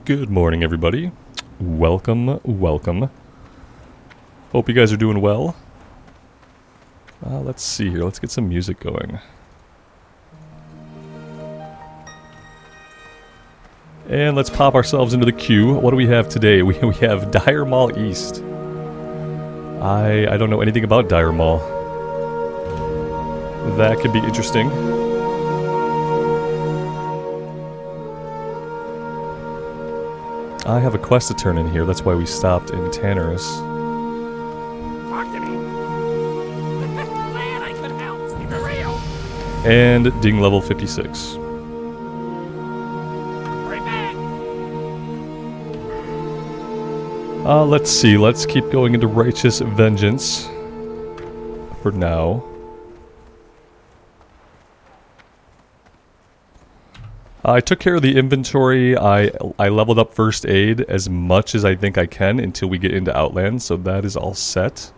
Good morning, everybody. Welcome, welcome. Hope you guys are doing well. Let's see here. Let's get some music going. And let's pop ourselves into the queue. What do we have today? We have Dire Maul East. I don't know anything about Dire Maul. That could be interesting. I have a quest to turn in here, that's why we stopped in Tanaris. Talk to me. Glad I could help. You're real. And ding level 56. Right back. Let's see, let's keep going into Righteous Vengeance. For now. I took care of the inventory. I leveled up first aid as much as I think I can until we get into Outland, so that is all set.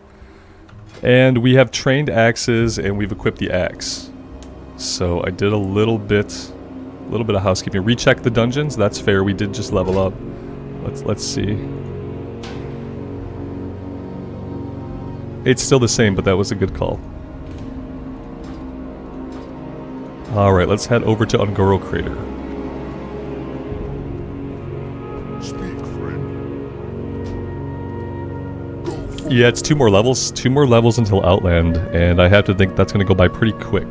And we have trained axes and we've equipped the axe. So I did a little bit of housekeeping. Recheck the dungeons, that's fair. We did just level up. Let's see. It's still the same, but that was a good call. Alright, let's head over to Ungoro Crater. Yeah, it's 2 more levels. 2 more levels until Outland, and I have to think that's going to go by pretty quick.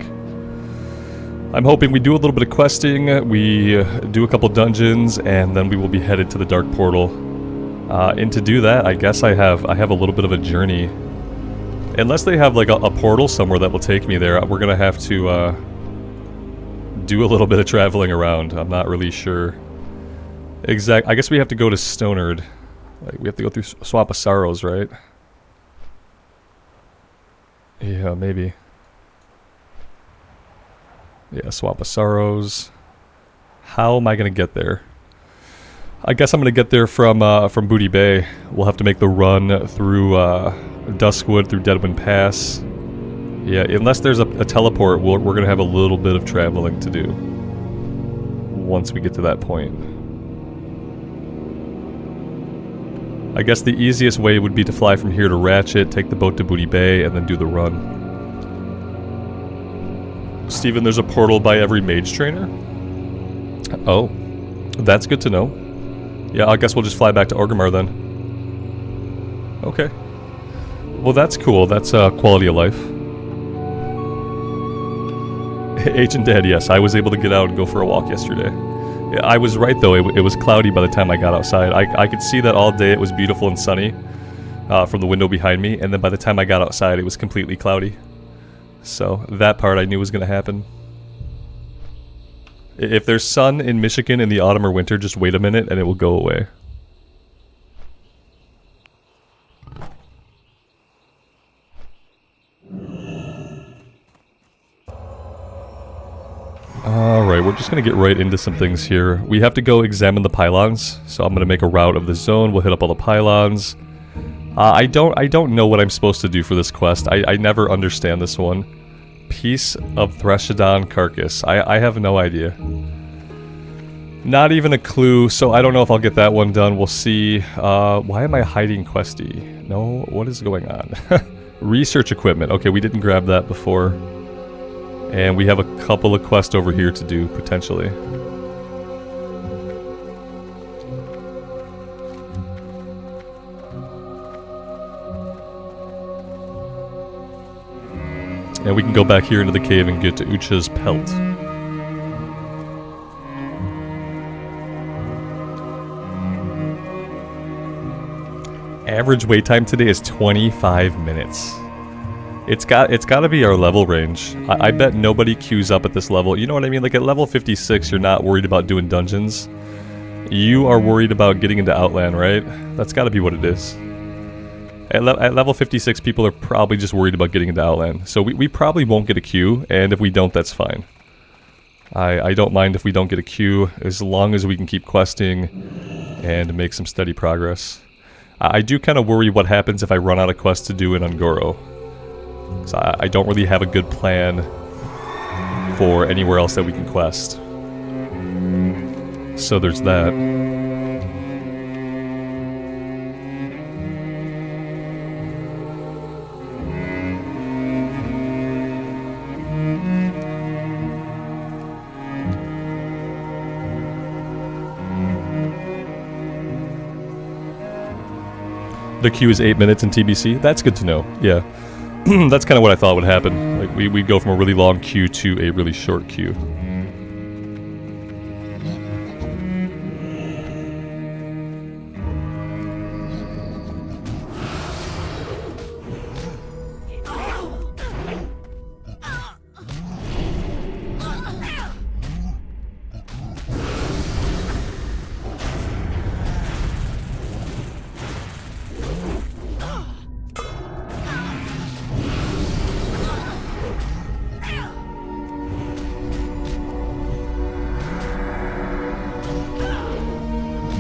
I'm hoping we do a little bit of questing, we do a couple dungeons, and then we will be headed to the Dark Portal. And to do that, I guess I have a little bit of a journey. Unless they have like a portal somewhere that will take me there, we're going to have to do a little bit of traveling around. I'm not really sure. I guess we have to go to Stonard. Like, we have to go through Swamp of Sorrows, right? Yeah, maybe. Yeah, Swamp of Sorrows. How am I gonna get there? I guess I'm gonna get there from Booty Bay. We'll have to make the run through Duskwood, through Deadwind Pass. Yeah, unless there's a teleport, we're gonna have a little bit of traveling to do once we get to that point. I guess the easiest way would be to fly from here to Ratchet, take the boat to Booty Bay, and then do the run. Steven, there's a portal by every mage trainer? Oh, that's good to know. Yeah, I guess we'll just fly back to Orgrimmar then. Okay. Well, that's cool. That's quality of life. Agent Dad, yes, I was able to get out and go for a walk yesterday. Yeah, I was right though, it was cloudy by the time I got outside. I could see that all day it was beautiful and sunny from the window behind me, and then by the time I got outside it was completely cloudy. So that part I knew was going to happen. If there's sun in Michigan in the autumn or winter, just wait a minute and it will go away. Alright, we're just going to get right into some things here. We have to go examine the pylons, so I'm going to make a route of the zone. We'll hit up all the pylons. I don't know what I'm supposed to do for this quest. I never understand this one. Piece of Threshodon Carcass. I have no idea. Not even a clue, so I don't know if I'll get that one done. We'll see. Why am I hiding Questie? No, what is going on? Research equipment. Okay, we didn't grab that before. And we have a couple of quests over here to do, potentially. And we can go back here into the cave and get to Ucha's pelt. Average wait time today is 25 minutes. It's got to be our level range. I bet nobody queues up at this level. You know what I mean? Like at level 56, you're not worried about doing dungeons. You are worried about getting into Outland, right? That's got to be what it is. At level 56, people are probably just worried about getting into Outland. So we probably won't get a queue, and if we don't, that's fine. I don't mind if we don't get a queue, as long as we can keep questing and make some steady progress. I do kind of worry what happens if I run out of quests to do in Ungoro. So I don't really have a good plan for anywhere else that we can quest. So there's that. The queue is 8 minutes in TBC. That's good to know. Yeah. That's kind of what I thought would happen. Like we'd go from a really long queue to a really short queue.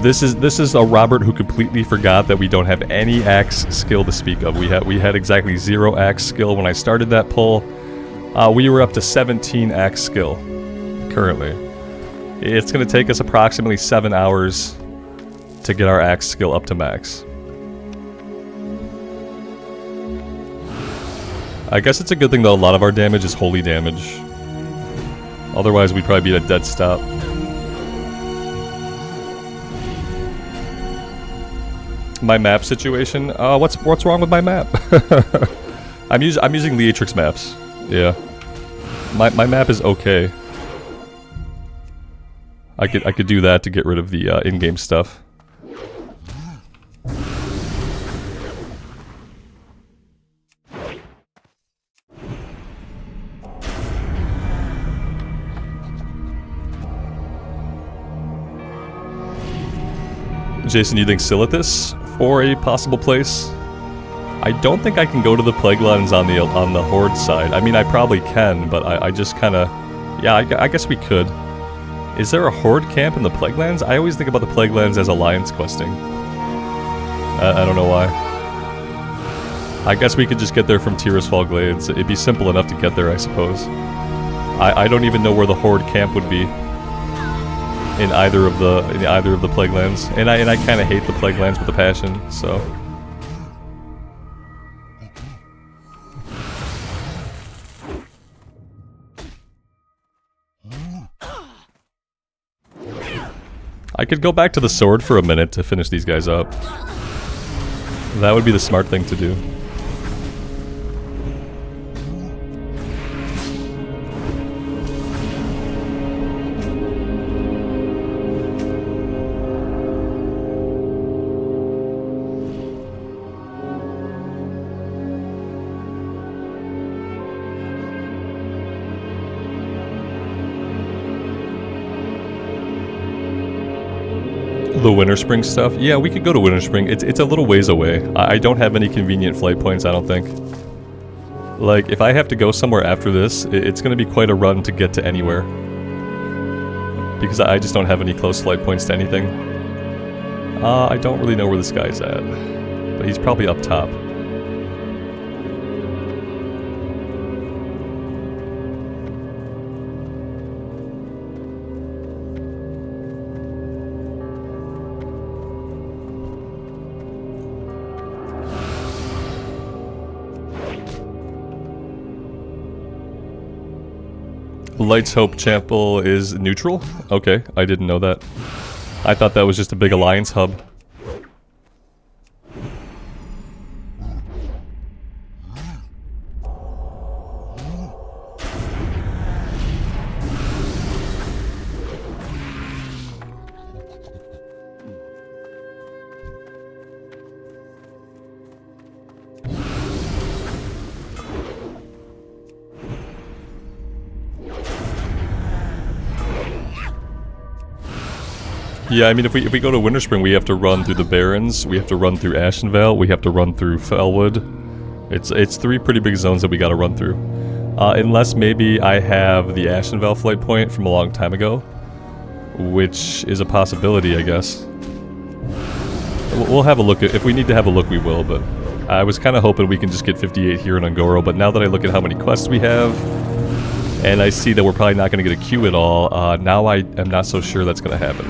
This is a Robert who completely forgot that we don't have any axe skill to speak of. We had exactly 0 axe skill when I started that pull. We were up to 17 axe skill currently. It's going to take us approximately 7 hours to get our axe skill up to max. I guess it's a good thing though a lot of our damage is holy damage. Otherwise we'd probably be at a dead stop. My map situation? What's wrong with my map? I'm using Leatrix maps. Yeah. My map is okay. I could do that to get rid of the in-game stuff. Jason, you think Silithus for a possible place? I don't think I can go to the Plaguelands on the Horde side. I mean, I probably can, but I just kind of... Yeah, I guess we could. Is there a Horde camp in the Plaguelands? I always think about the Plaguelands as Alliance questing. I don't know why. I guess we could just get there from Tirisfal Glades. It'd be simple enough to get there, I suppose. I don't even know where the Horde camp would be. In either of the Plaguelands, and I kind of hate the Plaguelands with a passion. So I could go back to the sword for a minute to finish these guys up. That would be the smart thing to do. The Winterspring stuff? Yeah, we could go to Winterspring. It's a little ways away. I don't have any convenient flight points, I don't think. Like, if I have to go somewhere after this, it's going to be quite a run to get to anywhere. Because I just don't have any close flight points to anything. I don't really know where this guy's at. But he's probably up top. Light's Hope Chapel is neutral? Okay, I didn't know that. I thought that was just a big alliance hub. Yeah, I mean, if we go to Winterspring, we have to run through the Barrens, we have to run through Ashenvale, we have to run through Felwood. It's 3 pretty big zones that we gotta run through. Unless maybe I have the Ashenvale flight point from a long time ago, which is a possibility, I guess. We'll have a look. If we need to have a look, we will, but I was kind of hoping we can just get 58 here in Ungoro, but now that I look at how many quests we have, and I see that we're probably not going to get a queue at all, now I am not so sure that's going to happen.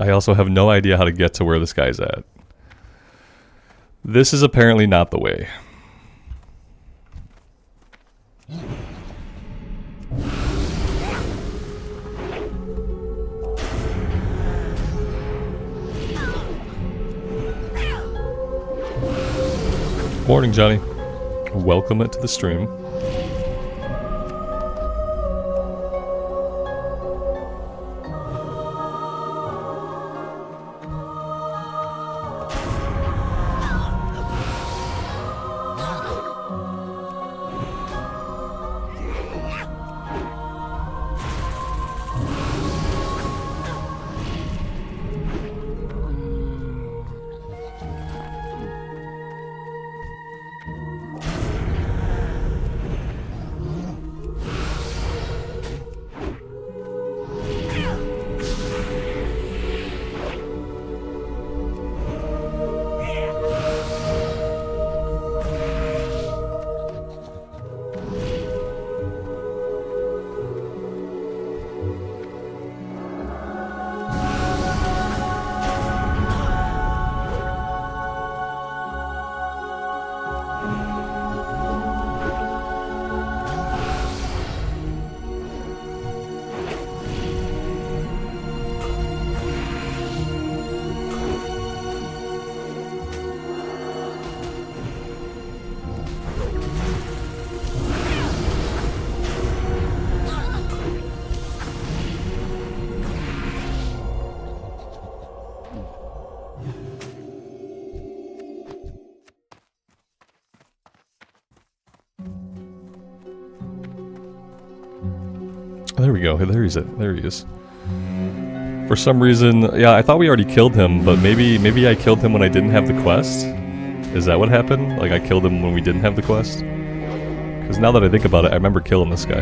I also have no idea how to get to where this guy's at. This is apparently not the way. Morning, Johnny. Welcome to the stream. There we go. There he is. For some reason, yeah, I thought we already killed him, but maybe I killed him when I didn't have the quest? Is that what happened? Like, I killed him when we didn't have the quest? Because now that I think about it, I remember killing this guy.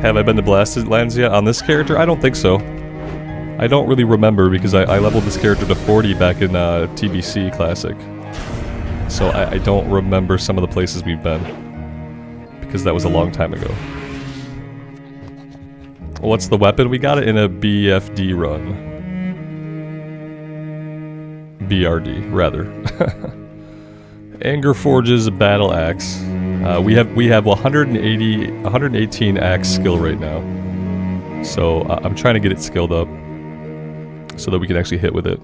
Have I been to Blasted Lands yet? On this character? I don't think so. I don't really remember because I leveled this character to 40 back in TBC Classic. So I don't remember some of the places we've been. Because that was a long time ago. What's the weapon? We got it in a BFD run. BRD, rather. Anger Forge's Battle Axe. We have 118 axe skill right now. So I'm trying to get it skilled up so that we can actually hit with it.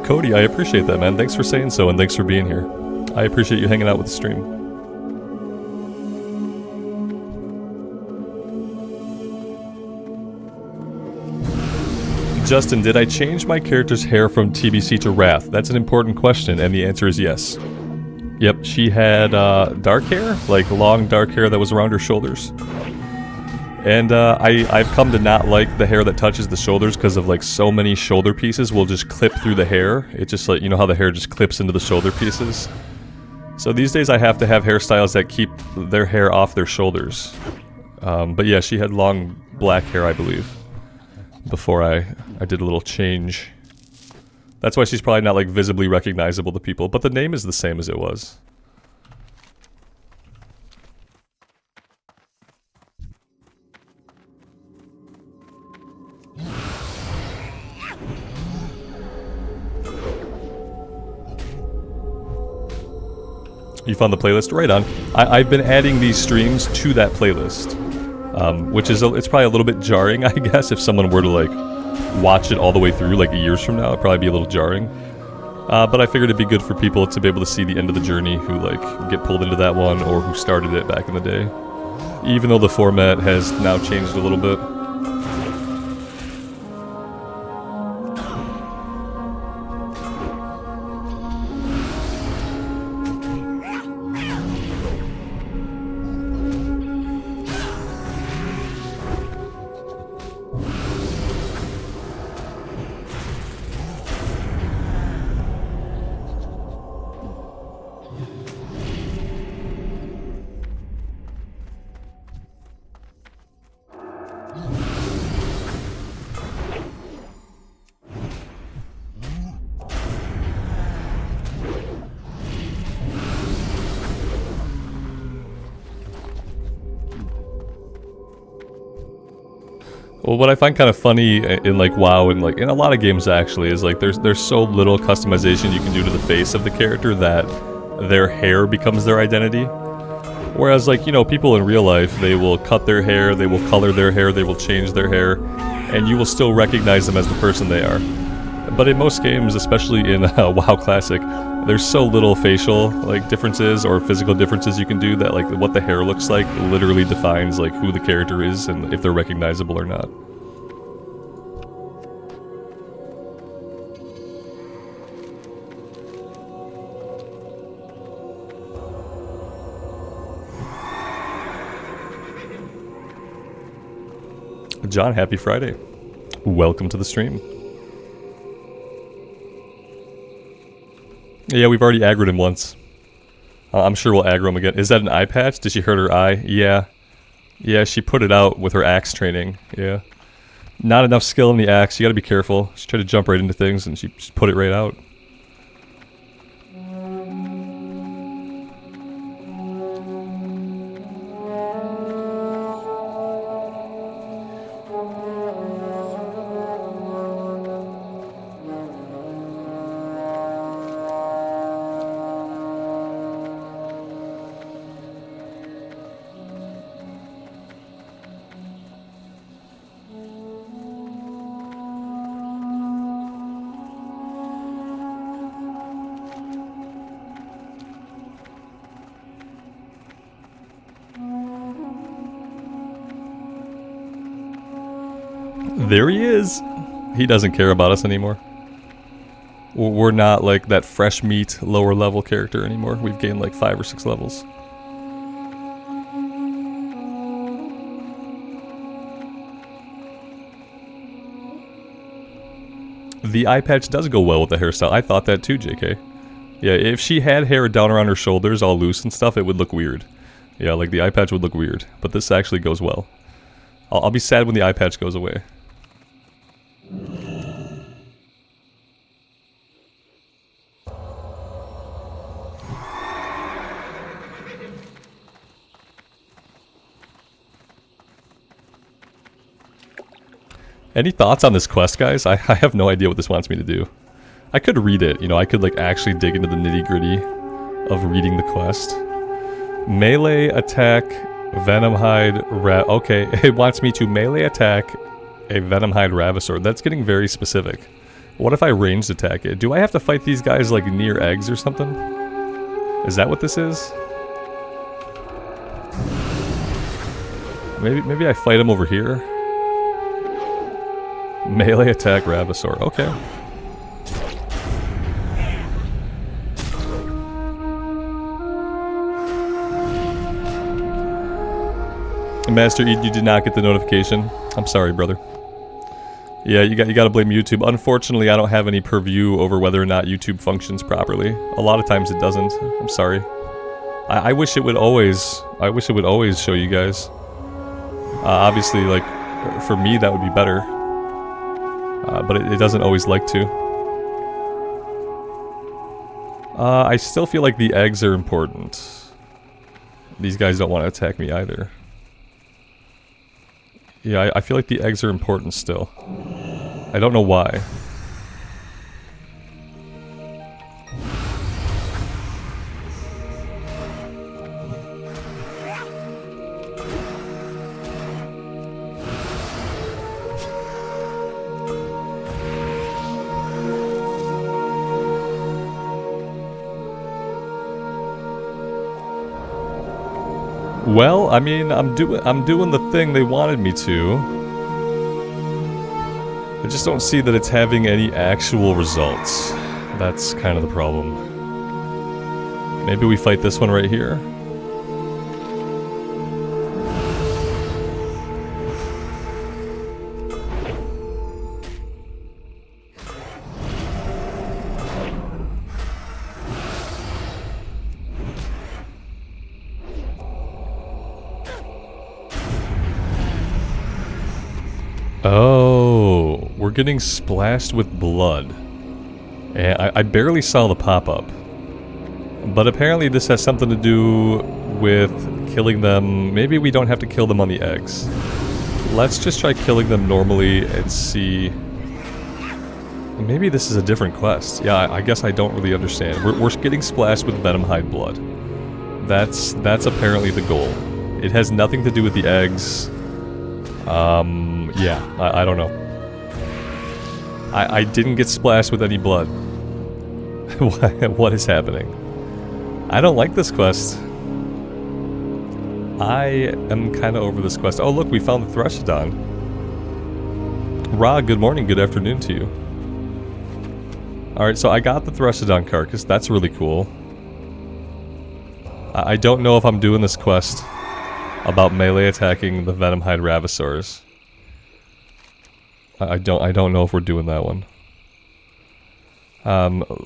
Cody, I appreciate that, man. Thanks for saying so, and thanks for being here. I appreciate you hanging out with the stream. Justin, did I change my character's hair from TBC to Wrath? That's an important question, and the answer is yes. Yep, she had dark hair, like long dark hair that was around her shoulders. And I've come to not like the hair that touches the shoulders because of like so many shoulder pieces will just clip through the hair. It's just like, you know how the hair just clips into the shoulder pieces? So these days I have to have hairstyles that keep their hair off their shoulders. But yeah, she had long black hair, I believe, before I did a little change. That's why she's probably not like visibly recognizable to people, but the name is the same as it was. You found the playlist? Right on. I've been adding these streams to that playlist, which is it's probably a little bit jarring, I guess, if someone were to like watch it all the way through like years from now. It'd probably be a little jarring. But I figured it'd be good for people to be able to see the end of the journey who like get pulled into that one or who started it back in the day. Even though the format has now changed a little bit. Well, what I find kind of funny in like WoW and like in a lot of games actually is like there's so little customization you can do to the face of the character that their hair becomes their identity. Whereas like, you know, people in real life, they will cut their hair, they will color their hair, they will change their hair, and you will still recognize them as the person they are. But in most games, especially in WoW Classic, there's so little facial like differences or physical differences you can do that like what the hair looks like literally defines like who the character is and if they're recognizable or not. John, happy Friday. Welcome to the stream. Yeah, we've already aggroed him once. I'm sure we'll aggro him again. Is that an eye patch? Did she hurt her eye? Yeah. Yeah, she put it out with her axe training. Yeah. Not enough skill in the axe. You gotta be careful. She tried to jump right into things and she just put it right out. There he is! He doesn't care about us anymore. We're not like that fresh meat, lower level character anymore. We've gained like 5 or 6 levels. The eye patch does go well with the hairstyle. I thought that too, JK. Yeah, if she had hair down around her shoulders all loose and stuff, it would look weird. Yeah, like the eye patch would look weird. But this actually goes well. I'll be sad when the eye patch goes away. Any thoughts on this quest, guys? I have no idea what this wants me to do. I could read it, you know, I could like actually dig into the nitty-gritty of reading the quest. Melee attack, Venomhide, okay, it wants me to melee attack a Venomhide ravasaur. That's getting very specific. What if I ranged attack it? Do I have to fight these guys like near eggs or something? Is that what this is? Maybe I fight him over here? Melee attack ravasaur, okay. Master Eid, you did not get the notification. I'm sorry, brother. Yeah, you gotta blame YouTube. Unfortunately, I don't have any purview over whether or not YouTube functions properly. A lot of times it doesn't. I'm sorry. I wish it would always show you guys. Obviously, like, for me that would be better. But it doesn't always like to. I still feel like the eggs are important. These guys don't want to attack me either. Yeah, I feel like the eggs are important still. I don't know why. Well, I mean, I'm doing the thing they wanted me to. I just don't see that it's having any actual results. That's kind of the problem. Maybe we fight this one right here. Oh, we're getting splashed with blood. And I barely saw the pop-up. But apparently this has something to do with killing them. Maybe we don't have to kill them on the eggs. Let's just try killing them normally and see. Maybe this is a different quest. Yeah, I guess I don't really understand. We're getting splashed with Venomhide blood. That's apparently the goal. It has nothing to do with the eggs. Yeah, I don't know. I didn't get splashed with any blood. What is happening? I don't like this quest. I am kind of over this quest. Oh look, we found the Threshodon. Ra, good morning, good afternoon to you. Alright, so I got the Threshodon carcass. That's really cool. I don't know if I'm doing this quest about melee attacking the Venomhide ravasaurs. I don't know if we're doing that one.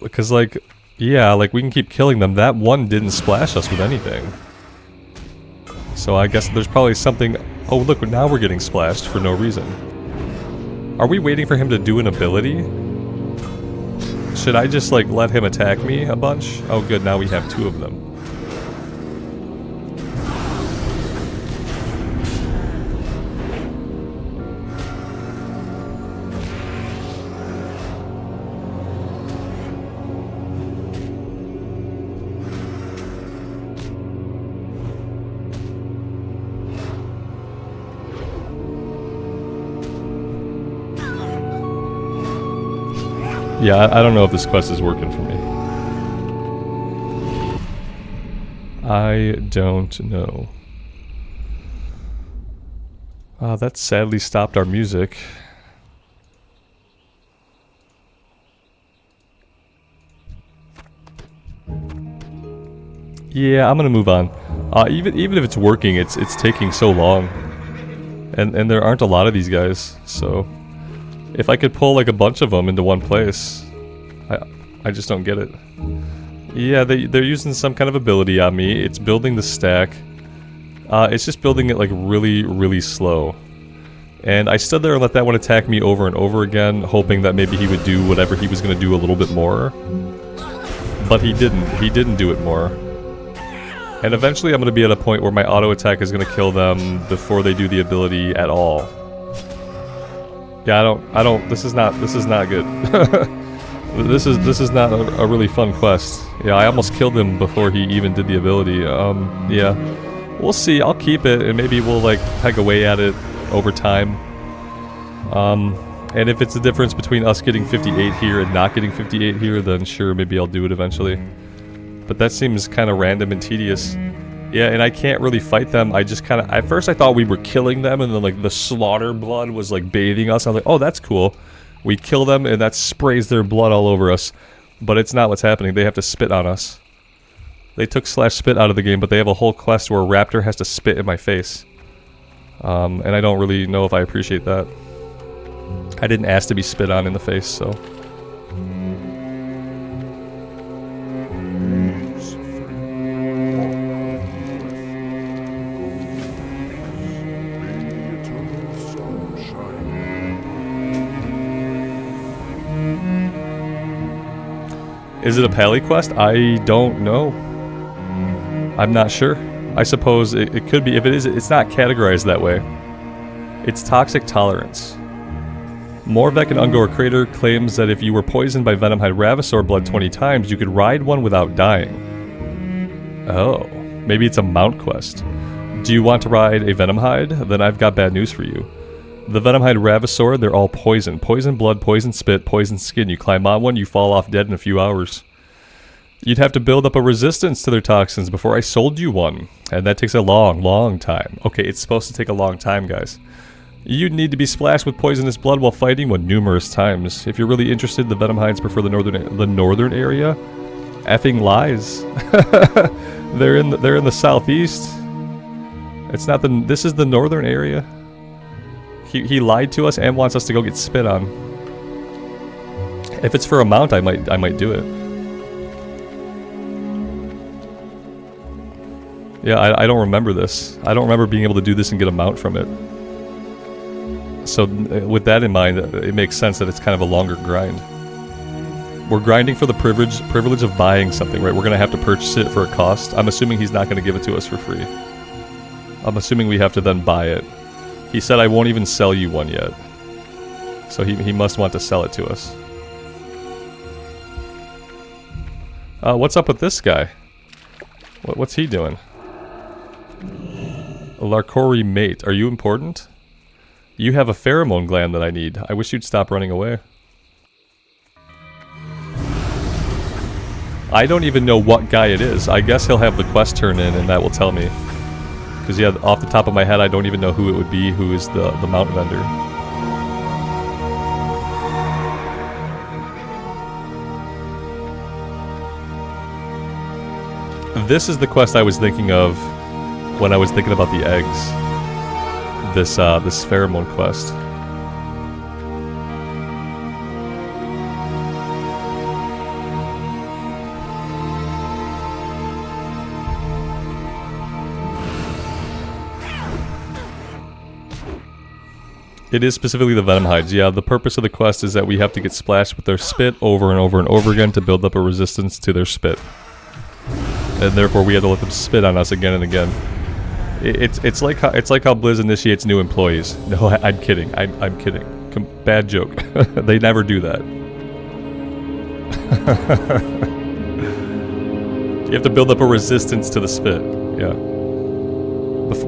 Because like, yeah, like we can keep killing them. That one didn't splash us with anything. So I guess there's probably something. Oh look, now we're getting splashed for no reason. Are we waiting for him to do an ability? Should I just like let him attack me a bunch? Oh good, now we have two of them. Yeah, I don't know if this quest is working for me. I don't know. That sadly stopped our music. Yeah, I'm gonna move on. Even if it's working, it's taking so long. And there aren't a lot of these guys, so... If I could pull like a bunch of them into one place, I just don't get it. Yeah, they're using some kind of ability on me. It's building the stack. It's just building it like really, really slow. And I stood there and let that one attack me over and over again, hoping that maybe he would do whatever he was going to do a little bit more. But he didn't. He didn't do it more. And eventually I'm going to be at a point where my auto attack is going to kill them before they do the ability at all. Yeah, I don't, this is not good. This is not a really fun quest. Yeah, I almost killed him before he even did the ability. Yeah. We'll see, I'll keep it, and maybe we'll, like, peg away at it over time. And if it's the difference between us getting 58 here and not getting 58 here, then sure, maybe I'll do it eventually. But that seems kind of random and tedious. Yeah, and I can't really fight them. I just kind of... At first I thought we were killing them, and then like the slaughter blood was like bathing us. I was like, oh, that's cool. We kill them, and that sprays their blood all over us. But it's not what's happening. They have to spit on us. They took /spit out of the game, but they have a whole quest where a raptor has to spit in my face. And I don't really know if I appreciate that. I didn't ask to be spit on in the face, so... Is it a Pally quest? I don't know. I'm not sure. I suppose it could be. If it is, it's not categorized that way. It's toxic tolerance. Morvek and Ungor Crater claims that if you were poisoned by Venomhide Ravasaur blood 20 times, you could ride one without dying. Oh, maybe it's a mount quest. Do you want to ride a Venomhide? Then I've got bad news for you. The Venomhide Ravasaur, they're all poison. Poison blood, poison spit, poison skin. You climb on one, you fall off dead in a few hours. You'd have to build up a resistance to their toxins before I sold you one. And that takes a long, long time. Okay, it's supposed to take a long time, guys. You'd need to be splashed with poisonous blood while fighting one numerous times. If you're really interested, the Venomhides prefer the northern area. Effing lies. they're in the southeast. It's not the. This is the northern area. He lied to us and wants us to go get spit on. If it's for a mount, I might do it. Yeah, I don't remember this. I don't remember being able to do this and get a mount from it. So with that in mind, it makes sense that it's kind of a longer grind. We're grinding for the privilege of buying something, right? We're going to have to purchase it for a cost. I'm assuming he's not going to give it to us for free. I'm assuming we have to then buy it. He said I won't even sell you one yet. So he must want to sell it to us. What's up with this guy? What's he doing? Larkori mate, are you important? You have a pheromone gland that I need. I wish you'd stop running away. I don't even know what guy it is. I guess he'll have the quest turn in and that will tell me. Because yeah, off the top of my head, I don't even know who it would be, who is the mount vendor. This is the quest I was thinking of when I was thinking about the eggs. This pheromone quest. It is specifically the Venomhides. Yeah, the purpose of the quest is that we have to get splashed with their spit over and over and over again to build up a resistance to their spit. And therefore we have to let them spit on us again and again. It's like how Blizz initiates new employees. No, I'm kidding. I'm kidding. Bad joke. They never do that. You have to build up a resistance to the spit. Yeah.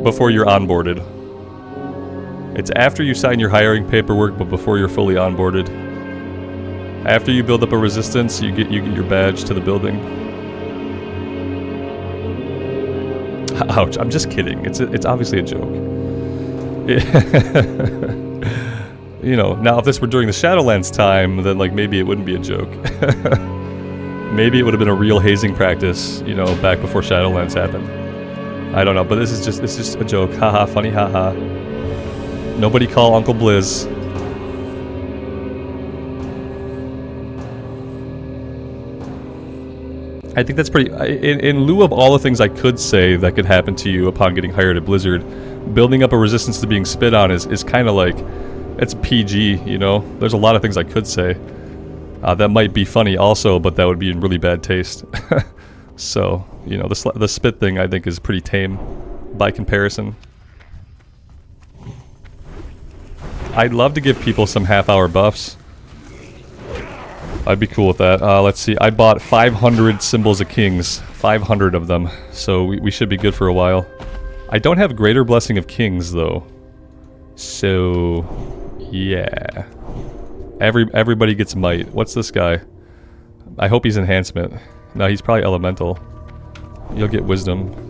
Before you're onboarded. It's after you sign your hiring paperwork, but before you're fully onboarded. After you build up a resistance, you get your badge to the building. Ouch! I'm just kidding. It's obviously a joke. You know, now if this were during the Shadowlands time, then like maybe it wouldn't be a joke. Maybe it would have been a real hazing practice, you know, back before Shadowlands happened. I don't know, but this is just a joke. Haha, funny, haha. Nobody call Uncle Blizz. I think that's pretty... In lieu of all the things I could say that could happen to you upon getting hired at Blizzard, building up a resistance to being spit on is kind of like... It's PG, you know? There's a lot of things I could say. That might be funny also, but that would be in really bad taste. So, you know, the spit thing I think is pretty tame by comparison. I'd love to give people some half-hour buffs. I'd be cool with that. Let's see. I bought 500 Symbols of Kings. 500 of them. So we should be good for a while. I don't have Greater Blessing of Kings, though. So... yeah. Everybody gets Might. What's this guy? I hope he's Enhancement. No, he's probably Elemental. You'll get Wisdom.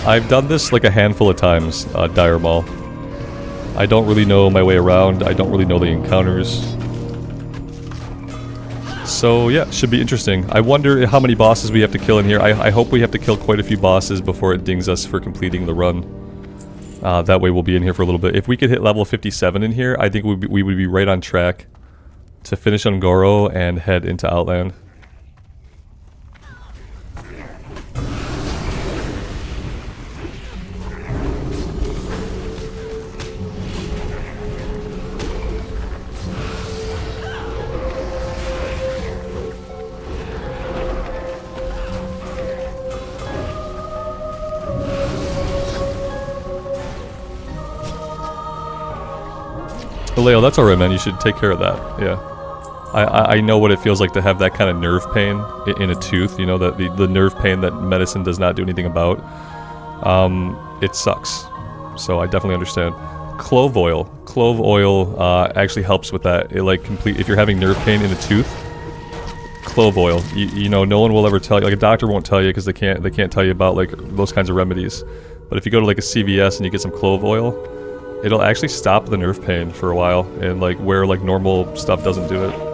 I've done this like a handful of times, Dire Maul. I don't really know my way around, I don't really know the encounters. So yeah, should be interesting. I wonder how many bosses we have to kill in here. I hope we have to kill quite a few bosses before it dings us for completing the run. That way we'll be in here for a little bit. If we could hit level 57 in here, I think we would be right on track to finish Ungoro and head into Outland. Leo, that's alright, man. You should take care of that. Yeah. I know what it feels like to have that kind of nerve pain in a tooth, you know, that the nerve pain that medicine does not do anything about. It sucks. So I definitely understand. Clove oil. Clove oil actually helps with that. It like if you're having nerve pain in a tooth, clove oil. You know, no one will ever tell you, like a doctor won't tell you because they can't tell you about like those kinds of remedies. But if you go to like a CVS and you get some clove oil, it'll actually stop the nerve pain for a while, and like where like normal stuff doesn't do it.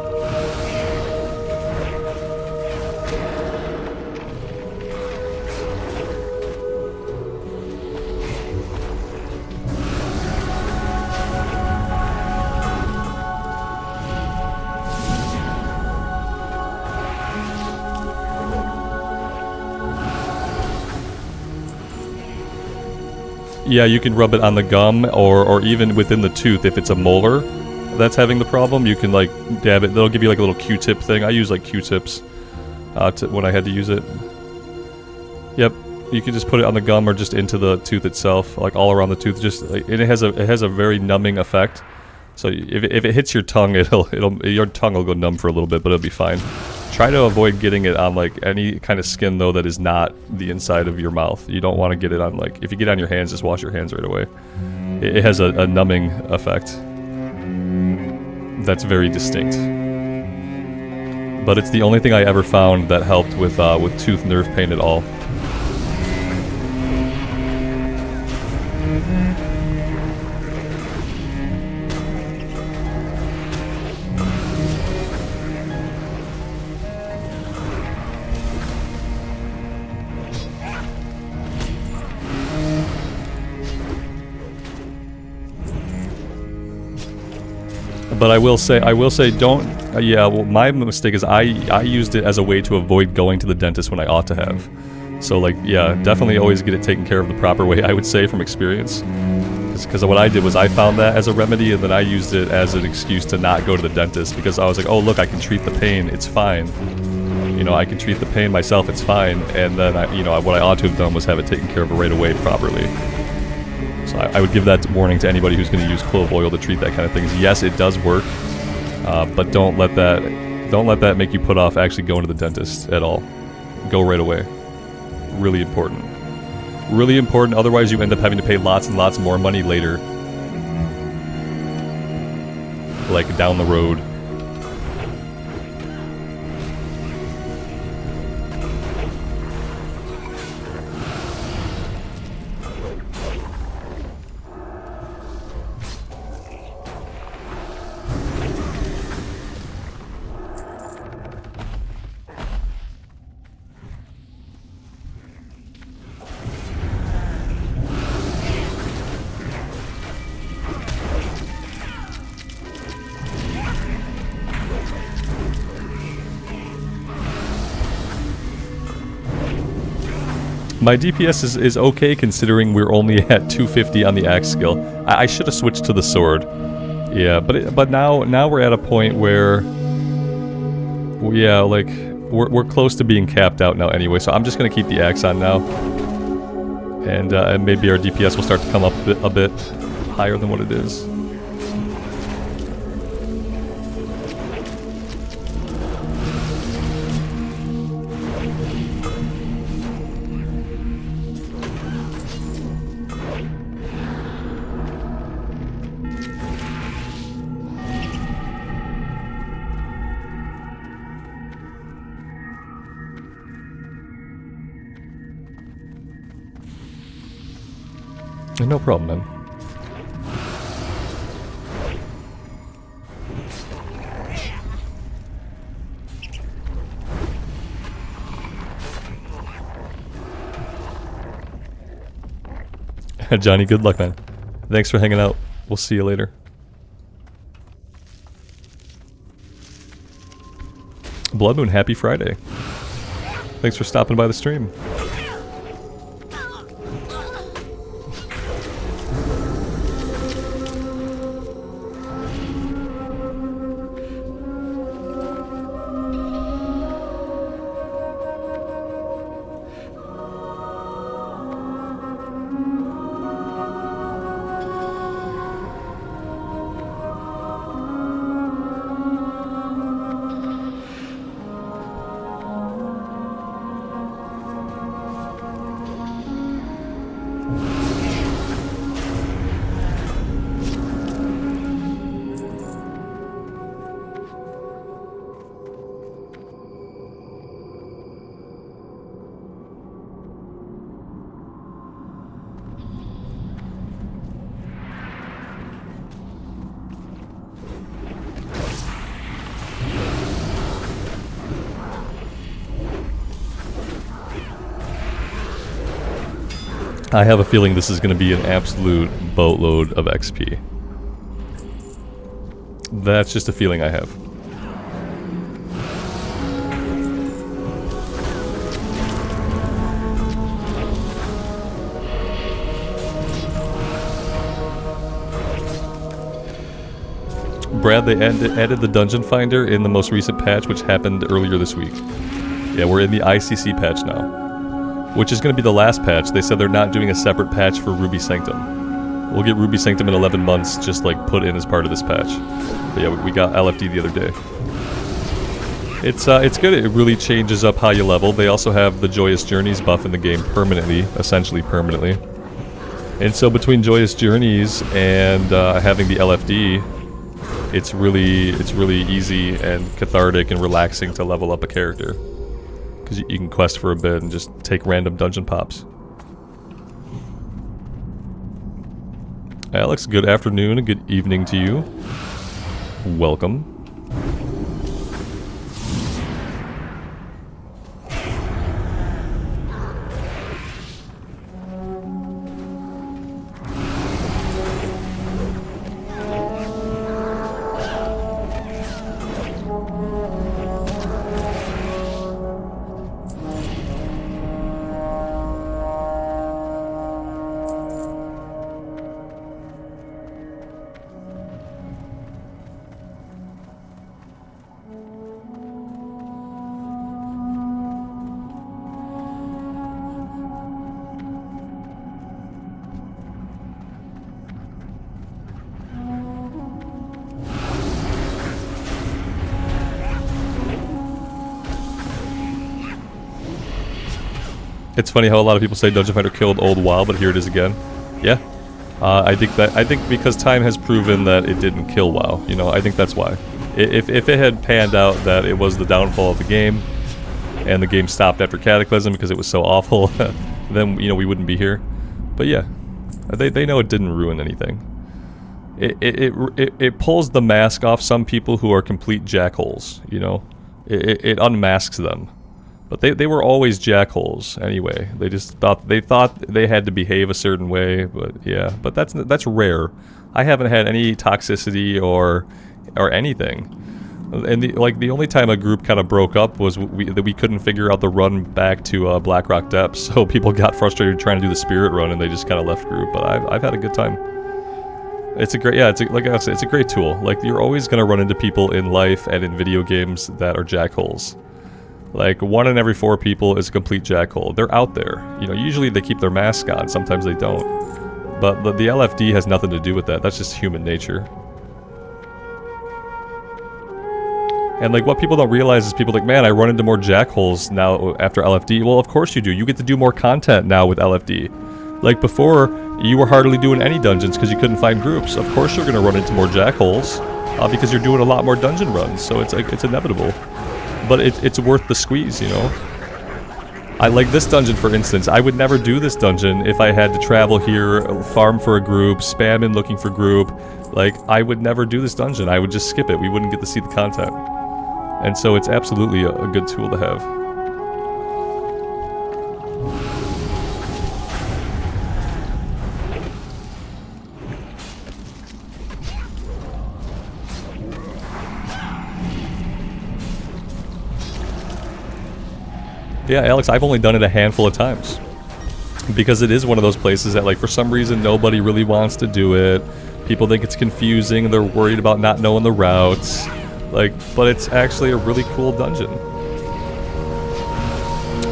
Yeah, you can rub it on the gum or even within the tooth if it's a molar that's having the problem. You can like dab it. They'll give you like a little Q-tip thing. I use like Q-tips when I had to use it. Yep, you can just put it on the gum or just into the tooth itself, like all around the tooth. Just and it has a very numbing effect. So if it hits your tongue, your tongue will go numb for a little bit, but it'll be fine. Try to avoid getting it on like any kind of skin though that is not the inside of your mouth. You don't want to get it on like, if you get it on your hands, just wash your hands right away. It has a numbing effect that's very distinct. But it's the only thing I ever found that helped with tooth nerve pain at all. But I will say, don't. Yeah, well, my mistake is I used it as a way to avoid going to the dentist when I ought to have. So like, yeah, definitely always get it taken care of the proper way. I would say from experience, because what I did was I found that as a remedy, and then I used it as an excuse to not go to the dentist because I was like, oh look, I can treat the pain. It's fine. You know, I can treat the pain myself. It's fine. And then what I ought to have done was have it taken care of right away properly. So I would give that warning to anybody who's going to use clove oil to treat that kind of things. Yes, it does work, but don't let that make you put off actually going to the dentist at all. Go right away. Really important. Really important. Otherwise, you end up having to pay lots and lots more money later, like down the road. My DPS is okay considering we're only at 250 on the axe skill. I should have switched to the sword. Yeah, but now we're at a point where, yeah, like we're close to being capped out now anyway. So I'm just gonna keep the axe on now, and maybe our DPS will start to come up a bit higher than what it is. No problem, man. Johnny, good luck, man. Thanks for hanging out. We'll see you later. Blood Moon, happy Friday. Thanks for stopping by the stream. I have a feeling this is going to be an absolute boatload of XP. That's just a feeling I have. Brad, they added the Dungeon Finder in the most recent patch, which happened earlier this week. Yeah, we're in the ICC patch now, which is going to be the last patch. They said they're not doing a separate patch for Ruby Sanctum. We'll get Ruby Sanctum in 11 months, just like put in as part of this patch. But yeah, we got LFD the other day. It's good. It really changes up how you level. They also have the Joyous Journeys buff in the game permanently, essentially permanently. And so between Joyous Journeys and having the LFD, it's really easy and cathartic and relaxing to level up a character. Because you can quest for a bit and just take random dungeon pops. Alex, good afternoon and good evening to you. Welcome. It's funny how a lot of people say Dungeon Finder killed old WoW, but here it is again. Yeah, I think because time has proven that it didn't kill WoW. You know, I think that's why. If it had panned out that it was the downfall of the game, and the game stopped after Cataclysm because it was so awful, then we wouldn't be here. But yeah, they know it didn't ruin anything. It pulls the mask off some people who are complete jackholes. You know, it unmasks them. But they were always jackholes anyway. They just thought they had to behave a certain way. But yeah, but that's rare. I haven't had any toxicity or anything. And the only time a group kind of broke up was that we couldn't figure out the run back to Blackrock Depths. So people got frustrated trying to do the spirit run, and they just kind of left group. But I've had a good time. It's a great like I said, it's a great tool. Like, you're always gonna run into people in life and in video games that are jackholes. Like, 1 in every 4 people is a complete jackhole. They're out there. You know, usually they keep their mask on. Sometimes they don't. But the LFD has nothing to do with that. That's just human nature. And like, what people don't realize is people like, man, I run into more jackholes now after LFD. Well, of course you do. You get to do more content now with LFD. Like, before, you were hardly doing any dungeons because you couldn't find groups. Of course you're going to run into more jackholes because you're doing a lot more dungeon runs. So it's like, it's inevitable. But it's worth the squeeze, you know? I like this dungeon, for instance. I would never do this dungeon if I had to travel here, farm for a group, spam in looking for group. Like, I would never do this dungeon. I would just skip it. We wouldn't get to see the content. And so it's absolutely a good tool to have. Yeah, Alex, I've only done it a handful of times. Because it is one of those places that, like, for some reason nobody really wants to do it. People think it's confusing, and they're worried about not knowing the routes. Like, but it's actually a really cool dungeon.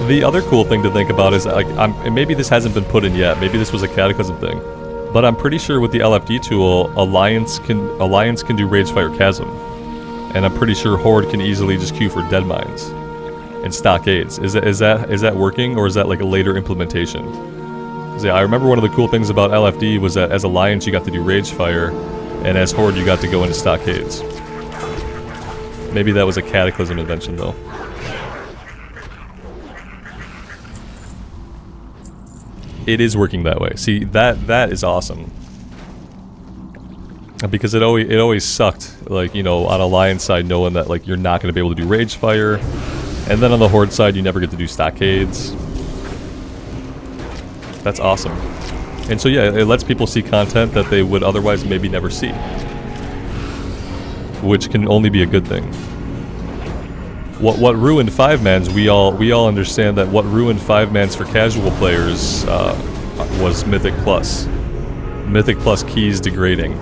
The other cool thing to think about is, like, and maybe this hasn't been put in yet, maybe this was a Cataclysm thing, but I'm pretty sure with the LFD tool, Alliance can do Ragefire Chasm. And I'm pretty sure Horde can easily just queue for Dead Mines and Stockades. Is that working, or is that like a later implementation? Because yeah, I remember one of the cool things about LFD was that as Alliance you got to do Ragefire, and as Horde you got to go into Stockades. Maybe that was a Cataclysm invention though. It is working that way. See, that is awesome. Because it always sucked, like, you know, on Alliance side, knowing that, like, you're not going to be able to do Ragefire. And then on the Horde side, you never get to do Stockades. That's awesome. And so yeah, it lets people see content that they would otherwise maybe never see, which can only be a good thing. What ruined 5-mans, we all understand that what ruined 5-mans for casual players was Mythic Plus. Mythic Plus keys degrading.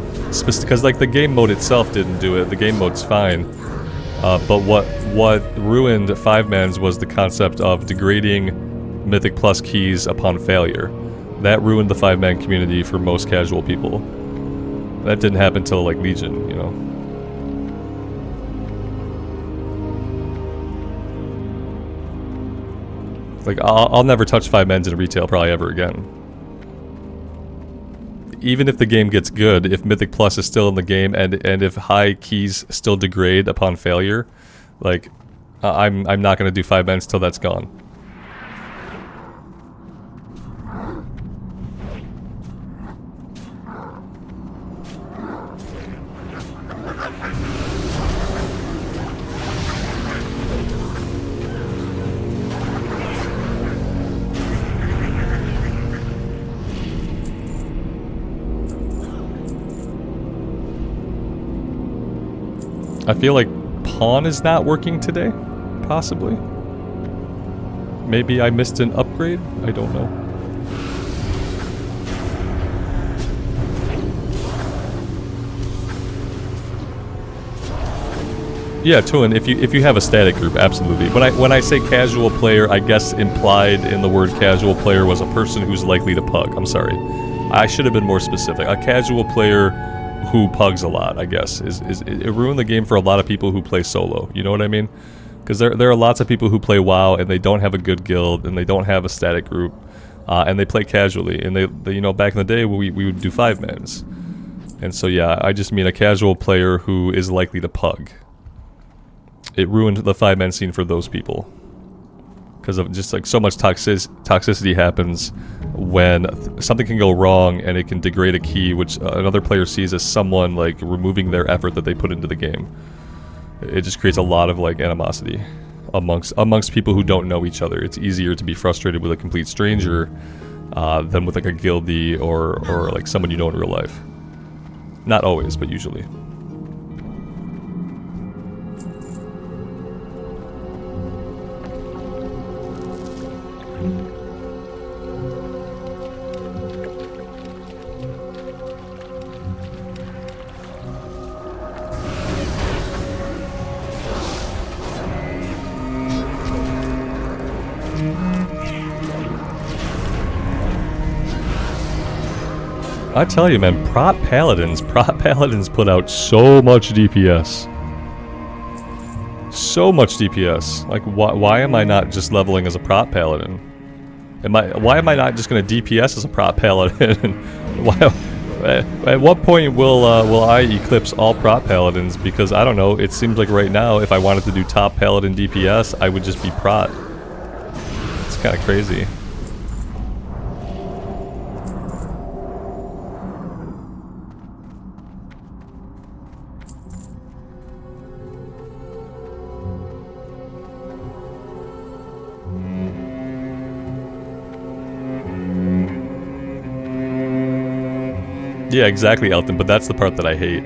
Because like the game mode itself didn't do it, the game mode's fine. But what ruined 5-mans was the concept of degrading Mythic Plus keys upon failure. That ruined the 5-man community for most casual people. That didn't happen till like Legion, you know. Like, I'll never touch 5-mans in retail probably ever again. Even if the game gets good, if Mythic Plus is still in the game and if high keys still degrade upon failure, like, I'm not going to do 5-mans till that's gone. I feel like Pawn is not working today, possibly. Maybe I missed an upgrade? I don't know. Yeah, Tuin, if you have a static group, absolutely. When I say casual player, I guess implied in the word casual player was a person who's likely to pug. I'm sorry. I should have been more specific. A casual player who pugs a lot, I guess, it ruined the game for a lot of people who play solo. You know what I mean? Because there are lots of people who play WoW and they don't have a good guild and they don't have a static group, and they play casually. And they you know, back in the day we would do 5-mans, and so yeah, I just mean a casual player who is likely to pug. It ruined the 5-man scene for those people because of just like so much toxicity happens when something can go wrong and it can degrade a key, which another player sees as someone like removing their effort that they put into the game. It just creates a lot of like animosity amongst people who don't know each other. It's easier to be frustrated with a complete stranger than with like a guildie or like someone you know in real life. Not always, but usually. I tell you, man, prot paladins put out so much DPS. So much DPS. Like, why am I not just leveling as a prot paladin? Why am I not just going to DPS as a prot paladin? At what point will I eclipse all prot paladins? Because I don't know. It seems like right now, if I wanted to do top paladin DPS, I would just be prot. It's kind of crazy. Yeah, exactly, Elton, but that's the part that I hate.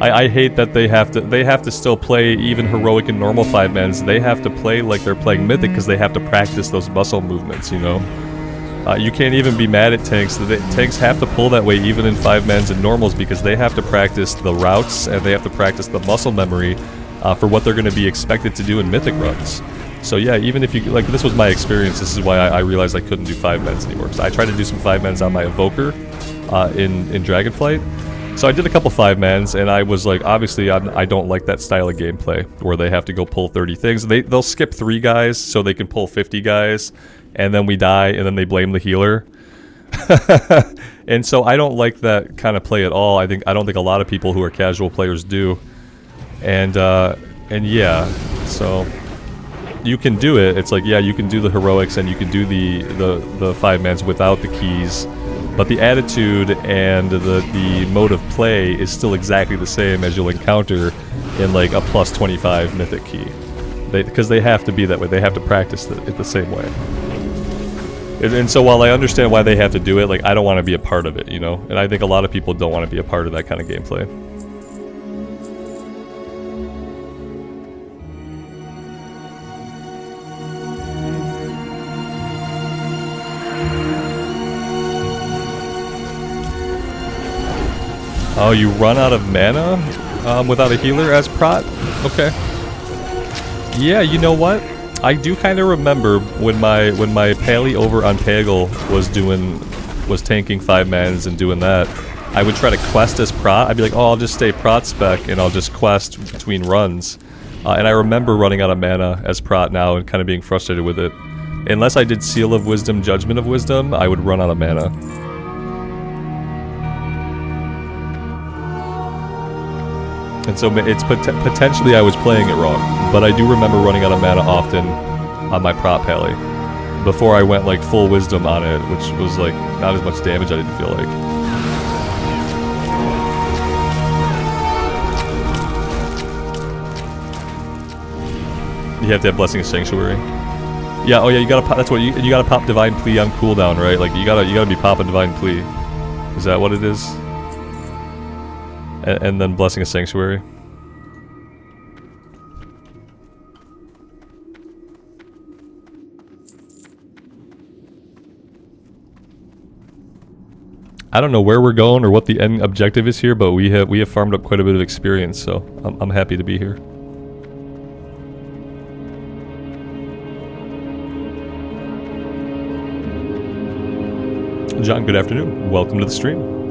I hate that they have to still play even heroic and normal 5-mans. They have to play like they're playing mythic because they have to practice those muscle movements, you know? You can't even be mad at tanks. Tanks have to pull that way even in 5-mans and normals because they have to practice the routes and they have to practice the muscle memory for what they're going to be expected to do in mythic runs. So yeah, even if you, like, this was my experience, this is why I realized I couldn't do 5-mans anymore. Because I tried to do some 5-mans on my Evoker in Dragonflight. So I did a couple 5-mans, and I was like, obviously I don't like that style of gameplay, where they have to go pull 30 things. They'll skip 3 guys, so they can pull 50 guys, and then we die, and then they blame the healer. And so I don't like that kind of play at all. I don't think a lot of people who are casual players do. And yeah, so you can do it. It's like, yeah, you can do the heroics and you can do the 5-mans without the keys, but the attitude and the mode of play is still exactly the same as you'll encounter in like a plus 25 mythic key. Because they have to be that way. They have to practice it the same way. And so while I understand why they have to do it, like, I don't want to be a part of it, you know? And I think a lot of people don't want to be a part of that kind of gameplay. Oh, you run out of mana without a healer as prot? Okay. Yeah, you know what? I do kind of remember when my Pally over on Pagel was tanking 5 mans and doing that. I would try to quest as prot. I'd be like, oh, I'll just stay prot spec and I'll just quest between runs. And I remember running out of mana as prot now and kind of being frustrated with it. Unless I did Seal of Wisdom, Judgment of Wisdom, I would run out of mana. And so it's potentially I was playing it wrong, but I do remember running out of mana often on my prot Pally before I went like full wisdom on it, which was like not as much damage I didn't feel like. You have to have Blessing of Sanctuary. Yeah, oh yeah, you gotta pop, that's what you gotta pop Divine Plea on cooldown, right? Like you gotta be popping Divine Plea. Is that what it is? And then Blessing of Sanctuary. I don't know where we're going or what the end objective is here, but we have farmed up quite a bit of experience, so I'm happy to be here. John, good afternoon. Welcome to the stream.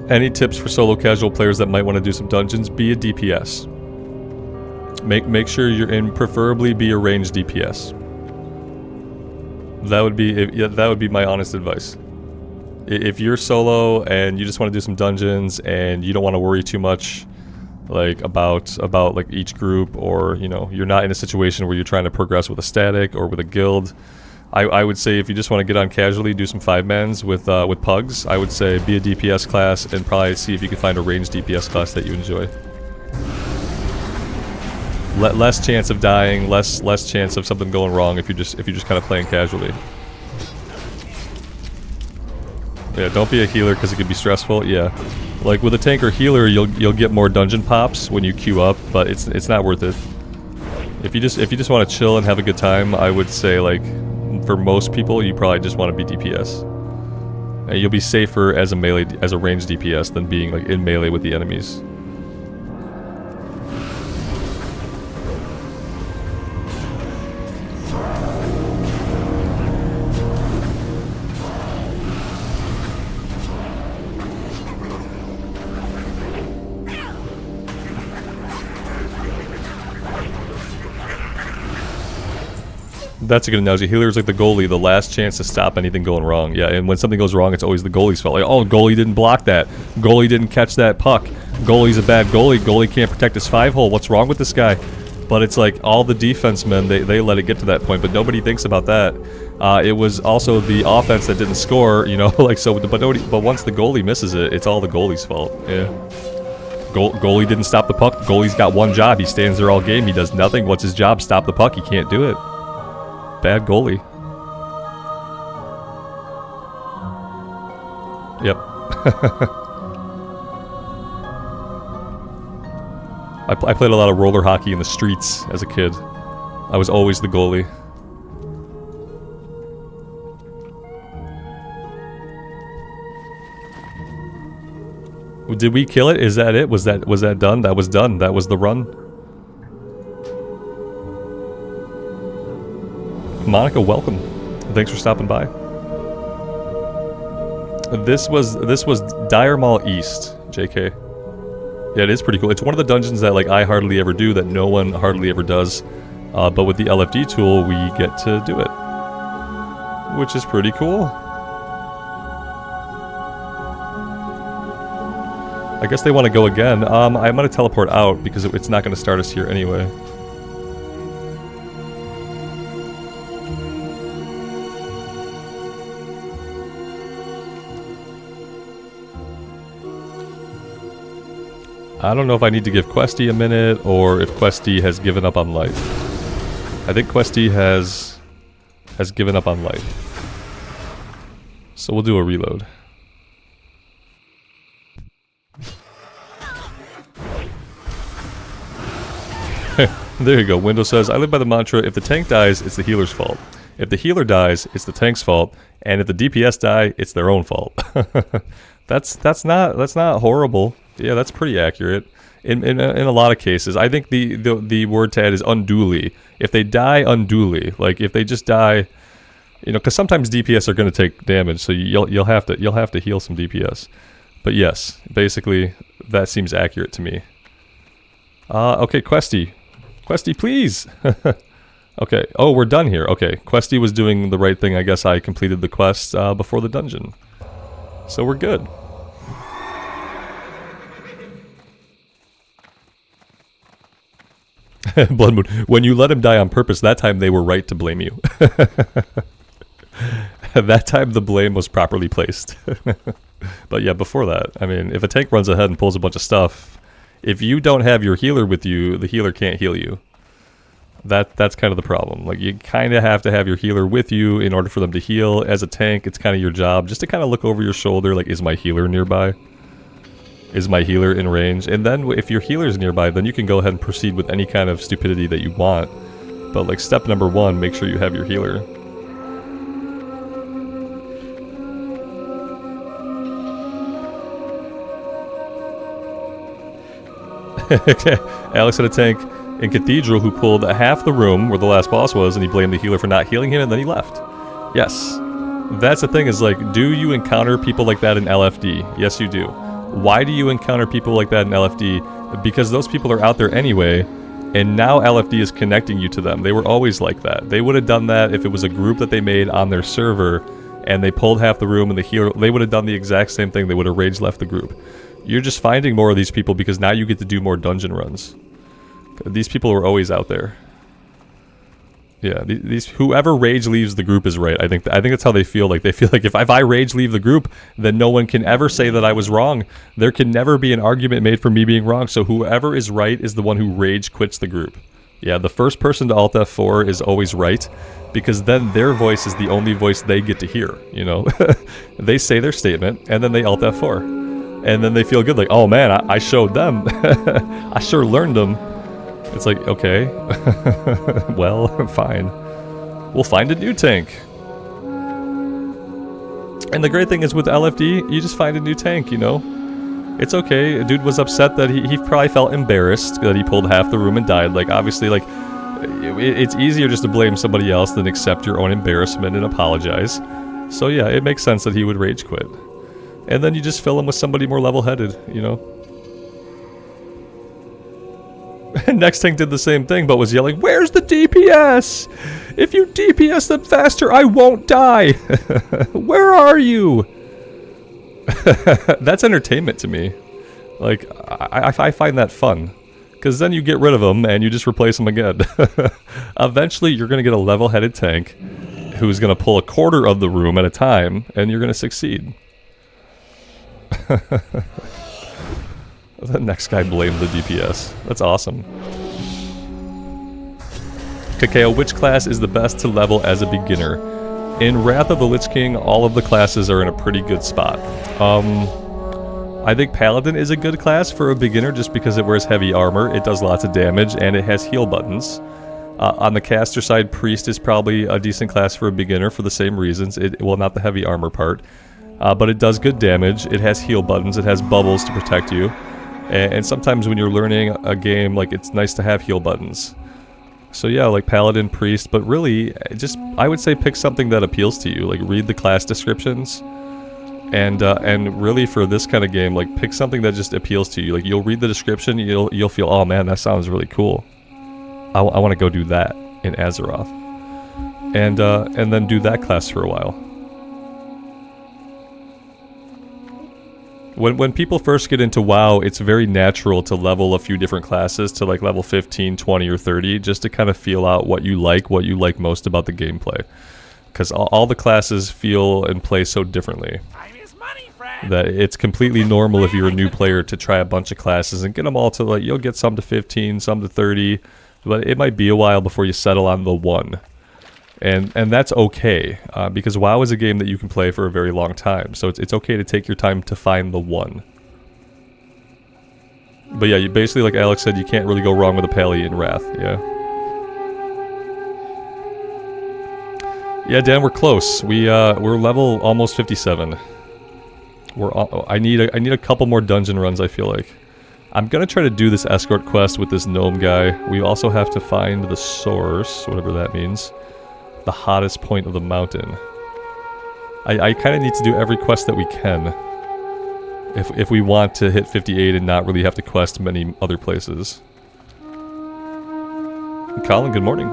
Any tips for solo casual players that might want to do some dungeons? Be a DPS. Make sure you're in, preferably be a ranged DPS. That would be my honest advice. If you're solo and you just want to do some dungeons and you don't want to worry too much like about like each group, or you know, you're not in a situation where you're trying to progress with a static or with a guild, I would say if you just want to get on casually, do some 5-mans with pugs, I would say be a DPS class and probably see if you can find a ranged DPS class that you enjoy. Less chance of dying, less chance of something going wrong if you're just kind of playing casually. Yeah, don't be a healer because it can be stressful. Yeah, like with a tank or healer, you'll get more dungeon pops when you queue up, but it's not worth it. If you just want to chill and have a good time, I would say like, for most people, you probably just want to be DPS. And you'll be safer as a ranged DPS than being like in melee with the enemies. That's a good analogy. Healer's like the goalie, the last chance to stop anything going wrong. Yeah, and when something goes wrong, it's always the goalie's fault. Like, oh, goalie didn't block that. Goalie didn't catch that puck. Goalie's a bad goalie. Goalie can't protect his 5-hole. What's wrong with this guy? But it's like all the defensemen, they let it get to that point, but nobody thinks about that. It was also the offense that didn't score, you know, like so. But once the goalie misses it, it's all the goalie's fault. Yeah. Goalie didn't stop the puck. Goalie's got one job. He stands there all game. He does nothing. What's his job? Stop the puck. He can't do it. Bad goalie. Yep. I played a lot of roller hockey in the streets as a kid. I was always the goalie. Did we kill it? Is that it? Was that done? That was done. That was the run. Monica, welcome. Thanks for stopping by. This was Dire Maul East, JK. Yeah, it is pretty cool. It's one of the dungeons that like I hardly ever do, that no one hardly ever does. But with the LFD tool, we get to do it, which is pretty cool. I guess they want to go again. I'm going to teleport out because it's not going to start us here anyway. I don't know if I need to give Questie a minute or if Questie has given up on life. I think Questie has given up on life. So we'll do a reload. There you go. Windows says, I live by the mantra, if the tank dies, it's the healer's fault. If the healer dies, it's the tank's fault. And if the DPS die, it's their own fault. That's not horrible. Yeah, that's pretty accurate. In a lot of cases. I think the word to add is unduly. If they die unduly, like if they just die, you know, because sometimes DPS are going to take damage, so you'll have to heal some DPS. But yes, basically that seems accurate to me. Okay, Questie, please. Okay. Oh, we're done here. Okay, Questie was doing the right thing. I guess I completed the quest before the dungeon, so we're good. Blood Moon. When you let him die on purpose, that time they were right to blame you. That time the blame was properly placed. But yeah, before that, I mean, if a tank runs ahead and pulls a bunch of stuff, if you don't have your healer with you, the healer can't heal you. That's kind of the problem. Like, you kind of have to have your healer with you in order for them to heal. As a tank, it's kind of your job just to kind of look over your shoulder, like, is my healer nearby? Is my healer in range? And then if your healer's nearby, then you can go ahead and proceed with any kind of stupidity that you want. But like step number one, make sure you have your healer. Alex had a tank in Cathedral who pulled half the room where the last boss was, and he blamed the healer for not healing him, and then he left. Yes. That's the thing, is like, do you encounter people like that in LFD? Yes, you do. Why do you encounter people like that in LFD? Because those people are out there anyway, and now LFD is connecting you to them. They were always like that. They would have done that if it was a group that they made on their server, and they pulled half the room and the healer, they would have done the exact same thing. They would have rage left the group. You're just finding more of these people because now you get to do more dungeon runs. These people are always out there. Yeah, these whoever rage leaves the group is right. I think that's how they feel. Like, they feel like if I rage leave the group, then no one can ever say that I was wrong. There can never be an argument made for me being wrong. So whoever is right is the one who rage quits the group. Yeah, the first person to Alt F4 is always right, because then their voice is the only voice they get to hear. You know, they say their statement and then they Alt F4, and then they feel good. Like, oh man, I showed them. I sure learned them. It's like, okay, well, fine. We'll find a new tank. And the great thing is with LFD, you just find a new tank, you know? It's okay. A dude was upset that he probably felt embarrassed that he pulled half the room and died. Like, obviously, like, it's easier just to blame somebody else than accept your own embarrassment and apologize. So yeah, it makes sense that he would rage quit. And then you just fill him with somebody more level-headed, you know? Next tank did the same thing, but was yelling, "Where's the DPS? If you DPS them faster, I won't die. Where are you?" That's entertainment to me. Like, I find that fun, because then you get rid of them and you just replace them again. Eventually, you're going to get a level-headed tank who's going to pull a quarter of the room at a time, and you're going to succeed. The next guy blamed the DPS. That's awesome. Kakeo, which class is the best to level as a beginner? In Wrath of the Lich King, all of the classes are in a pretty good spot. I think Paladin is a good class for a beginner just because it wears heavy armor, it does lots of damage, and it has heal buttons. On the caster side, Priest is probably a decent class for a beginner for the same reasons. Well, not the heavy armor part. But it does good damage, it has heal buttons, it has bubbles to protect you. And sometimes when you're learning a game, like, it's nice to have heal buttons. So yeah, like Paladin, Priest, but really, just, I would say pick something that appeals to you. Like, read the class descriptions, And really for this kind of game, like pick something that just appeals to you. Like you'll read the description, you'll feel, oh man, that sounds really cool. I want to go do that in Azeroth, and then do that class for a while. When people first get into WoW, it's very natural to level a few different classes to like level 15, 20, or 30, just to kind of feel out what you like most about the gameplay. Because all the classes feel and play so differently that it's completely normal if you're a new player to try a bunch of classes and get them all to like, you'll get some to 15, some to 30, but it might be a while before you settle on the one. And that's okay, because WoW is a game that you can play for a very long time, so it's okay to take your time to find the one. But yeah, you basically, like Alex said, you can't really go wrong with a Pally in Wrath, yeah. Yeah, Dan, we're close. We're level almost 57. I need a couple more dungeon runs, I feel like. I'm gonna try to do this escort quest with this gnome guy. We also have to find the source, whatever that means. The hottest point of the mountain. I kind of need to do every quest that we can. If we want to hit 58 and not really have to quest many other places. Colin, good morning.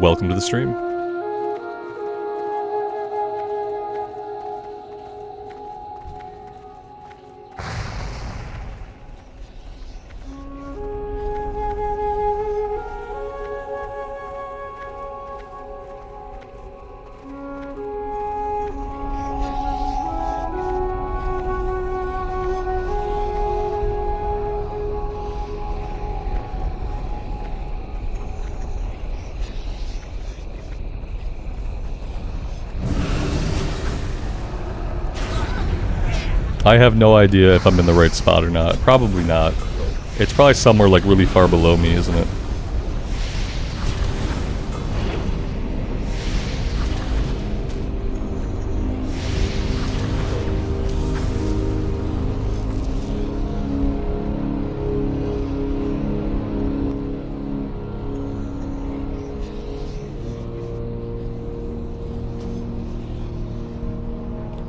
Welcome to the stream. I have no idea if I'm in the right spot or not. Probably not. It's probably somewhere like really far below me, isn't it?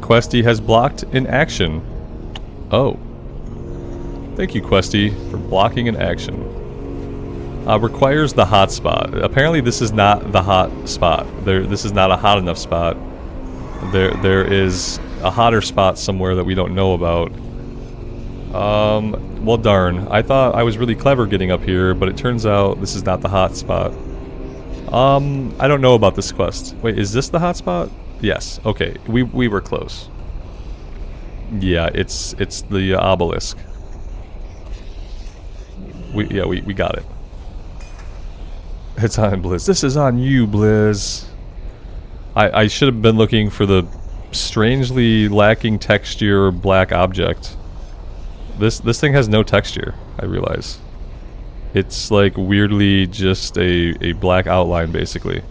Questie has blocked in action. Oh. Thank you, Questie, for blocking in action. Requires the hot spot. Apparently this is not the hot spot. This is not a hot enough spot. There is a hotter spot somewhere that we don't know about. Well darn. I thought I was really clever getting up here, but it turns out this is not the hot spot. I don't know about this quest. Wait, is this the hot spot? Yes, okay, we were close. Yeah, it's the obelisk. We got it. It's on Blizz. This is on you, Blizz. I should have been looking for the strangely lacking texture black object. This thing has no texture, I realize. It's like weirdly just a black outline, basically.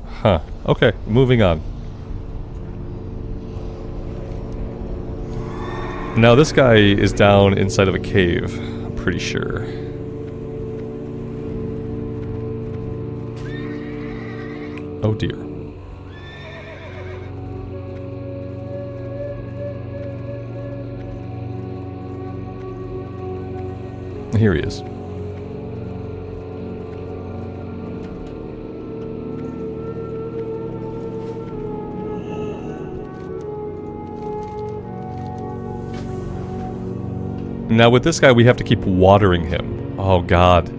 Huh. Okay, moving on. Now this guy is down inside of a cave, I'm pretty sure. Oh dear. Here he is. Now with this guy, we have to keep watering him. Oh god.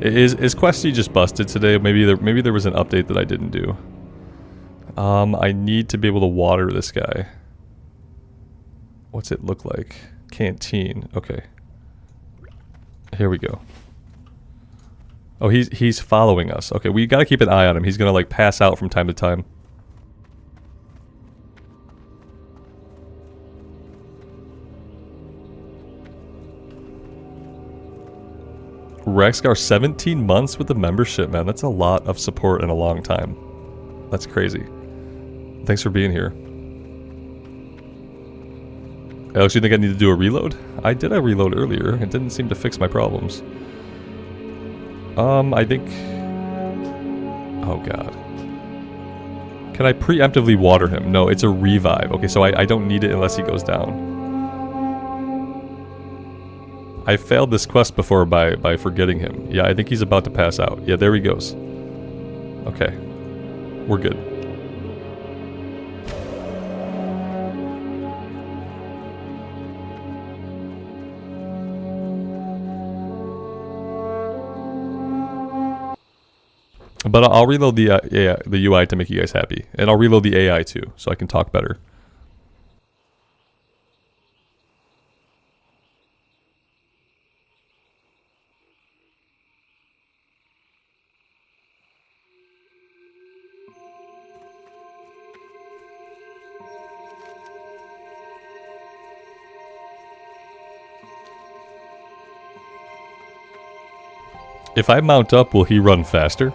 Is Questie just busted today? Maybe there was an update that I didn't do. I need to be able to water this guy. What's it look like? Canteen. Okay. Here we go. Oh, he's following us. Okay, we gotta keep an eye on him. He's gonna like pass out from time to time. Rexgar, 17 months with the membership, man. That's a lot of support in a long time. That's crazy. Thanks for being here. Alex, you think I need to do a reload? I did a reload earlier. It didn't seem to fix my problems. I think... Oh god. Can I preemptively water him? No, it's a revive. Okay, so I don't need it unless he goes down. I failed this quest before by forgetting him. Yeah, I think he's about to pass out. Yeah, there he goes. Okay. We're good. But I'll reload the UI to make you guys happy. And I'll reload the AI too, so I can talk better. If I mount up, will he run faster?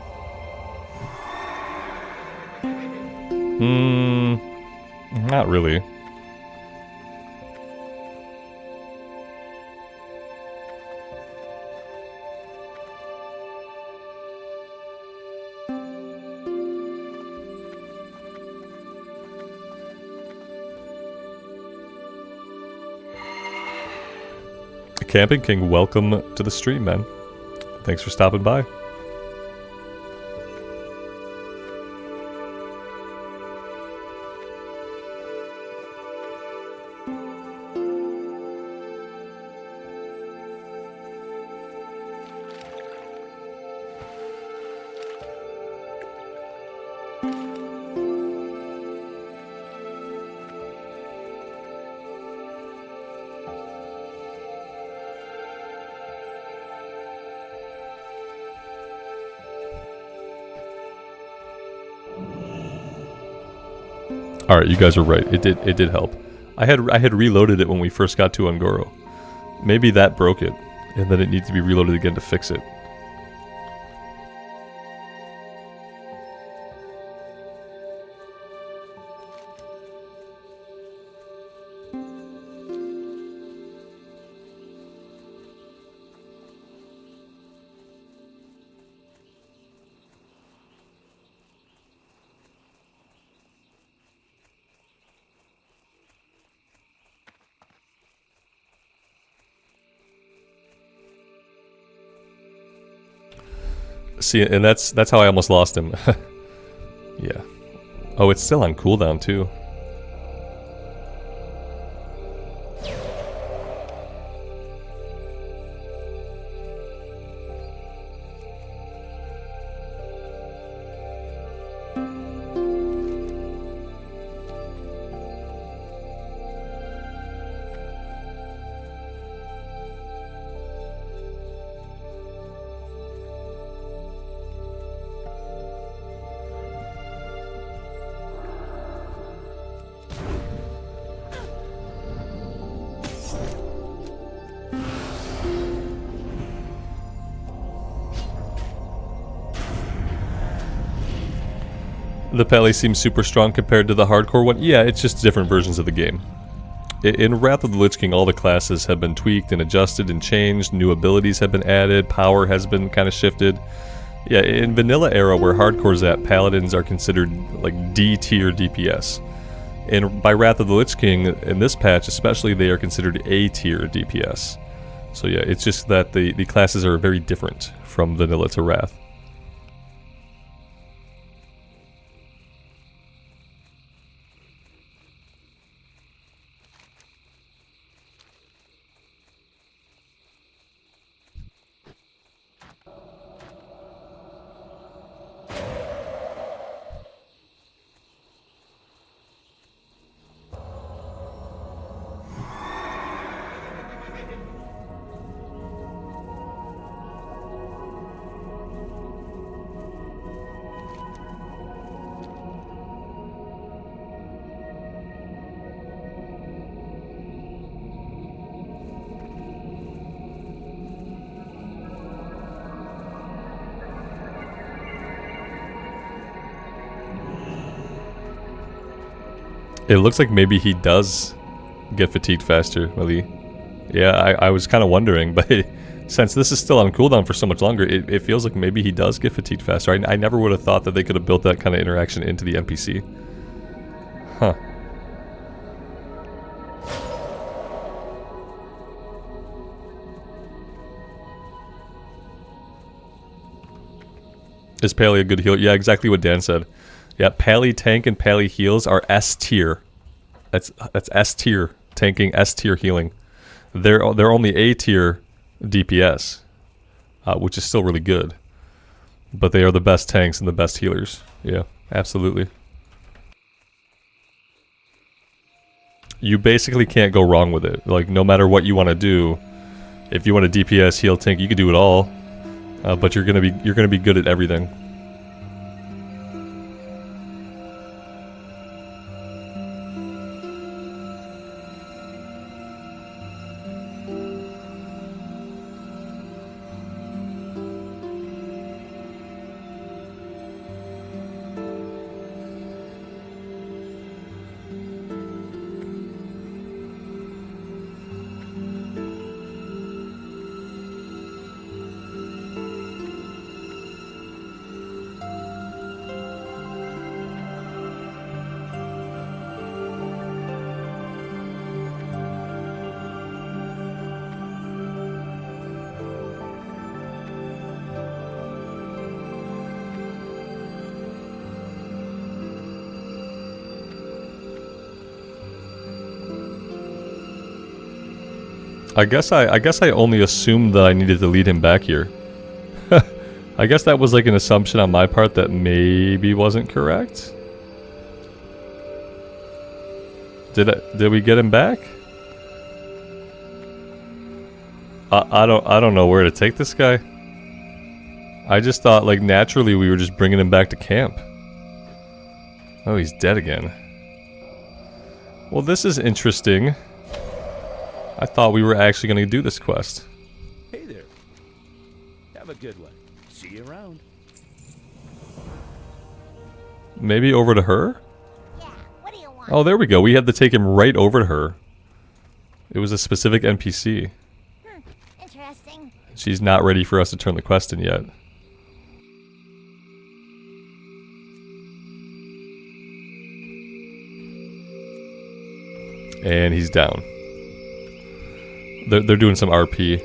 Not really. Camping King, welcome to the stream, man. Thanks for stopping by. Alright, you guys are right. It did help. I had reloaded it when we first got to Ungoro. Maybe that broke it, and then it needs to be reloaded again to fix it. See, and that's how I almost lost him. Yeah. Oh, it's still on cooldown too. The Pele seems super strong compared to the hardcore one. Yeah, it's just different versions of the game. In Wrath of the Lich King, all the classes have been tweaked and adjusted and changed. New abilities have been added. Power has been kind of shifted. Yeah, in vanilla era where hardcore's at, paladins are considered like D-tier DPS. And by Wrath of the Lich King, in this patch especially, they are considered A-tier DPS. So yeah, it's just that the classes are very different from vanilla to Wrath. It looks like maybe he does get fatigued faster, Mali. Yeah, I was kind of wondering, but since this is still on cooldown for so much longer, it feels like maybe he does get fatigued faster. I never would have thought that they could have built that kind of interaction into the NPC. Huh. Is Pally a good healer? Yeah, exactly what Dan said. Yeah, Pally tank and Pally heals are S tier. That's S tier tanking, S tier healing. They're only A tier DPS, which is still really good. But they are the best tanks and the best healers. Yeah, absolutely. You basically can't go wrong with it. Like, no matter what you want to do, if you want to DPS, heal, tank, you can do it all. But you're gonna be good at everything. I guess I only assumed that I needed to lead him back here. I guess that was like an assumption on my part that maybe wasn't correct. Did we get him back? I don't know where to take this guy. I just thought like naturally we were just bringing him back to camp. Oh, he's dead again. Well, this is interesting. I thought we were actually going to do this quest. Hey there. Have a good one. See you around. Maybe over to her? Yeah, what do you want? Oh, there we go. We had to take him right over to her. It was a specific NPC. Interesting. She's not ready for us to turn the quest in yet. And he's down. They're doing some RP.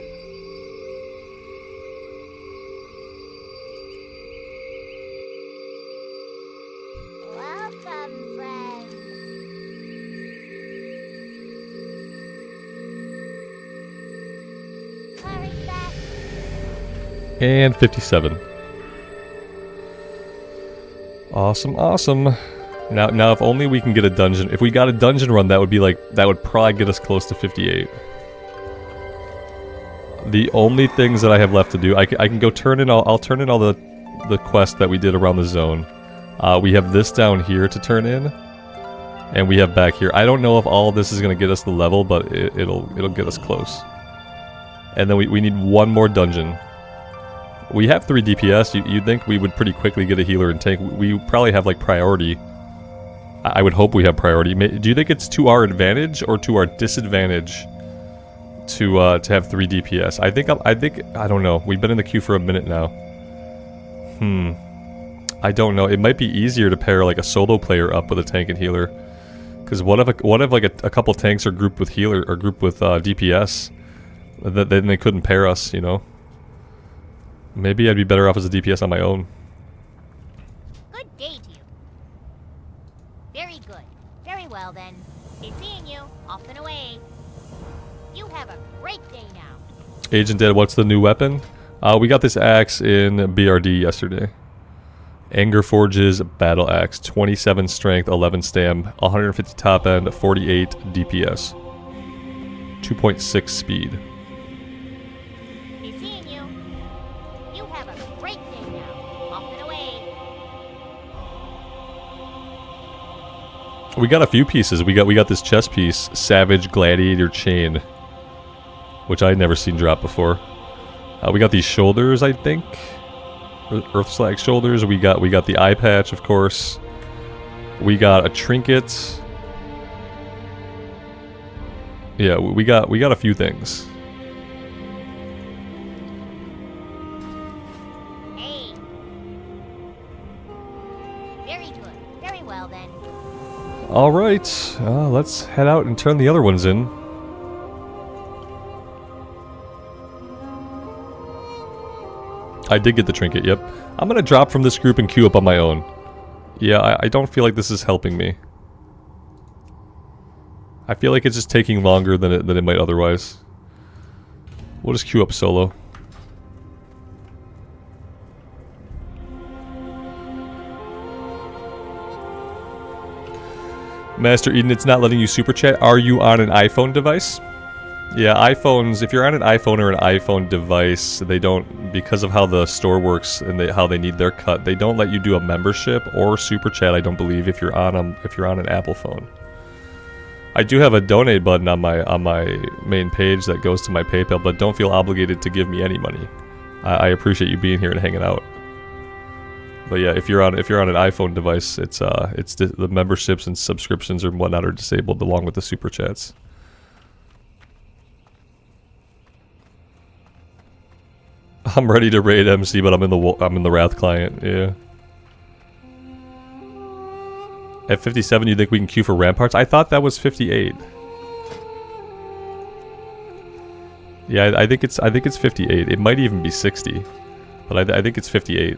Welcome, friend. Hurry back. And 57. Awesome, awesome. Now if only we can get a dungeon. If we got a dungeon run, that would probably get us close to 58. The only things that I have left to do, I can go turn in all. I'll turn in all the quests that we did around the zone. We have this down here to turn in, and we have back here. I don't know if all of this is gonna get us the level, but it'll get us close. And then we need one more dungeon. We have 3 DPS. You'd think we would pretty quickly get a healer and tank. We probably have like priority. I would hope we have priority. Do you think it's to our advantage or to our disadvantage to have 3 DPS? I think I don't know. We've been in the queue for a minute now. I don't know. It might be easier to pair like a solo player up with a tank and healer. Because what if like a couple tanks are grouped with healer or grouped with DPS? Then they couldn't pair us, you know. Maybe I'd be better off as a DPS on my own. Good day to you. Very good. Very well then. Be seeing you. Off and away. You have a great day now. Agent Dead, what's the new weapon? We got this axe in BRD yesterday. Anger Forge's Battle Axe. 27 strength, 11 stam, 150 top end, 48 DPS. 2.6 speed. Be seeing you. You have a great day now. Off and away. We got a few pieces. We got this chest piece, Savage Gladiator Chain, which I had never seen drop before. We got these shoulders, I think. Earthslag shoulders. We got the eye patch, of course. We got a trinket. Yeah, we got a few things. Hey. Very good. Very well then. All right, let's head out and turn the other ones in. I did get the trinket, yep. I'm gonna drop from this group and queue up on my own. Yeah, I don't feel like this is helping me. I feel like it's just taking longer than it might otherwise. We'll just queue up solo. Master Eden, it's not letting you super chat. Are you on an iPhone device? Yeah, iPhones, if you're on an iPhone or an iPhone device, they don't, because of how the store works and how they need their cut, they don't let you do a membership or super chat, I don't believe, if you're on an Apple phone. I do have a donate button on my main page that goes to my PayPal, but don't feel obligated to give me any money. I appreciate you being here and hanging out. But yeah, if you're on an iPhone device, it's the memberships and subscriptions and whatnot are disabled along with the super chats. I'm ready to raid MC, but I'm in the Wrath client. Yeah. At 57, you think we can queue for Ramparts? I thought that was 58. Yeah, I think it's 58. It might even be 60, but I think it's 58.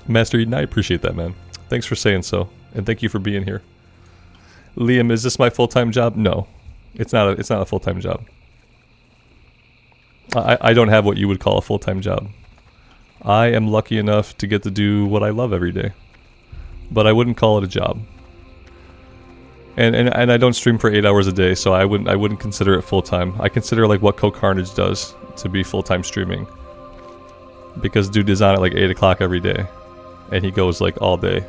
Master Eden, I appreciate that, man. Thanks for saying so, and thank you for being here. Liam, is this my full-time job? No, it's not a full-time job. I don't have what you would call a full-time job. I am lucky enough to get to do what I love every day, but I wouldn't call it a job. And I don't stream for 8 hours a day, so I wouldn't consider it full-time. I consider like what Co-Carnage does to be full-time streaming, because dude is on at like 8 o'clock every day. And he goes like all day,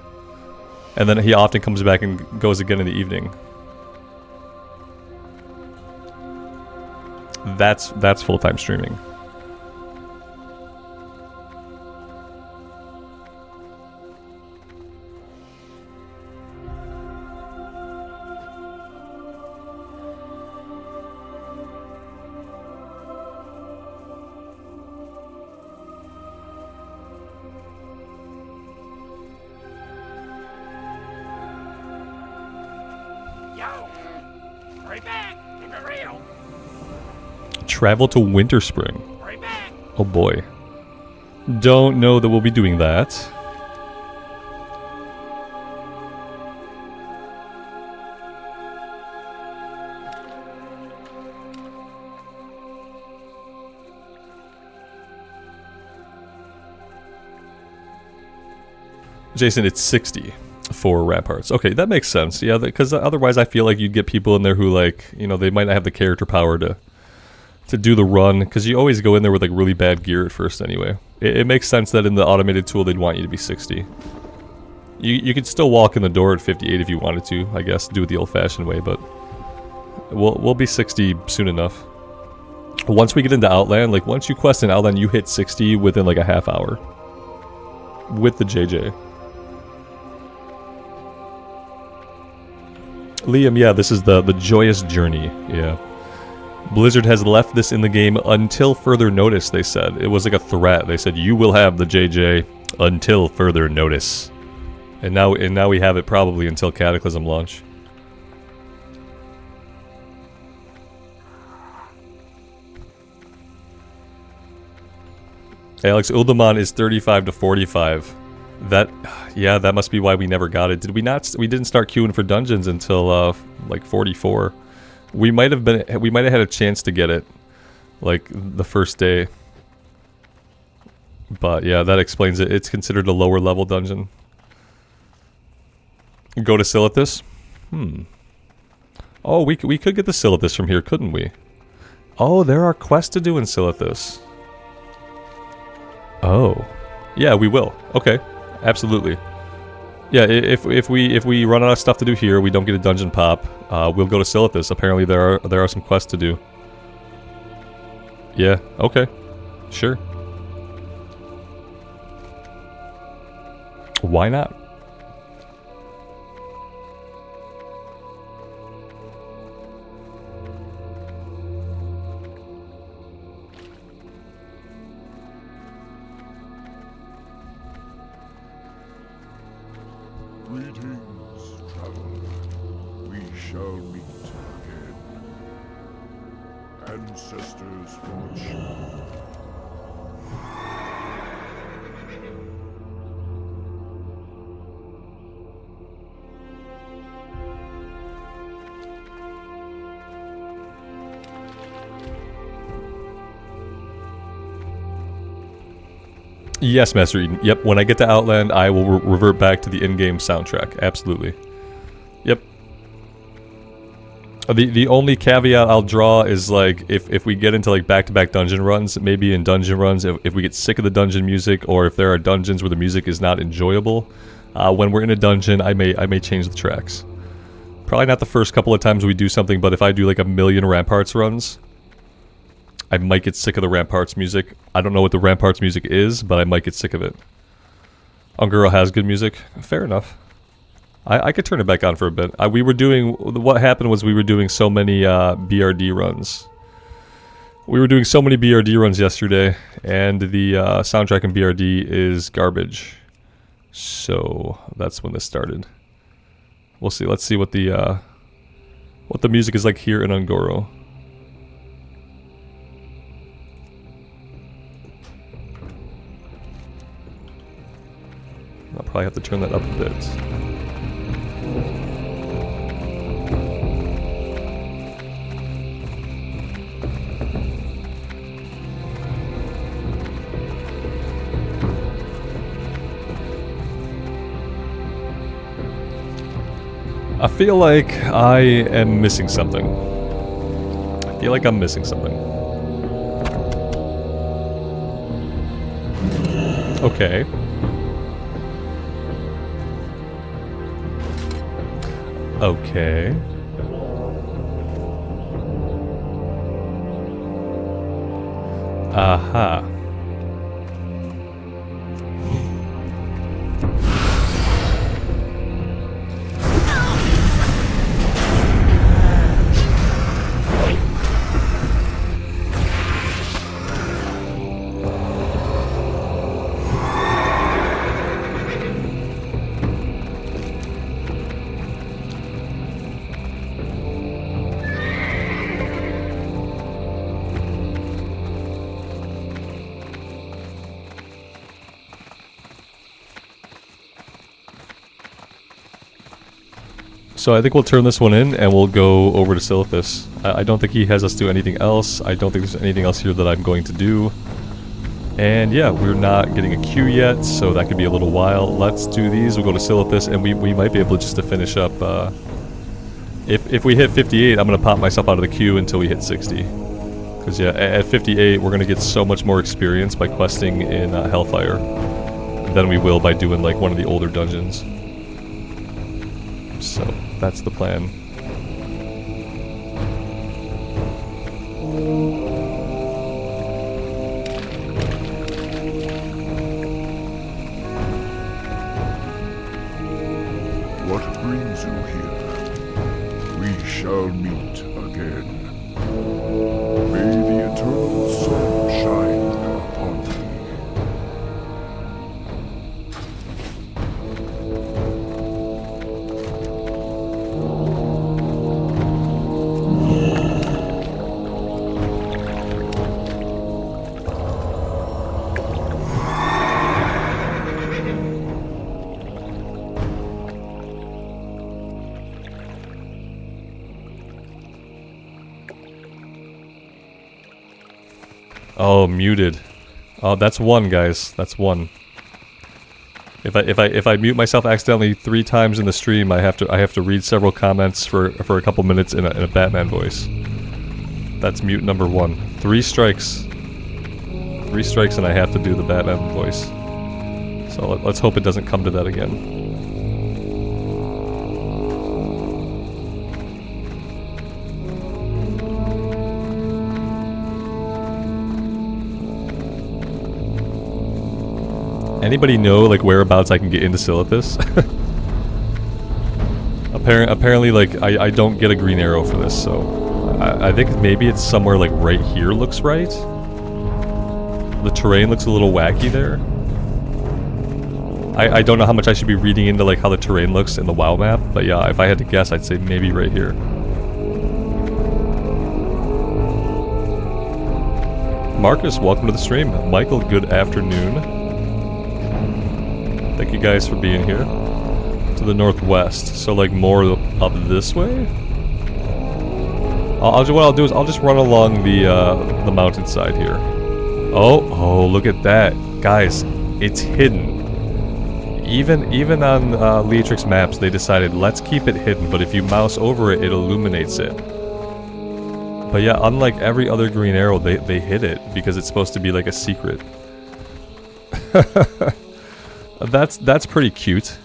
and then he often comes back and goes again in the evening. That's full-time streaming. Travel to Winter Spring. Oh boy. Don't know that we'll be doing that. Jason, it's 60 for Ramparts. Okay, that makes sense. Yeah, because otherwise I feel like you'd get people in there who, like, you know, they might not have the character power to do the run, because you always go in there with like really bad gear at first anyway. It makes sense that in the automated tool they'd want you to be 60. You could still walk in the door at 58 if you wanted to, I guess, do it the old-fashioned way, but we'll be 60 soon enough. Once we get into Outland, like once you quest in Outland, you hit 60 within like a half hour with the JJ. Liam, yeah, this is the joyous journey, yeah. Blizzard has left this in the game until further notice, they said. It was like a threat. They said, you will have the JJ until further notice. And now we have it probably until Cataclysm launch. Alex, Uldaman is 35 to 45. Yeah, that must be why we never got it. Did we not? We didn't start queuing for dungeons until like 44. We might have had a chance to get it like the first day. But yeah, that explains it. It's considered a lower level dungeon. Go to Silithus? Oh, we could get the Silithus from here, couldn't we? Oh, there are quests to do in Silithus. Oh. Yeah, we will. Okay. Absolutely. Yeah, if we run out of stuff to do here, we don't get a dungeon pop, we'll go to Silithus. Apparently there are some quests to do. Yeah, okay. Sure. Why not? Greetings, traveler. We shall meet again. Ancestors watch. Yes, Master Eden. Yep, when I get to Outland, I will revert back to the in-game soundtrack. Absolutely. Yep. The only caveat I'll draw is, like, if we get into, like, back-to-back dungeon runs, maybe in dungeon runs, if we get sick of the dungeon music, or if there are dungeons where the music is not enjoyable, when we're in a dungeon, I may change the tracks. Probably not the first couple of times we do something, but if I do, like, a million Ramparts runs, I might get sick of the Ramparts music. I don't know what the Ramparts music is, but I might get sick of it. Unguro has good music. Fair enough. I could turn it back on for a bit. What happened was we were doing so many BRD runs. We were doing so many BRD runs yesterday, and the soundtrack in BRD is garbage. So that's when this started. We'll see. Let's see what the music is like here in Unguro. I'll probably have to turn that up a bit. I feel like I am missing something. I feel like I'm missing something. Okay. Okay. Aha. So I think we'll turn this one in and we'll go over to Silithus. I don't think he has us do anything else. I don't think there's anything else here that I'm going to do. And yeah, we're not getting a queue yet, so that could be a little while. Let's do these. We'll go to Silithus, and we might be able just to finish up. If we hit 58, I'm going to pop myself out of the queue until we hit 60. Because yeah, at 58, we're going to get so much more experience by questing in Hellfire than we will by doing like one of the older dungeons. So that's the plan. What brings you here? We shall meet again. May the eternal sun shine upon you. Oh, muted. Oh, that's one, guys. That's one. If I mute myself accidentally 3 times in the stream, I have to read several comments for a couple minutes in a Batman voice. That's mute number 1. 3 strikes. 3 strikes and I have to do the Batman voice. So let's hope it doesn't come to that again. Anybody know, like, whereabouts I can get into Silithus? Apparently, like, I don't get a green arrow for this, so... I think maybe it's somewhere, like, right here looks right? The terrain looks a little wacky there. I don't know how much I should be reading into, like, how the terrain looks in the WoW map, but yeah, if I had to guess, I'd say maybe right here. Marcus, welcome to the stream. Michael, good afternoon. Thank you guys for being here. To the northwest, so like more up this way? What I'll do is I'll just run along the mountainside here. Oh, look at that. Guys, it's hidden. Even on Leatrix maps, they decided, let's keep it hidden, but if you mouse over it, it illuminates it. But yeah, unlike every other green arrow, they hid it, because it's supposed to be like a secret. That's pretty cute.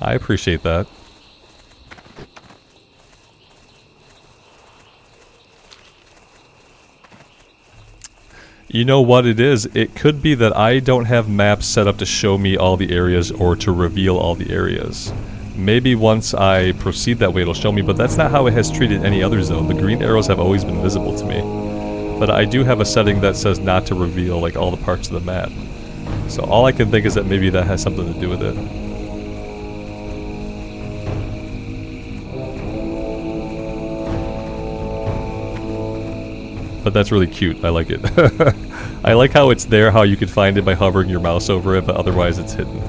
I appreciate that. You know what it is? It could be that I don't have maps set up to show me all the areas or to reveal all the areas. Maybe once I proceed that way it'll show me, but that's not how it has treated any other zone. The green arrows have always been visible to me. But I do have a setting that says not to reveal like all the parts of the map. So all I can think is that maybe that has something to do with it. But that's really cute. I like it. I like how it's there, how you can find it by hovering your mouse over it, but otherwise it's hidden.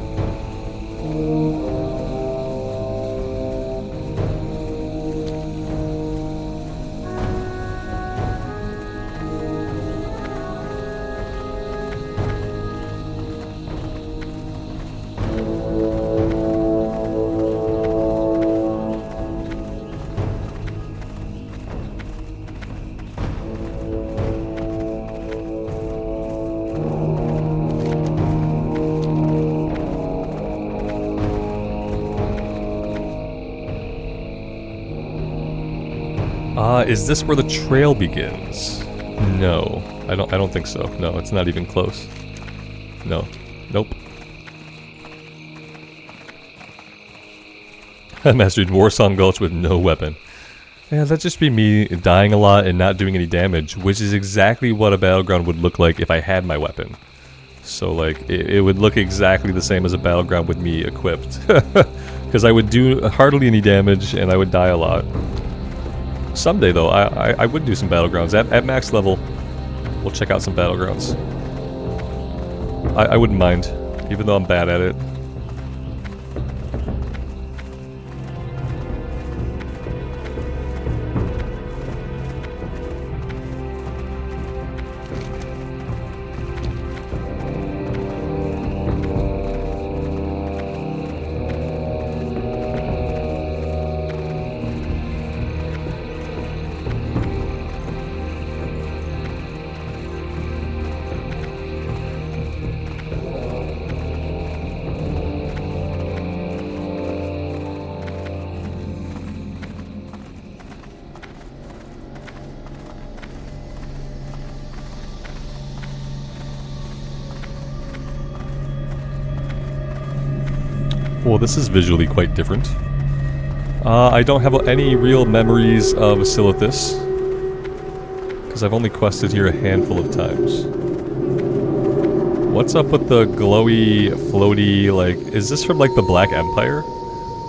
Is this where the trail begins? No, I don't think so. No, it's not even close. No, nope. I mastered Warsong Gulch with no weapon. Yeah, that'd just be me dying a lot and not doing any damage, which is exactly what a battleground would look like if I had my weapon. So, like, it would look exactly the same as a battleground with me equipped. Because I would do hardly any damage and I would die a lot. Someday, though, I would do some battlegrounds. At max level, we'll check out some battlegrounds. I wouldn't mind, even though I'm bad at it. Well, this is visually quite different. I don't have any real memories of Silithus, because I've only quested here a handful of times. What's up with the glowy, floaty, like, is this from, like, the Black Empire?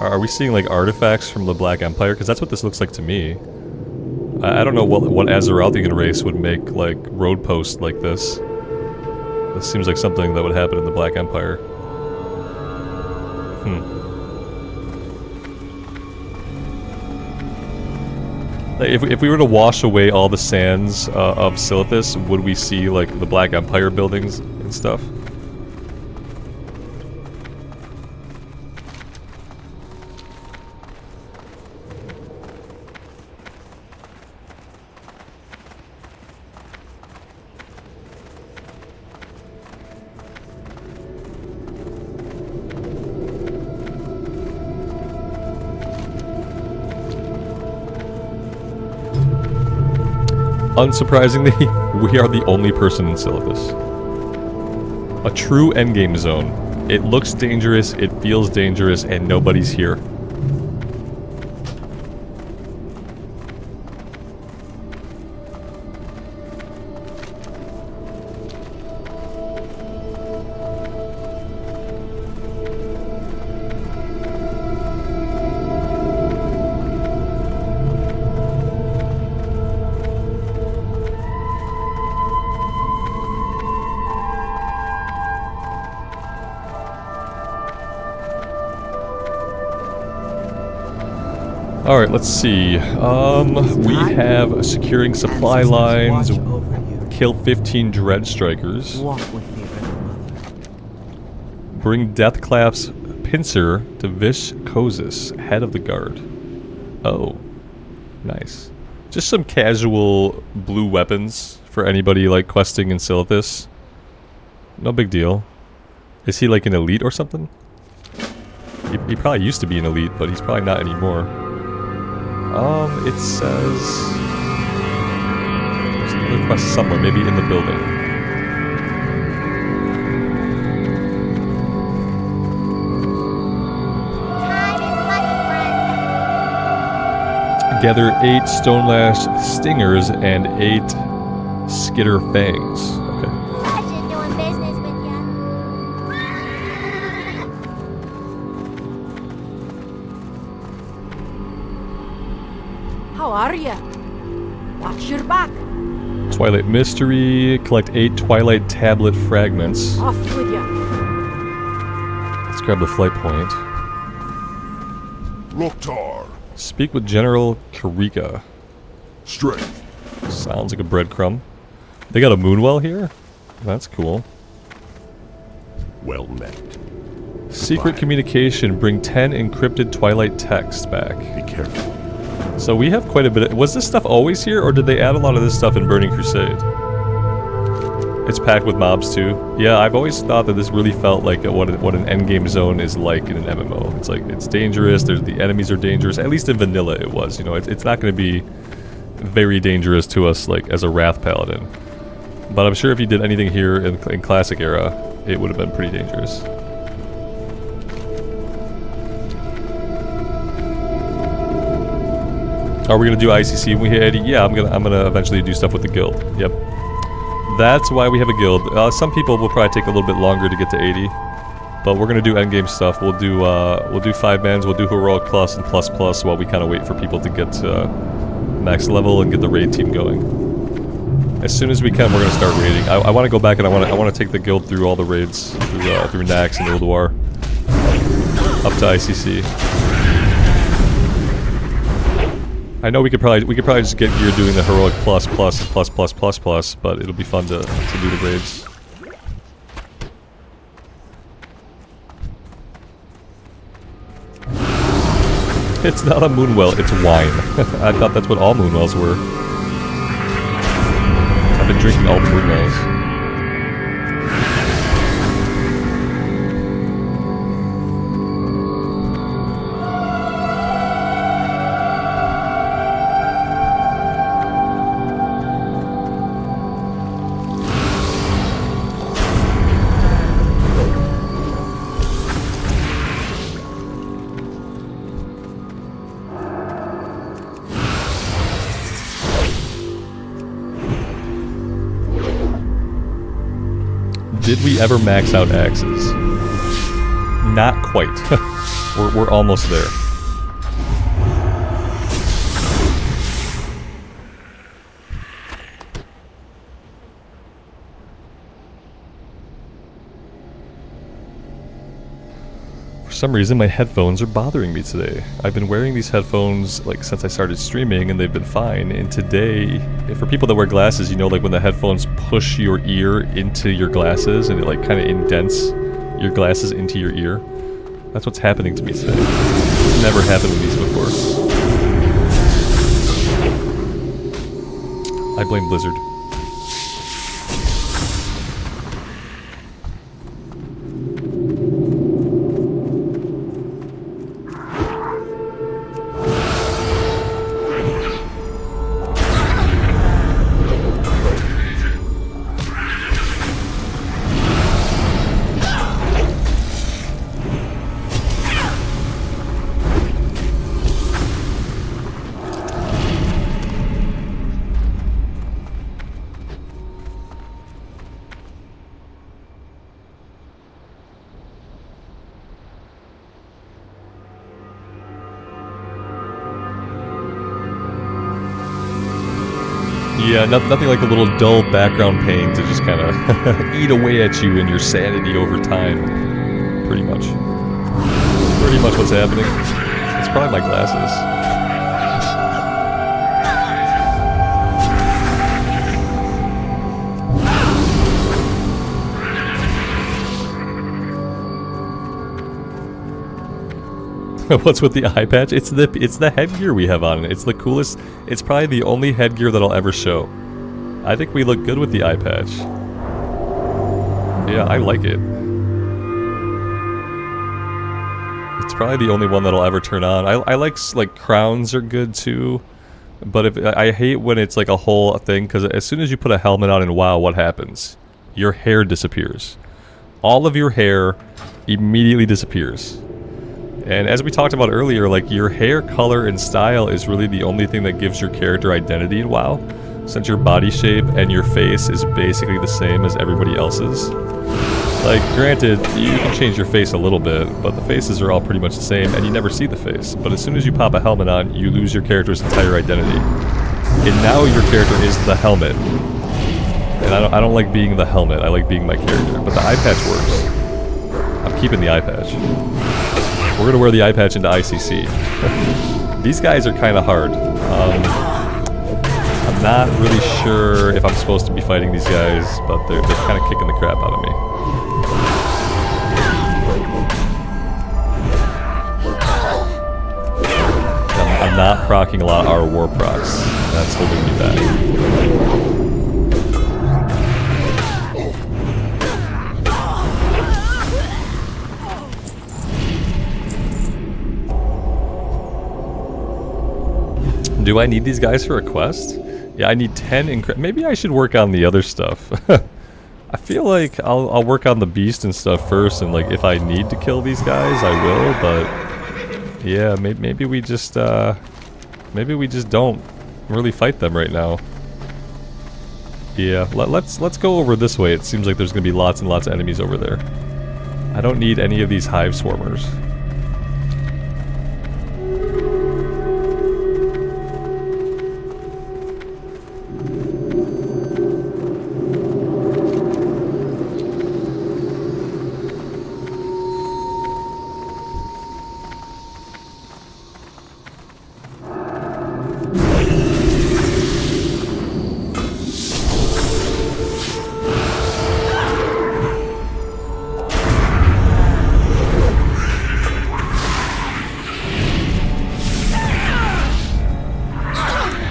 Are we seeing, like, artifacts from the Black Empire? Because that's what this looks like to me. I don't know what Azeraldian race would make, like, road posts like this. This seems like something that would happen in the Black Empire. If we were to wash away all the sands of Silithus, would we see like the Black Empire buildings and stuff? Unsurprisingly, we are the only person in Silithus. A true endgame zone. It looks dangerous, it feels dangerous, and nobody's here. Alright, let's see. We have securing supply lines, kill 15 Dread Strikers, bring Deathclaps Pincer to Vish Kosis, head of the guard. Oh, nice. Just some casual blue weapons for anybody like questing in Silithus. No big deal. Is he like an elite or something? He probably used to be an elite, but he's probably not anymore. It says... There's another quest somewhere, maybe in the building. Time is money, friend. Gather 8 Stonelash Stingers and 8 Skitter Fangs. Okay. Pleasure doing business with ya. How are ya? Watch your back. Twilight Mystery. Collect 8 Twilight Tablet Fragments. Off with ya. Let's grab the flight point. Loktar. Speak with General Karika. Strength. Sounds like a breadcrumb. They got a Moonwell here? That's cool. Well met. Secret communication. Bring 10 encrypted Twilight text back. Be careful. So we have quite a bit of... Was this stuff always here, or did they add a lot of this stuff in Burning Crusade? It's packed with mobs too. Yeah, I've always thought that this really felt like what an endgame zone is like in an MMO. It's like, it's dangerous, the enemies are dangerous. At least in vanilla it was, you know. It's not going to be very dangerous to us like as a Wrath Paladin. But I'm sure if you did anything here in Classic era, it would have been pretty dangerous. Are we gonna do ICC when we hit 80? Yeah, I'm gonna eventually do stuff with the guild. Yep. That's why we have a guild. Some people will probably take a little bit longer to get to 80, but we're gonna do endgame stuff. We'll do 5-mans, we'll do heroic plus and plus plus while we kind of wait for people to get to max level and get the raid team going. As soon as we can, we're gonna start raiding. I want to go back and I want to take the guild through all the raids through Nax and Ulduar up to ICC. I know we could probably just get gear doing the heroic plus plus and plus plus plus plus, but it'll be fun to do the raids. It's not a moonwell, it's wine. I thought that's what all moonwells were. I've been drinking all the moonwells. Did we ever max out axes? Not quite. we're almost there. For some reason my headphones are bothering me today. I've been wearing these headphones like since I started streaming and they've been fine. And today, for people that wear glasses, you know, like when the headphones push your ear into your glasses and it like kind of indents your glasses into your ear. That's what's happening to me today. It's never happened with these before. I blame Blizzard. Yeah, nothing like a little dull background pain to just kind of eat away at you and your sanity over time. Pretty much. Pretty much what's happening. It's probably my glasses. What's with the eye patch? It's the headgear we have on. It's the coolest. It's probably the only headgear that I'll ever show. I think we look good with the eye patch. Yeah, I like it. It's probably the only one that I'll ever turn on. I like crowns are good too, but I hate when it's like a whole thing, because as soon as you put a helmet on in WoW, what happens? Your hair disappears. All of your hair immediately disappears. And as we talked about earlier, like your hair color and style is really the only thing that gives your character identity in WoW, since your body shape and your face is basically the same as everybody else's. Like, granted, you can change your face a little bit, but the faces are all pretty much the same, and you never see the face. But as soon as you pop a helmet on, you lose your character's entire identity. And now your character is the helmet. And I don't like being the helmet, I like being my character. But the eye patch works. I'm keeping the eye patch. We're gonna wear the eye patch into ICC. These guys are kind of hard. I'm not really sure if I'm supposed to be fighting these guys, but they're kind of kicking the crap out of me. I'm not proccing a lot of our war procs. That's holding me back. Do I need these guys for a quest? Yeah, I need 10 maybe I should work on the other stuff. I feel like I'll work on the beast and stuff first, and like if I need to kill these guys, I will, but yeah, maybe we just don't really fight them right now. Yeah, let's go over this way. It seems like there's gonna be lots and lots of enemies over there. I don't need any of these hive swarmers.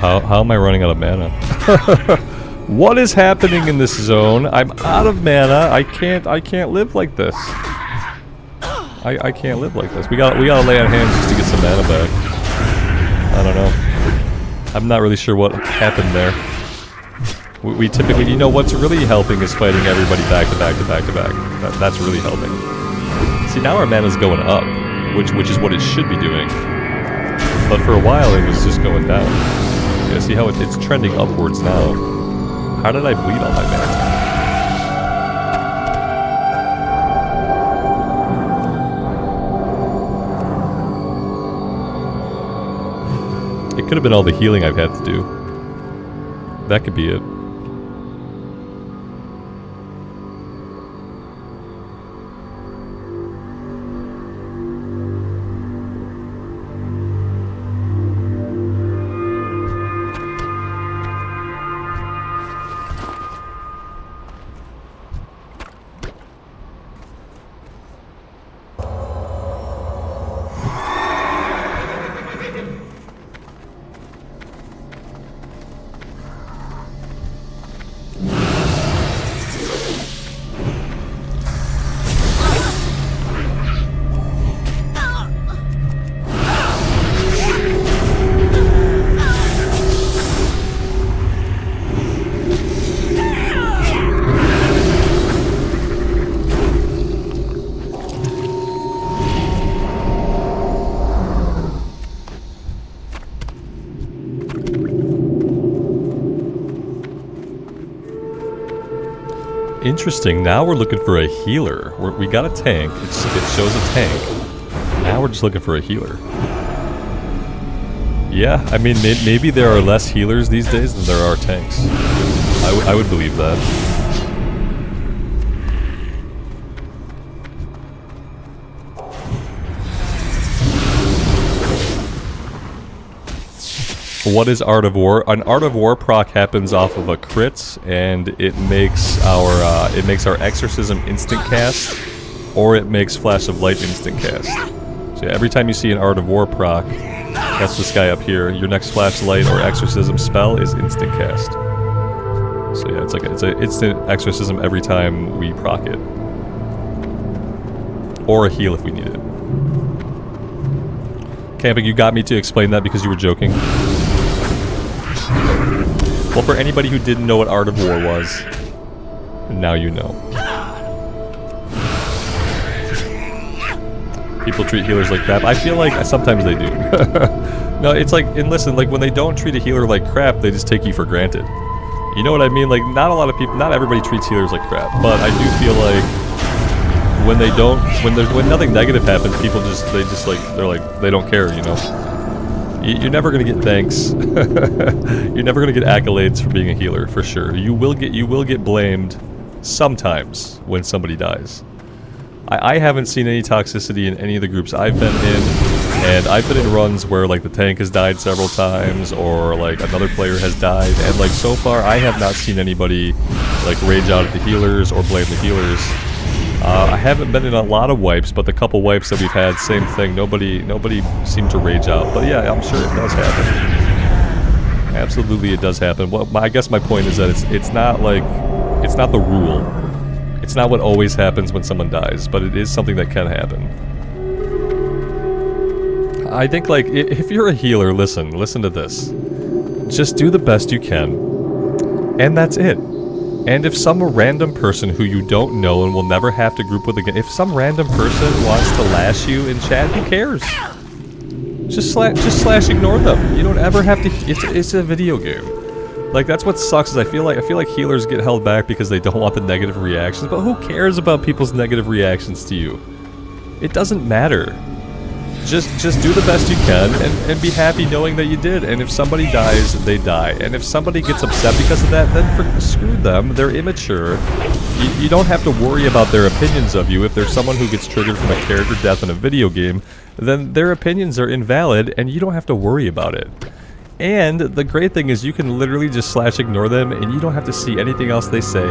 How am I running out of mana? What is happening in this zone? I'm out of mana. I can't live like this. I can't live like this. We gotta lay on hands just to get some mana back. I don't know. I'm not really sure what happened there. We typically, you know, what's really helping is fighting everybody back to back to back to back. That's really helping. See, now our mana's going up, which is what it should be doing. But for a while it was just going down. Yeah, see how it's trending upwards now. How did I bleed all my mana? It could have been all the healing I've had to do. That could be it. Interesting. Now we're looking for a healer. We got a tank. It shows a tank. Now we're just looking for a healer. Yeah, I mean, maybe there are less healers these days than there are tanks. I would believe that. What is Art of War? An Art of War proc happens off of a crit, and it makes our Exorcism instant cast, or it makes Flash of Light instant cast. So yeah, every time you see an Art of War proc, that's this guy up here. Your next Flash of Light or Exorcism spell is instant cast. So yeah, it's an instant Exorcism every time we proc it, or a heal if we need it. Camping, you got me to explain that because you were joking. Well, for anybody who didn't know what Art of War was, now you know. People treat healers like crap. I feel like sometimes they do. No, it's like, and listen, like when they don't treat a healer like crap, they just take you for granted. You know what I mean? Like not a lot of people, not everybody treats healers like crap, but I do feel like when they don't, when nothing negative happens, people they don't care, you know? You're never gonna get thanks. You're never gonna get accolades for being a healer, for sure. You will get blamed sometimes when somebody dies. I haven't seen any toxicity in any of the groups I've been in, and I've been in runs where like the tank has died several times, or like another player has died, and like so far I have not seen anybody like rage out at the healers or blame the healers. I haven't been in a lot of wipes, but the couple wipes that we've had, same thing. Nobody seemed to rage out. But yeah, I'm sure it does happen. Absolutely, it does happen. Well, I guess my point is that it's not the rule. It's not what always happens when someone dies, but it is something that can happen. I think like if you're a healer, listen to this. Just do the best you can, and that's it. And if some random person who you don't know and will never have to group with again, if some random person wants to lash you in chat, who cares? Just slash ignore them. You don't ever have to. It's a video game. Like that's what sucks is I feel like healers get held back because they don't want the negative reactions. But who cares about people's negative reactions to you? It doesn't matter. Just do the best you can and be happy knowing that you did. And if somebody dies, they die. And if somebody gets upset because of that, then screw them. They're immature. You don't have to worry about their opinions of you. If there's someone who gets triggered from a character death in a video game, then their opinions are invalid and you don't have to worry about it. And the great thing is you can literally just ignore them and you don't have to see anything else they say.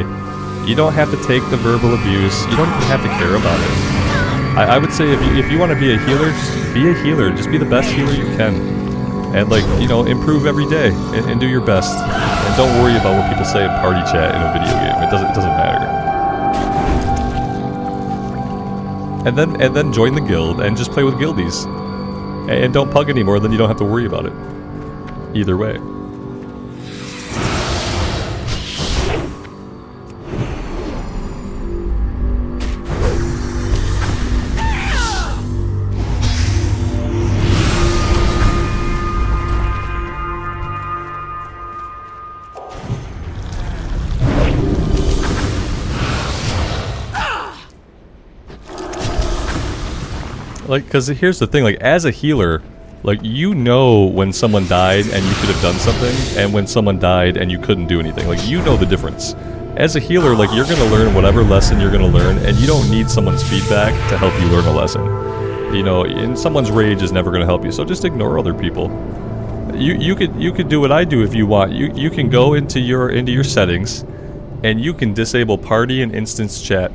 You don't have to take the verbal abuse. You don't even have to care about it. I would say if you want to be a healer, just be a healer. Just be the best healer you can. And like, you know, improve every day and do your best. And don't worry about what people say in party chat in a video game. It doesn't matter. And then join the guild and just play with guildies. And don't pug anymore, then you don't have to worry about it. Either way. Like, because here's the thing, like, as a healer, like, you know when someone died and you could have done something, and when someone died and you couldn't do anything. Like, you know the difference. As a healer, like, you're gonna learn whatever lesson you're gonna learn, and you don't need someone's feedback to help you learn a lesson. You know, and someone's rage is never gonna help you, so just ignore other people. You could do what I do if you want. You can go into your settings, and you can disable party and instance chat.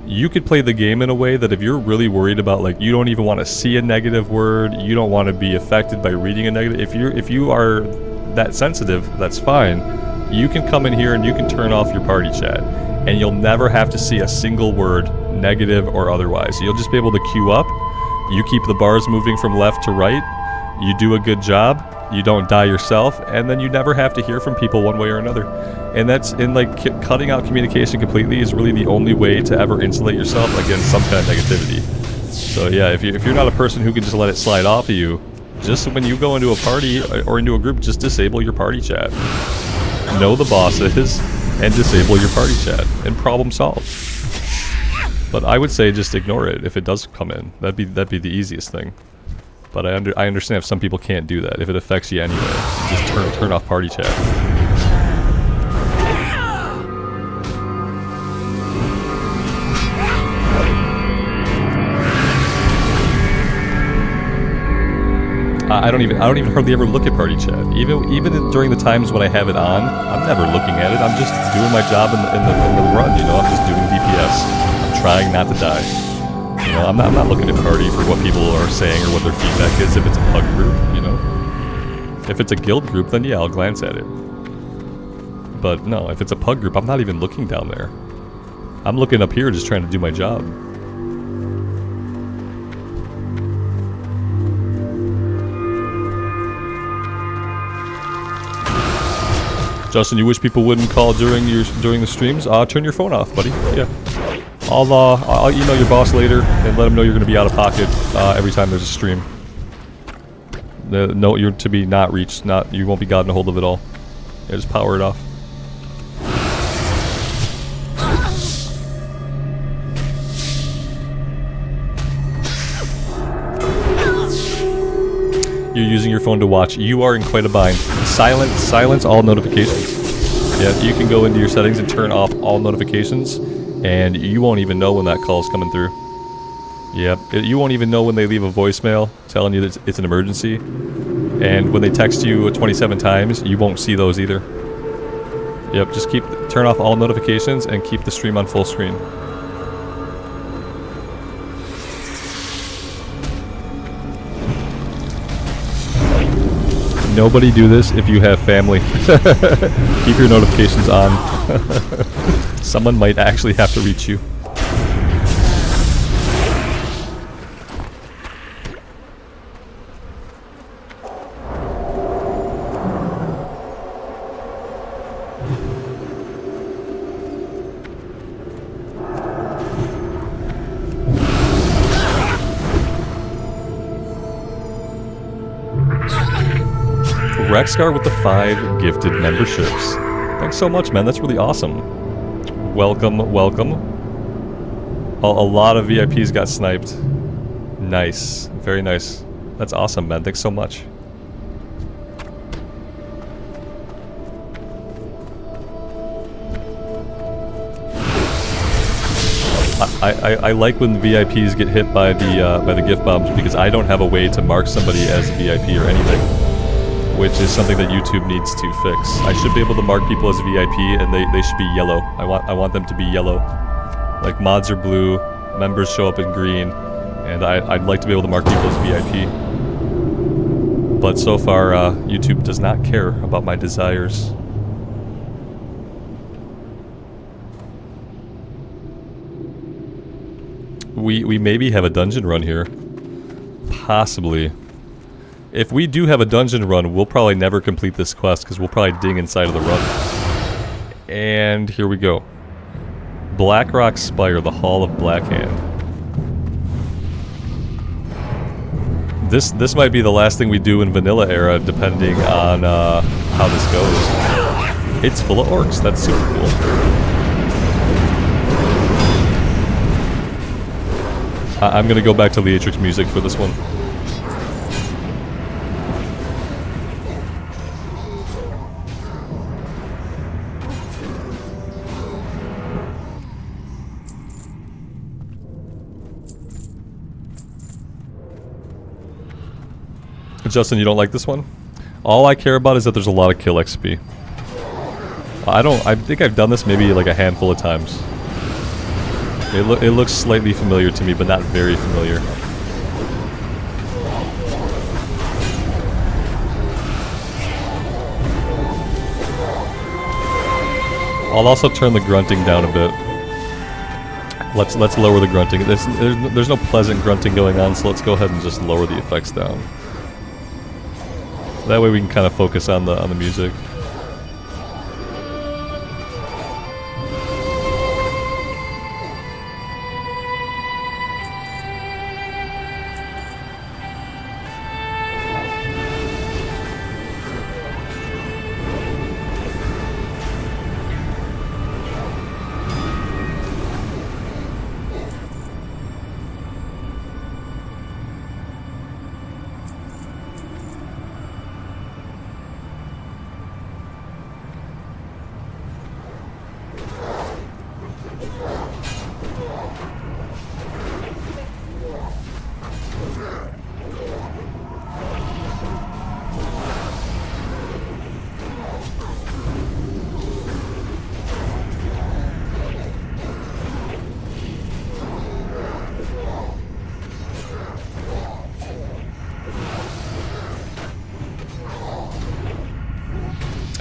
You could play the game in a way that if you're really worried about, like, you don't even want to see a negative word, you don't want to be affected by reading a negative, if you are that sensitive, that's fine. You can come in here and you can turn off your party chat, and you'll never have to see a single word, negative or otherwise. You'll just be able to queue up, you keep the bars moving from left to right, you do a good job, you don't die yourself, and then you never have to hear from people one way or another. And that's, in like, cutting out communication completely is really the only way to ever insulate yourself against some kind of negativity. So yeah, if you're not a person who can just let it slide off of you, just when you go into a party or into a group, just disable your party chat. Know the bosses, and disable your party chat, and problem solved. But I would say just ignore it if it does come in. That'd be the easiest thing. But I understand if some people can't do that. If it affects you anyway, just turn off party chat. I don't even hardly ever look at party chat. Even during the times when I have it on, I'm never looking at it. I'm just doing my job in the run. You know, I'm just doing DPS. I'm trying not to die. You know, I'm not looking at party for what people are saying or what their feedback is. If it's a pug group, you know, if it's a guild group, then yeah, I'll glance at it. But no, if it's a pug group, I'm not even looking down there. I'm looking up here, just trying to do my job. Justin, you wish people wouldn't call during the streams? Turn your phone off, buddy. Yeah. I'll email your boss later and let him know you're going to be out of pocket every time there's a stream. No, you're to be not reached. You won't be gotten a hold of at all. Yeah, just power it off. You're using your phone to watch. You are in quite a bind. Silence all notifications. Yeah, you can go into your settings and turn off all notifications, and you won't even know when that call's coming through. Yeah, you won't even know when they leave a voicemail telling you that it's an emergency. And when they text you 27 times, you won't see those either. Yep, just turn off all notifications and keep the stream on full screen. Nobody do this if you have family. Keep your notifications on. Someone might actually have to reach you. Rexcar with the 5 gifted memberships. Thanks so much, man. That's really awesome. Welcome, welcome. A lot of VIPs got sniped. Nice. Very nice. That's awesome, man. Thanks so much. I like when VIPs get hit by the gift bombs because I don't have a way to mark somebody as a VIP or anything, which is something that YouTube needs to fix. I should be able to mark people as VIP, and they should be yellow. I want them to be yellow. Like mods are blue, members show up in green, and I'd like to be able to mark people as VIP. But so far, YouTube does not care about my desires. We maybe have a dungeon run here. Possibly. If we do have a dungeon run, we'll probably never complete this quest because we'll probably ding inside of the run. And here we go. Blackrock Spire, the Hall of Blackhand. This might be the last thing we do in Vanilla era, depending on how this goes. It's full of orcs. That's super cool. I'm gonna go back to Leatrix music for this one. Justin, you don't like this one? All I care about is that there's a lot of kill XP. I think I've done this maybe like a handful of times. It looks slightly familiar to me, but not very familiar. I'll also turn the grunting down a bit. Let's lower the grunting. There's no pleasant grunting going on, so let's go ahead and just lower the effects down. That way we can kind of focus on the music.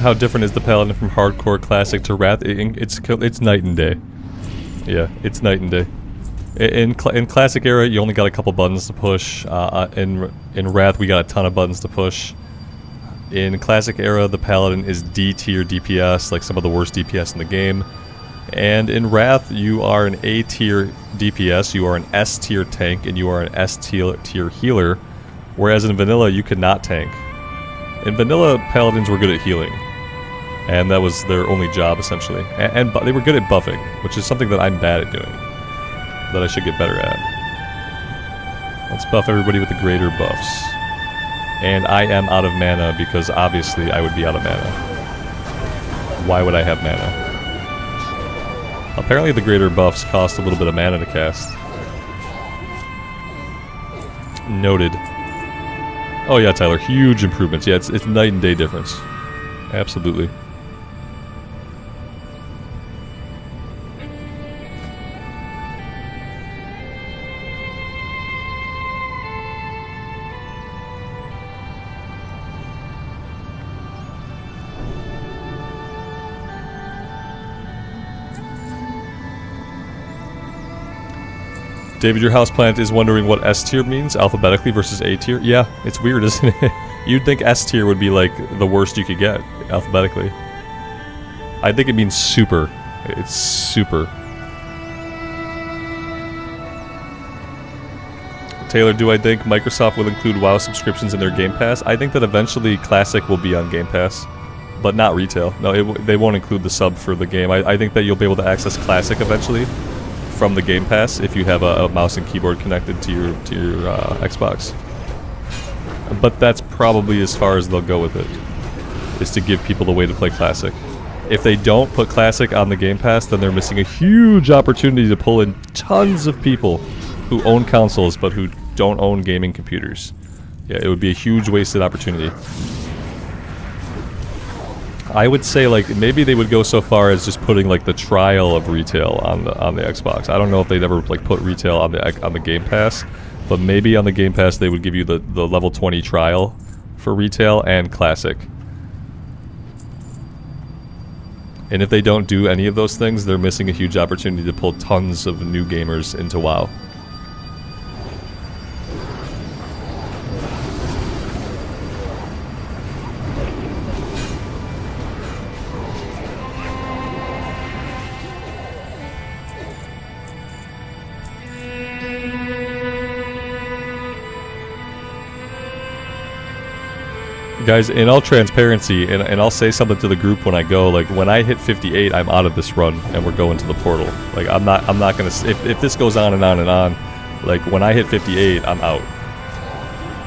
How different is the Paladin from Hardcore Classic to Wrath? It's night and day. Yeah, it's night and day. In Classic era, you only got a couple buttons to push. In Wrath, we got a ton of buttons to push. In Classic era, the Paladin is D tier DPS, like some of the worst DPS in the game. And in Wrath, you are an A tier DPS, you are an S tier tank, and you are an S tier healer. Whereas in Vanilla, you cannot tank. In Vanilla, Paladins were good at healing. And that was their only job, essentially. And they were good at buffing, which is something that I'm bad at doing. That I should get better at. Let's buff everybody with the greater buffs. And I am out of mana because obviously I would be out of mana. Why would I have mana? Apparently the greater buffs cost a little bit of mana to cast. Noted. Oh yeah, Tyler, huge improvements. Yeah, it's night and day difference. Absolutely. David, your houseplant is wondering what S tier means alphabetically versus A tier. Yeah, it's weird, isn't it? You'd think S tier would be like the worst you could get alphabetically. I think it means super. It's super. Taylor, do I think Microsoft will include WoW subscriptions in their Game Pass? I think that eventually Classic will be on Game Pass, but not retail. No, they won't include the sub for the game. I think that you'll be able to access Classic eventually from the Game Pass if you have a mouse and keyboard connected to your Xbox. But that's probably as far as they'll go with it, is to give people a way to play Classic. If they don't put Classic on the Game Pass, then they're missing a huge opportunity to pull in tons of people who own consoles but who don't own gaming computers. Yeah, it would be a huge wasted opportunity. I would say, like, maybe they would go so far as just putting like the trial of retail on the Xbox. I don't know if they'd ever like put retail on the Game Pass, but maybe on the Game Pass they would give you the level 20 trial for retail and Classic. And if they don't do any of those things, they're missing a huge opportunity to pull tons of new gamers into WoW. Guys, in all transparency, and I'll say something to the group when I go, like, when I hit 58, I'm out of this run, and we're going to the portal. Like, I'm not gonna, if this goes on and on and on, like, when I hit 58, I'm out.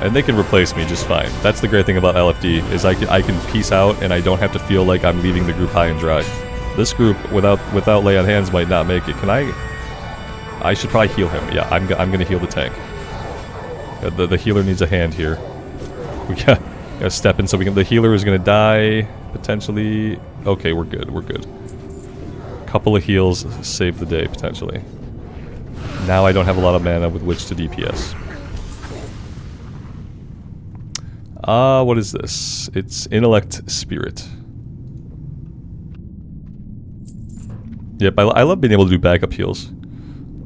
And they can replace me just fine. That's the great thing about LFD, is I can peace out, and I don't have to feel like I'm leaving the group high and dry. This group, without lay on hands, might not make it. Can I should probably heal him. Yeah, I'm gonna heal the tank. The healer needs a hand here. We gotta step in so we can. The healer is gonna die potentially. Okay, we're good. We're good. Couple of heals save the day potentially. Now I don't have a lot of mana with which to DPS. What is this? It's Intellect Spirit. Yep, I love being able to do backup heals.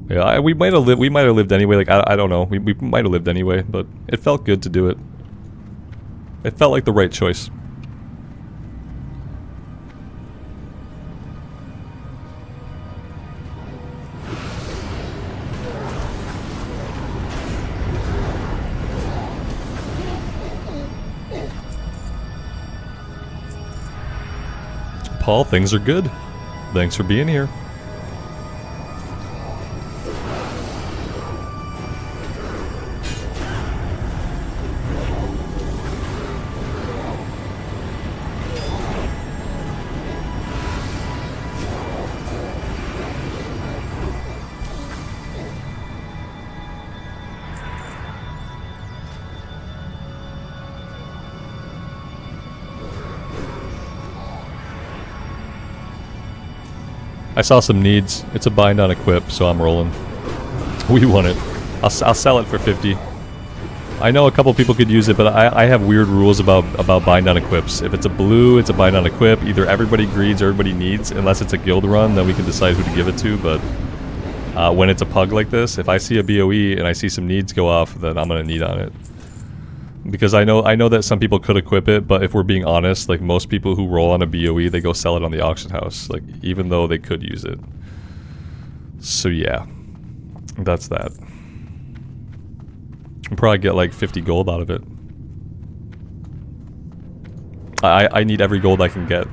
Yeah, we might have lived anyway. Like I don't know. We might have lived anyway, but it felt good to do it. It felt like the right choice. Paul, things are good. Thanks for being here. I saw some needs. It's a bind on equip, so I'm rolling. We want it. I'll sell it for 50. I know a couple people could use it, but I have weird rules about bind on equips. If it's a blue, it's a bind on equip. Either everybody greeds or everybody needs, unless it's a guild run, then we can decide who to give it to, but when it's a pug like this, if I see a BOE and I see some needs go off, then I'm gonna need on it. Because I know that some people could equip it, but if we're being honest, like most people who roll on a BOE, they go sell it on the auction house, like even though they could use it. So yeah, that's that. I'll probably get like 50 gold out of it. I need every gold I can get.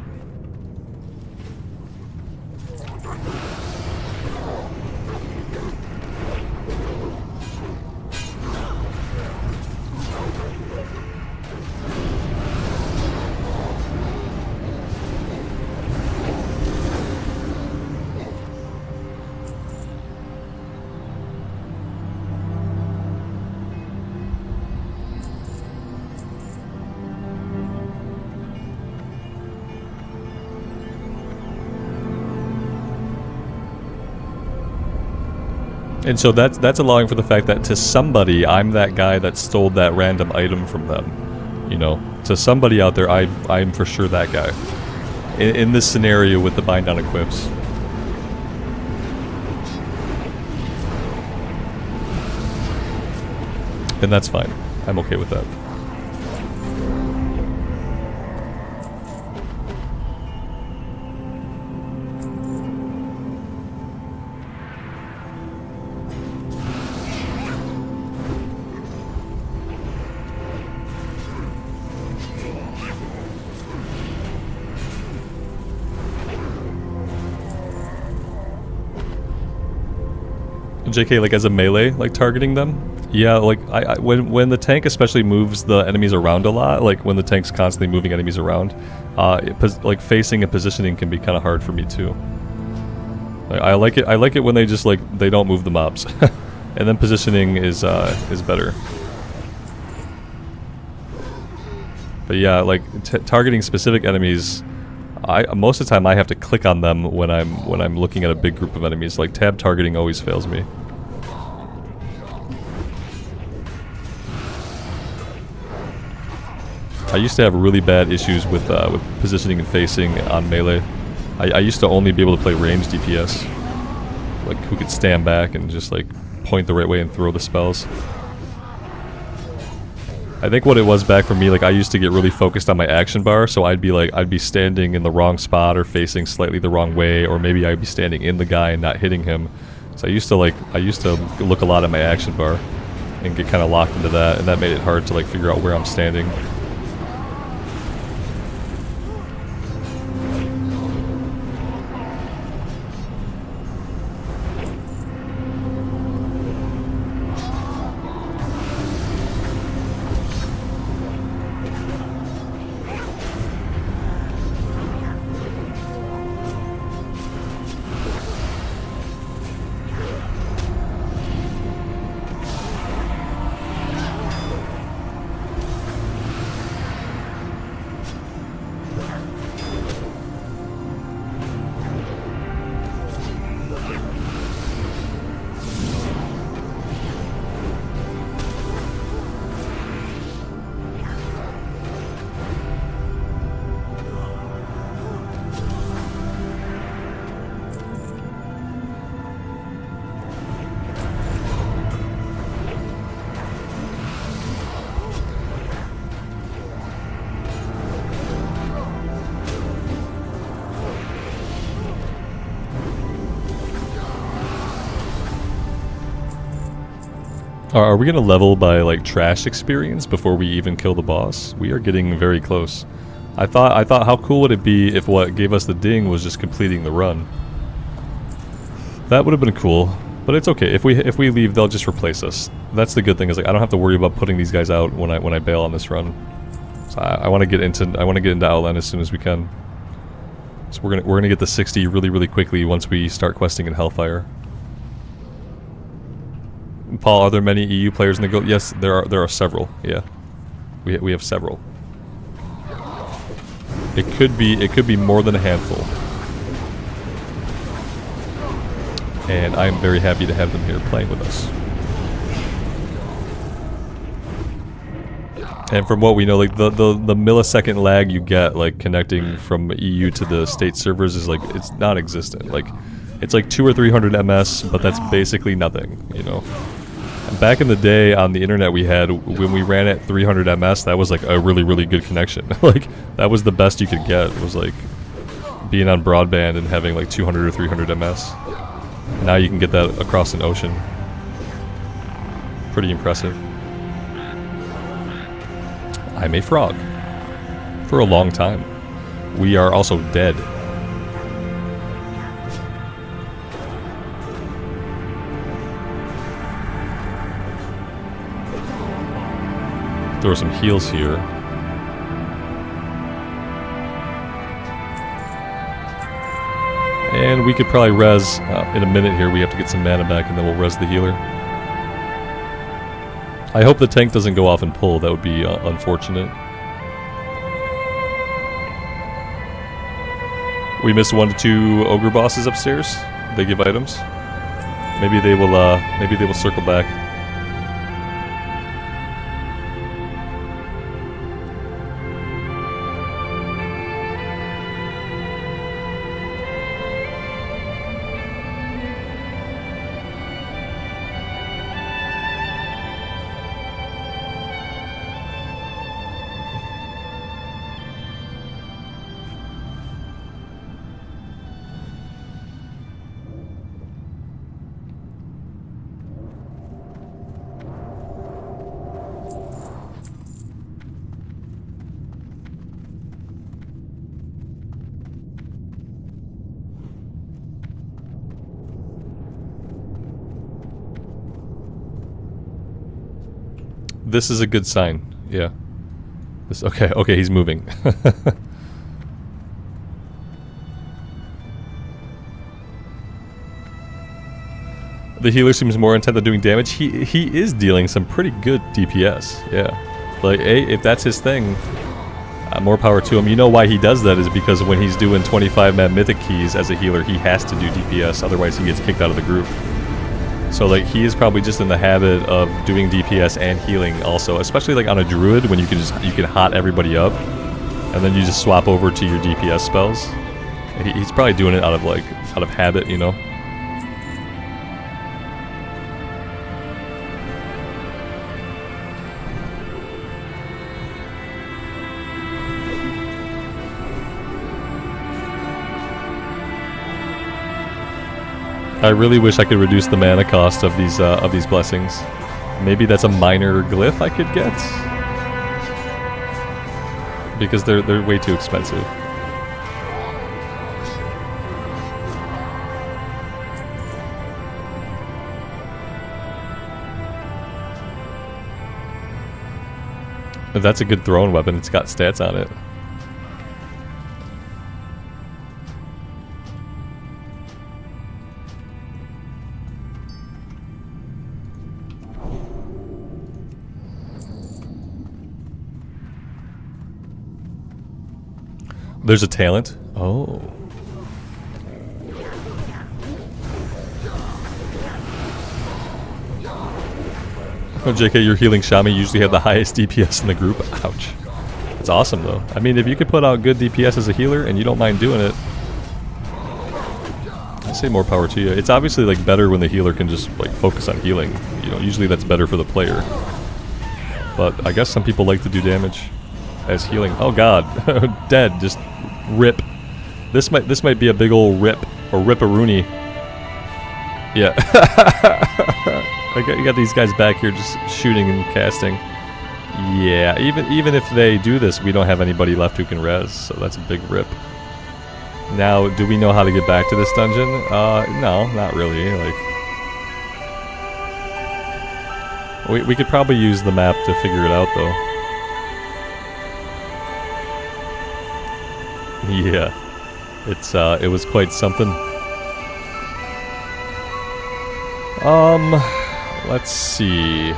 And so that's allowing for the fact that to somebody, I'm that guy that stole that random item from them. You know, to somebody out there, I'm for sure that guy. In this scenario with the bind on equips. And that's fine. I'm okay with that. JK, like as a melee, like targeting them? Yeah, like when the tank especially moves the enemies around a lot, like when the tank's constantly moving enemies around, like facing and positioning can be kind of hard for me too. Like, I like it when they just like they don't move the mobs, and then positioning is better. But yeah, like targeting specific enemies, most of the time I have to click on them when I'm looking at a big group of enemies. Like tab targeting always fails me. I used to have really bad issues with positioning and facing on melee. I used to only be able to play ranged DPS, like who could stand back and just like point the right way and throw the spells. I think what it was back for me, like I used to get really focused on my action bar, so I'd be standing in the wrong spot or facing slightly the wrong way, or maybe I'd be standing in the guy and not hitting him. So I used to look a lot at my action bar and get kind of locked into that, and that made it hard to like figure out where I'm standing. Are we gonna level by like trash experience before we even kill the boss? We are getting very close. I thought how cool would it be if what gave us the ding was just completing the run? That would have been cool, but it's okay. If we leave, they'll just replace us. That's the good thing, is like I don't have to worry about putting these guys out when I bail on this run. So I want to get into Outland as soon as we can. So we're gonna get the 60 really quickly once we start questing in Hellfire. Paul, are there many EU players in the guild? Yes, there are several. Yeah, we have several. It could be more than a handful, and I'm very happy to have them here playing with us. And from what we know, like the millisecond lag you get like connecting from EU to the state servers is like it's non-existent. Like it's like 200 or 300 ms, but that's basically nothing, you know. And back in the day on the internet we had, when we ran at 300 ms, that was like a really good connection. Like that was the best you could get. It was like being on broadband and having like 200 or 300 ms. Now you can get that across an ocean. Pretty impressive. I'm a frog. For a long time. We are also dead. Throw some heals here. And we could probably res in a minute here. We have to get some mana back and then we'll res the healer. I hope the tank doesn't go off and pull. That would be unfortunate. We missed 1 to 2 ogre bosses upstairs. They give items. Maybe they will circle back. This is a good sign. Yeah. This okay, he's moving. The healer seems more intent on doing damage. He is dealing some pretty good DPS. Yeah. Like, if that's his thing, more power to him. You know why he does that is because when he's doing 25-man mythic keys as a healer, he has to do DPS, otherwise he gets kicked out of the group. So like he is probably just in the habit of doing DPS and healing also, especially like on a druid when you can hot everybody up, and then you just swap over to your DPS spells. He's probably doing it out of habit, you know. I really wish I could reduce the mana cost of these blessings. Maybe that's a minor glyph I could get, because they're way too expensive. That's a good throwing weapon. It's got stats on it. There's a talent. Oh. Oh, JK, your healing Shami usually have the highest DPS in the group. Ouch. It's awesome, though. I mean, if you could put out good DPS as a healer and you don't mind doing it, I say more power to you. It's obviously like better when the healer can just like focus on healing. You know, usually that's better for the player. But I guess some people like to do damage as healing. Oh God, dead. Just rip. This might be a big old rip or rip-a-rooney. Yeah. You got these guys back here just shooting and casting. Yeah, even if they do this, we don't have anybody left who can res, so that's a big rip. Now, do we know how to get back to this dungeon? No, not really. Like, we could probably use the map to figure it out, though. Yeah, it was quite something. Let's see.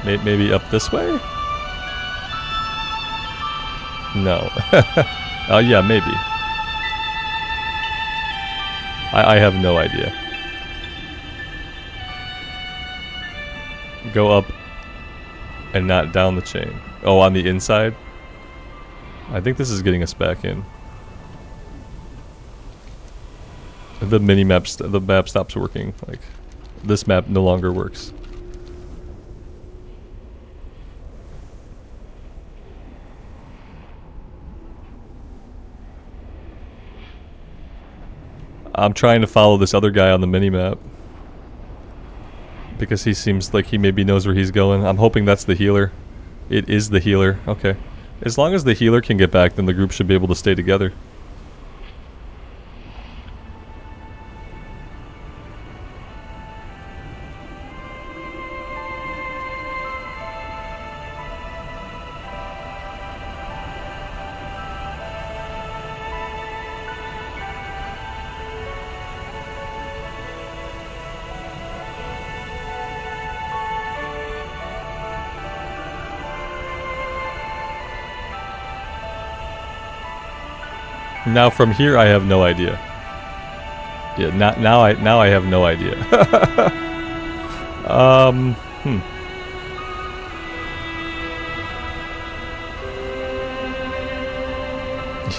Maybe up this way? No. Oh yeah, maybe. I have no idea. Go up And not down the chain. Oh, on the inside? I think this is getting us back in. The the map stops working. Like, this map no longer works. I'm trying to follow this other guy on the mini-map. Because he seems like he maybe knows where he's going. I'm hoping that's the healer. It is the healer. Okay. As long as the healer can get back, then the group should be able to stay together. Now from here I have no idea. Yeah, now I have no idea.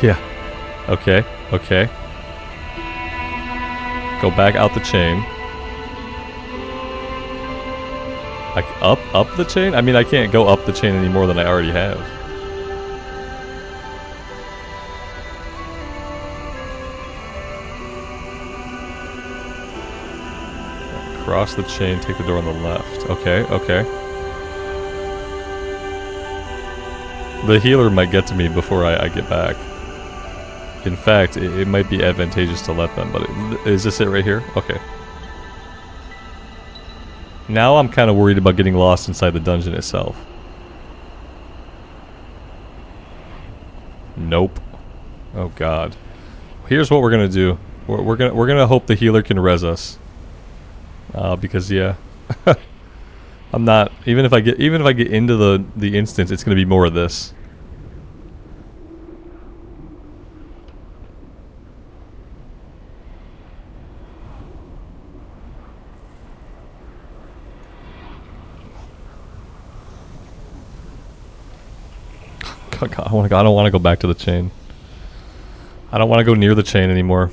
Yeah. Okay. Okay. Go back out the chain. Like up the chain? I mean, I can't go up the chain any more than I already have. Cross the chain, take the door on the left. Okay, okay. The healer might get to me before I get back. In fact, it might be advantageous to let them, but is this it right here? Okay. Now I'm kind of worried about getting lost inside the dungeon itself. Nope. Oh god. Here's what we're gonna do. We're gonna hope the healer can res us. Because yeah, I'm not. Even if I get into the instance, it's gonna be more of this. God, I don't want to go back to the chain. I don't want to go near the chain anymore.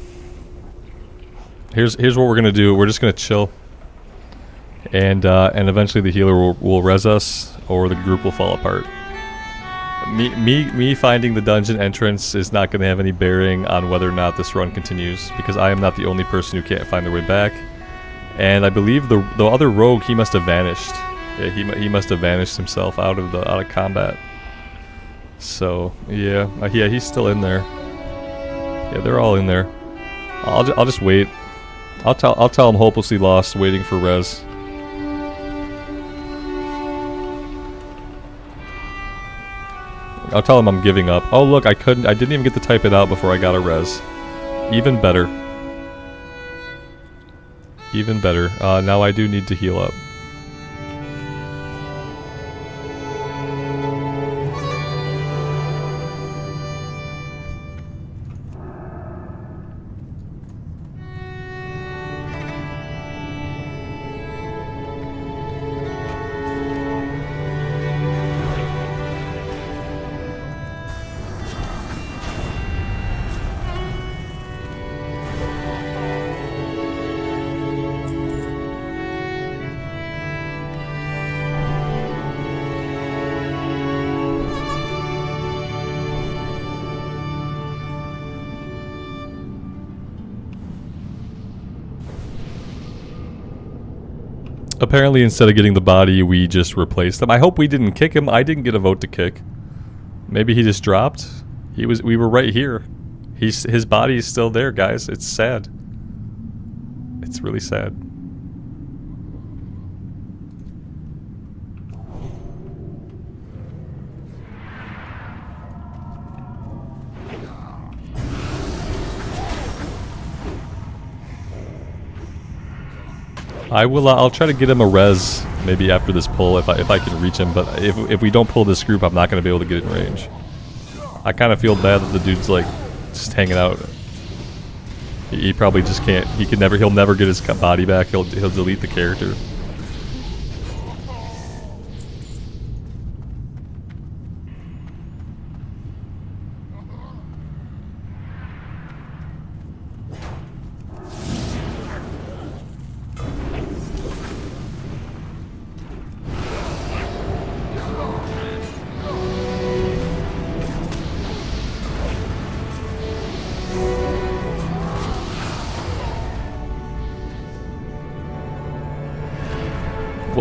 Here's what we're gonna do. We're just gonna chill. And eventually the healer will res us, or the group will fall apart. Me finding the dungeon entrance is not going to have any bearing on whether or not this run continues, because I am not the only person who can't find their way back. And I believe the other rogue, he must have vanished. Yeah, he must have vanished himself out of combat. So yeah, yeah, he's still in there. Yeah, they're all in there. I'll just wait. I'll tell him hopelessly lost, waiting for res. I'll tell him I'm giving up. Oh look, I didn't even get to type it out before I got a res. Even better. Even better. Now I do need to heal up. Apparently, instead of getting the body, we just replaced them. I hope we didn't kick him. I didn't get a vote to kick. Maybe he just dropped. We were right here. His body is still there, guys. It's sad. It's really sad. I'll try to get him a res maybe after this pull if I can reach him, but if we don't pull this group, I'm not going to be able to get in range. I kind of feel bad that the dude's like just hanging out. He probably just can't. He'll never get his body back. He'll delete the character.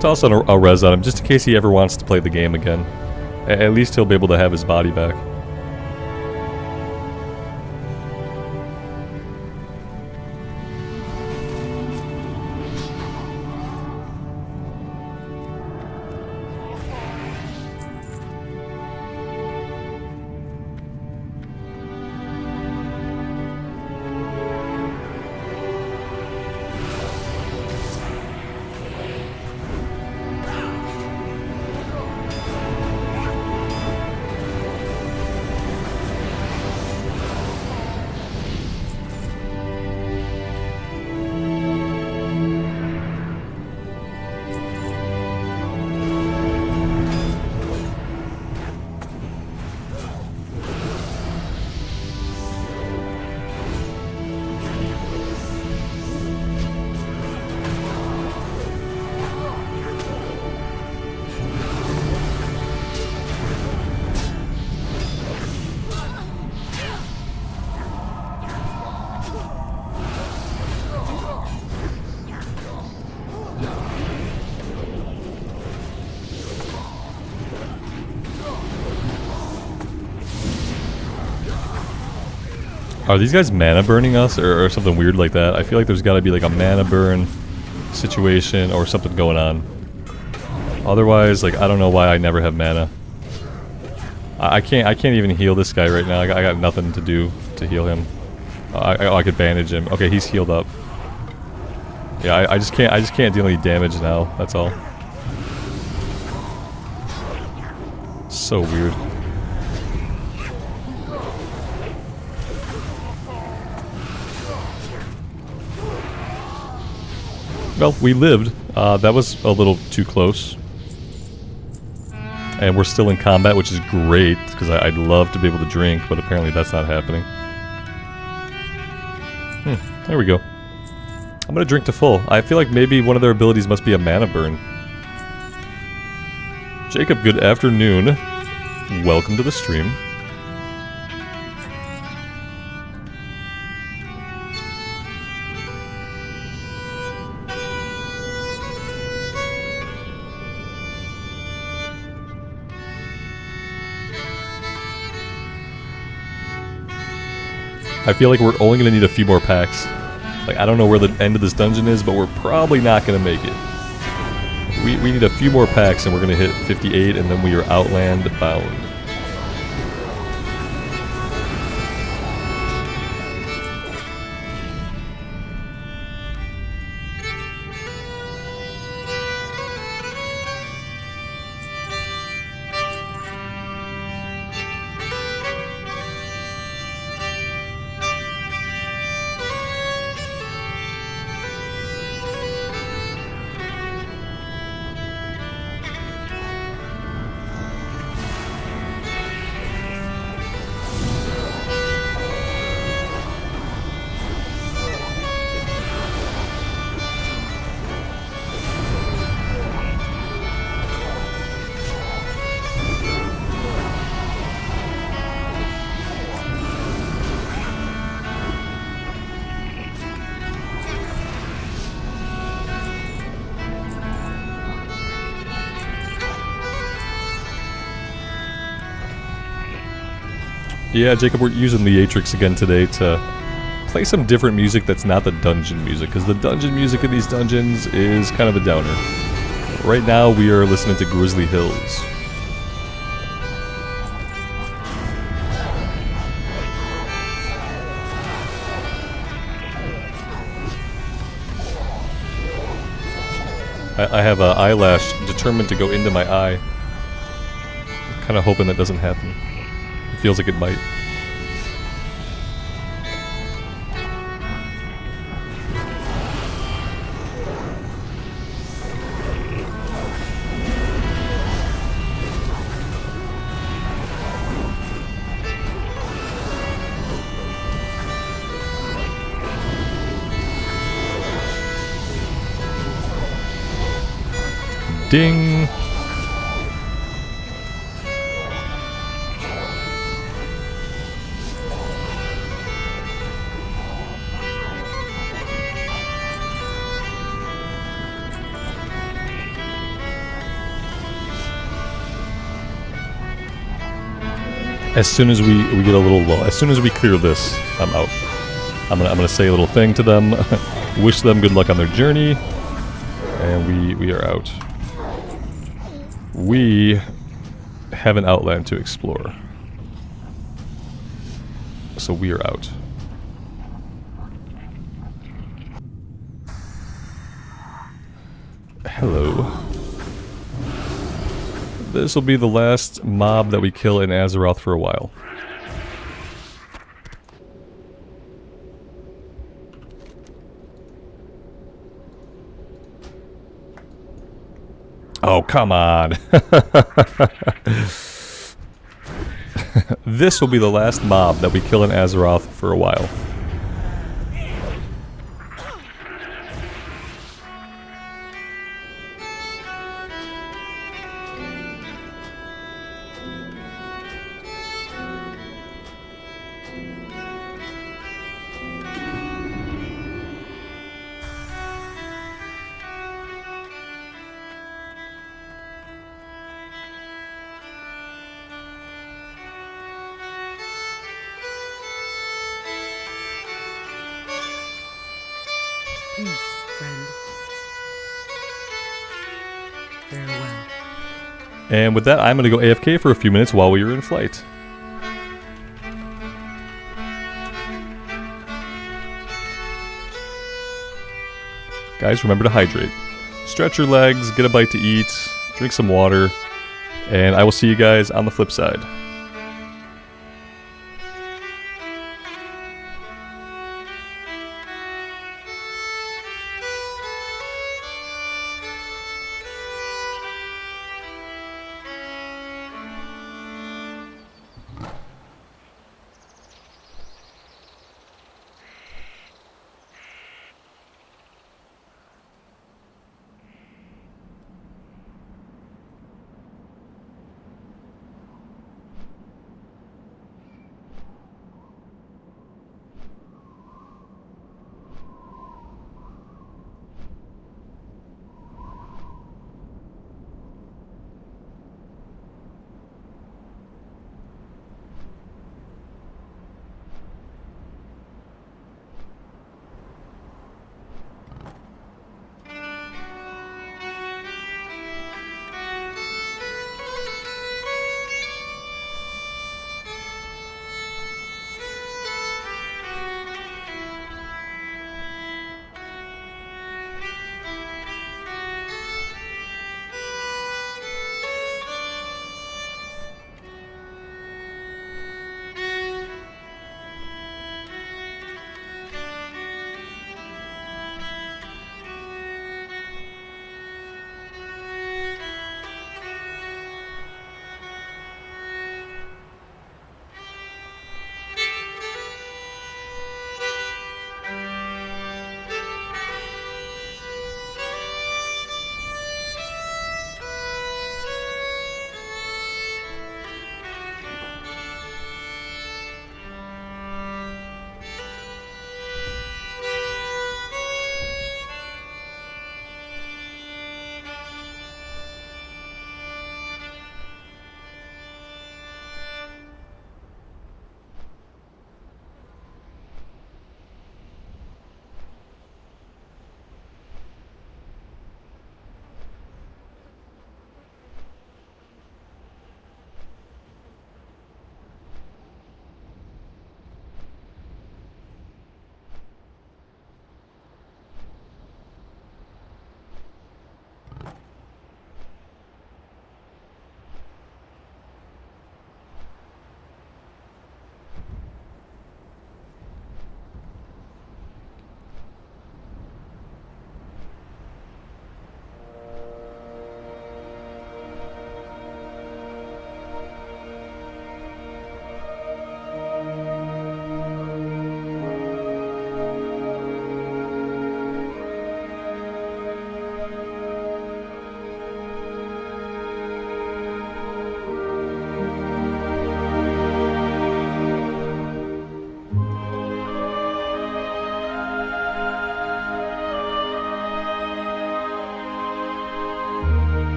toss on a res on him just in case he ever wants to play the game again. At least he'll be able to have his body back. Are these guys mana burning us or something weird like that? I feel like there's got to be like a mana burn situation or something going on. Otherwise, like, I don't know why I never have mana. I can't even heal this guy right now. I got nothing to do to heal him. I could bandage him. Okay, he's healed up. Yeah, I just can't deal any damage now. That's all. So weird. Well, we lived. That was a little too close. And we're still in combat, which is great, because I'd love to be able to drink, but apparently that's not happening. There we go. I'm gonna drink to full. I feel like maybe one of their abilities must be a mana burn. Jacob, good afternoon. Welcome to the stream. I feel like we're only going to need a few more packs. Like, I don't know where the end of this dungeon is, but we're probably not going to make it. We need a few more packs and we're going to hit 58 and then we are Outland bound. Yeah, Jacob, we're using Leatrix again today to play some different music that's not the dungeon music, because the dungeon music in these dungeons is kind of a downer. Right now, we are listening to Grizzly Hills. I have an eyelash determined to go into my eye. I'm kind of hoping that doesn't happen. It feels like it might. Ding! as soon as we get a little low, as soon as we clear this, I'm out. I'm gonna say a little thing to them, wish them good luck on their journey, and we are out. We have an Outland to explore, so we are out. Hello. This will be the last mob that we kill in Azeroth for a while. Oh, come on. This will be the last mob that we kill in Azeroth for a while. Peace, friend. Farewell. And with that, I'm going to go AFK for a few minutes while we are in flight. Guys, remember to hydrate. Stretch your legs, get a bite to eat, drink some water, and I will see you guys on the flip side.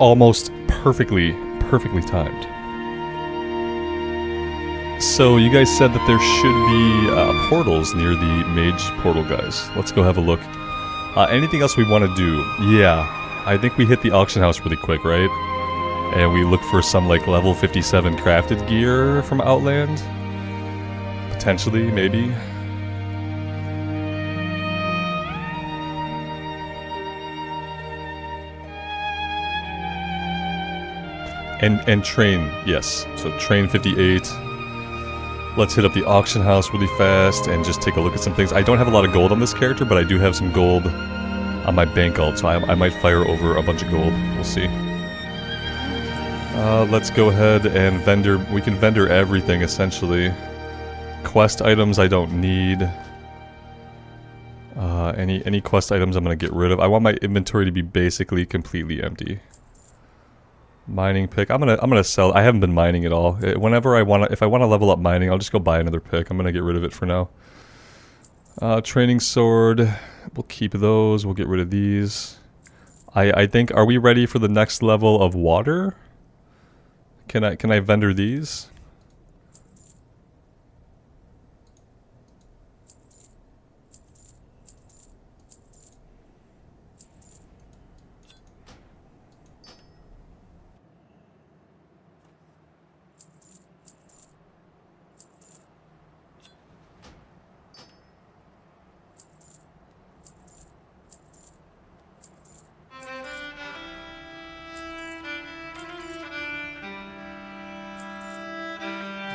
almost perfectly timed. So you guys said that there should be portals near the mage portal, guys. Let's go have a look. Anything else we want to do? Yeah, I think we hit the auction house really quick, right? And we look for some like level 57 crafted gear from Outland. Potentially, maybe. And train, yes. So train 58. Let's hit up the auction house really fast and just take a look at some things. I don't have a lot of gold on this character, but I do have some gold on my bank alt, so I might fire over a bunch of gold. We'll see. Let's go ahead and vendor. We can vendor everything, essentially. Quest items I don't need. Any quest items I'm going to get rid of. I want my inventory to be basically completely empty. Mining pick. I'm gonna sell. I haven't been mining at all. Whenever I want to, if I want to level up mining, I'll just go buy another pick. I'm gonna get rid of it for now. Training sword. We'll keep those. We'll get rid of these. I think. Are we ready for the next level of water? Can I vendor these?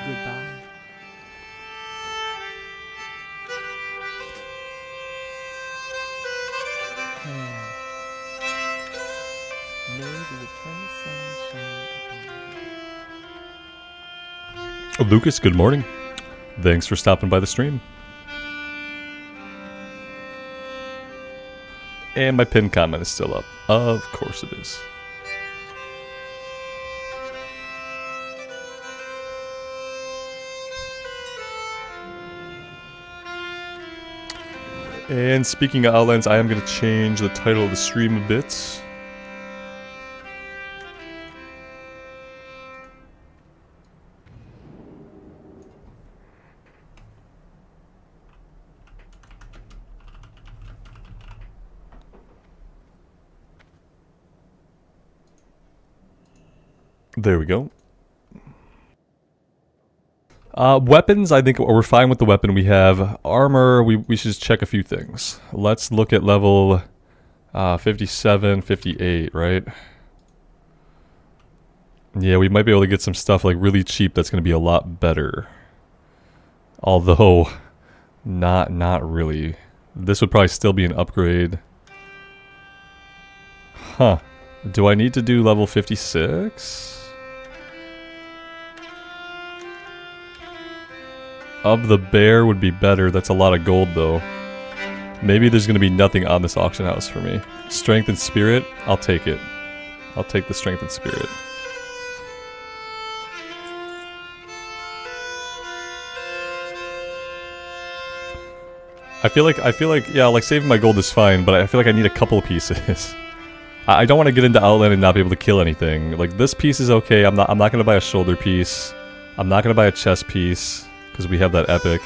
Goodbye. May the eternal sun shine upon you. Lucas, good morning. Thanks for stopping by the stream. And my pinned comment is still up. Of course it is. And speaking of Outlands, I am going to change the title of the stream a bit. There we go. Weapons, I think we're fine with the weapon we have. Armor, we should just check a few things. Let's look at level 57, 58, right? Yeah, we might be able to get some stuff like really cheap that's going to be a lot better. Although, not really. This would probably still be an upgrade. Huh. Do I need to do level 56? Of the bear would be better. That's a lot of gold, though. Maybe there's going to be nothing on this auction house for me. Strength and spirit? I'll take it. I'll take the strength and spirit. I feel like, yeah, like saving my gold is fine, but I feel like I need a couple of pieces. I don't want to get into Outland and not be able to kill anything. Like, this piece is okay. I'm not going to buy a shoulder piece. I'm not going to buy a chest piece, because we have that epic.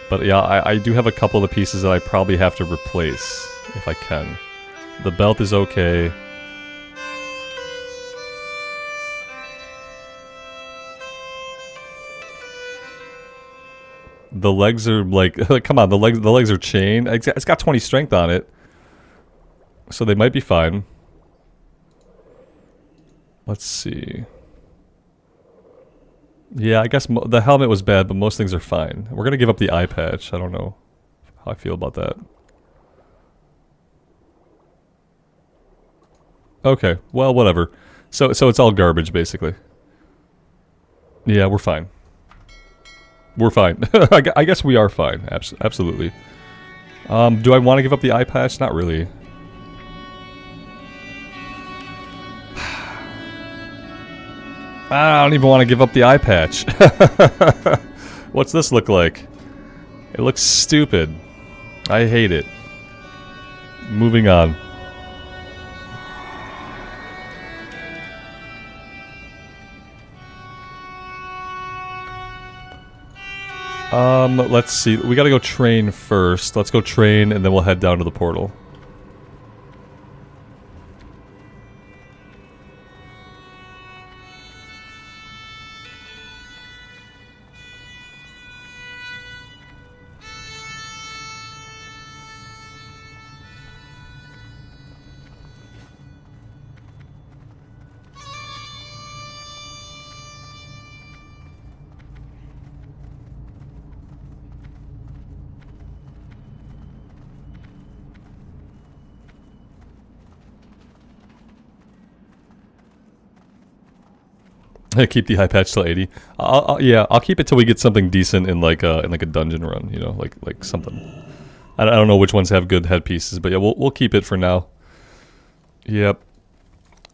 But yeah, I do have a couple of pieces that I probably have to replace, if I can. The belt is okay. The legs are like, come on, the legs are chained. It's got 20 strength on it. So they might be fine. Let's see. Yeah, I guess the helmet was bad, but most things are fine. We're gonna give up the eye patch. I don't know how I feel about that. Okay, well, whatever. So it's all garbage, basically. Yeah, we're fine. We're fine. I guess we are fine. Absolutely. Do I want to give up the eye patch? Not really. I don't even want to give up the eye patch. What's this look like? It looks stupid. I hate it. Moving on. Let's see. We gotta go train first. Let's go train, and then we'll head down to the portal. Keep the high patch till 80. Yeah, I'll keep it till we get something decent in like a dungeon run. You know, like something. I don't know which ones have good headpieces, but yeah, we'll keep it for now. Yep,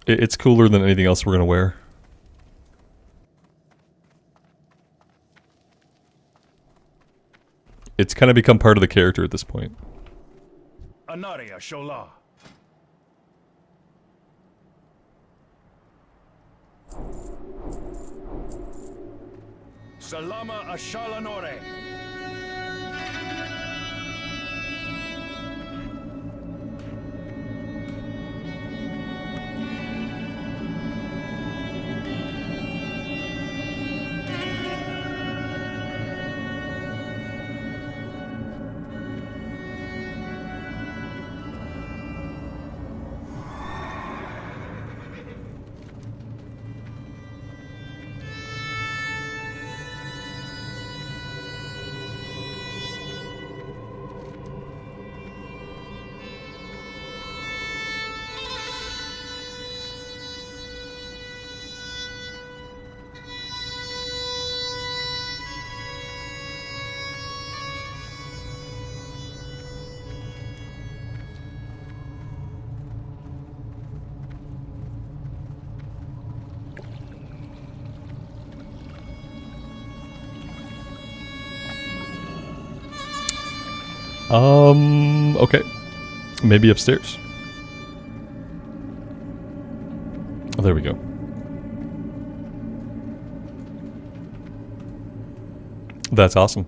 it's cooler than anything else we're gonna wear. It's kind of become part of the character at this point. Anaria Shola. Salama Ashalanore. Okay. Maybe upstairs. Oh, there we go. That's awesome.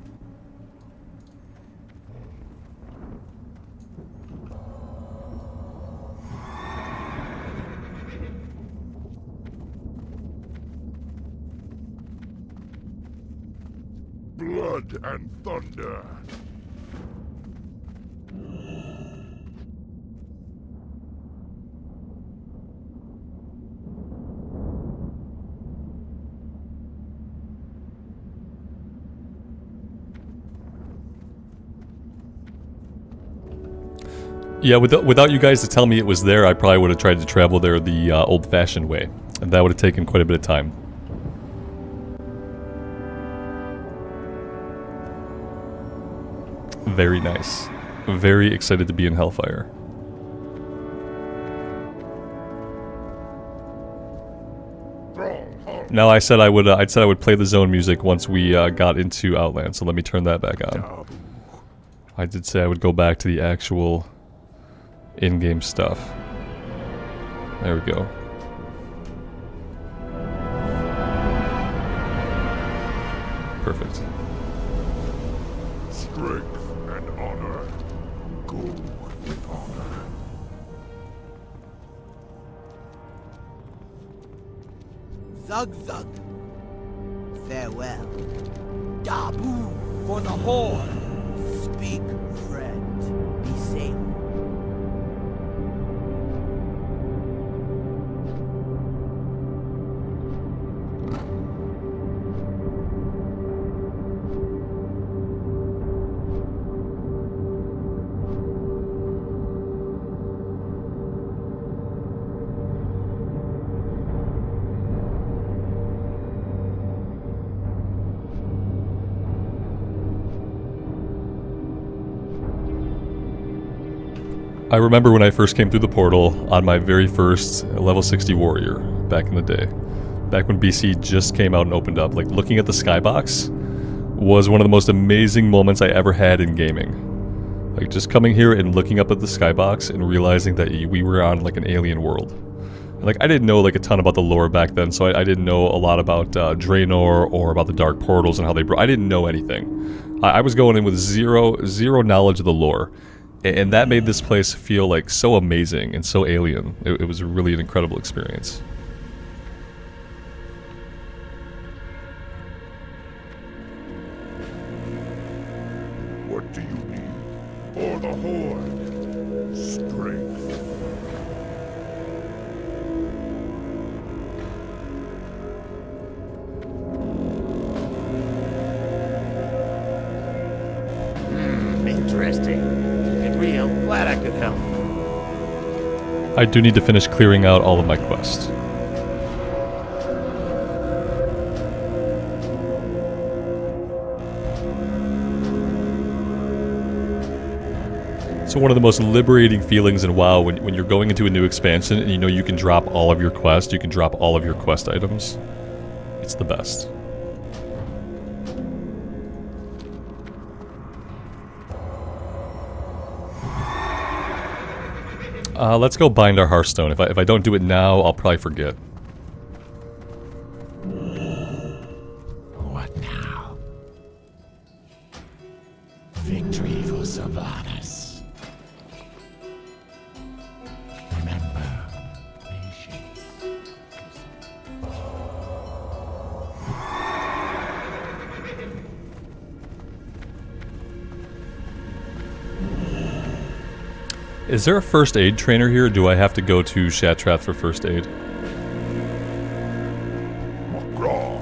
Blood and thunder. Yeah, without you guys to tell me it was there, I probably would have tried to travel there the old-fashioned way. And that would have taken quite a bit of time. Very nice. Very excited to be in Hellfire. Now I said I would play the zone music once we got into Outland, so let me turn that back on. I did say I would go back to the actual in-game stuff. There we go. Perfect. Strength and honor. Go with honor. Zug Zug. Farewell. Dabu for the Horde. Speak, friend. Be safe. I remember when I first came through the portal on my very first level 60 warrior back in the day. Back when BC just came out and opened up. Like, looking at the skybox was one of the most amazing moments I ever had in gaming. Like, just coming here and looking up at the skybox and realizing that we were on like an alien world. Like, I didn't know, like, a ton about the lore back then, so I didn't know a lot about Draenor or about the Dark Portals and how they... I didn't know anything. I was going in with zero knowledge of the lore. And that made this place feel, like, so amazing and so alien. It was really an incredible experience. What do you need? For the Horde. Strength. Interesting. Keep it real. Glad I could help. I do need to finish clearing out all of my quests. So one of the most liberating feelings in WoW when you're going into a new expansion and you know you can drop all of your quests, you can drop all of your quest items. It's the best. Let's go bind our Hearthstone. If I don't do it now, I'll probably forget. What now? Victory for Sylvanas. Remember, patience. Is there a first aid trainer here, or do I have to go to Shatrath for first aid? McGraw.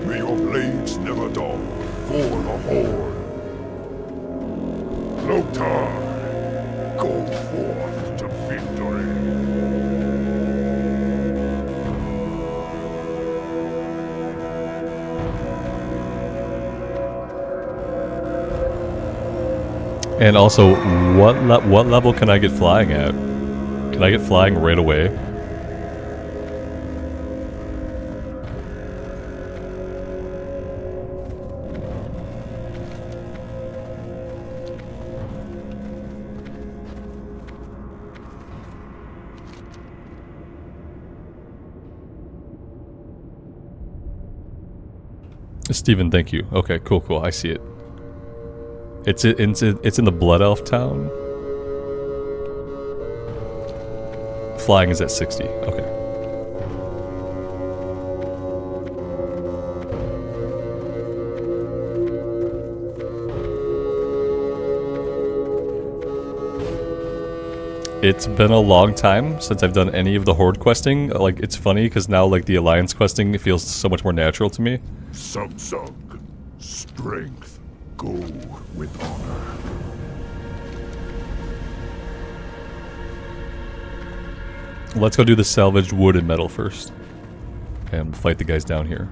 May your blades never dull. For the Horde. Lotar, go forth to victory. And also, what level can I get flying at? Can I get flying right away? Steven, thank you. Okay, cool. I see it. It's in the Blood Elf town. Flying is at 60. Okay. It's been a long time since I've done any of the Horde questing. Like, it's funny because now, like, the Alliance questing feels so much more natural to me. Sug, strength. Go with honor. Let's go do the salvaged wood and metal first. And fight the guys down here.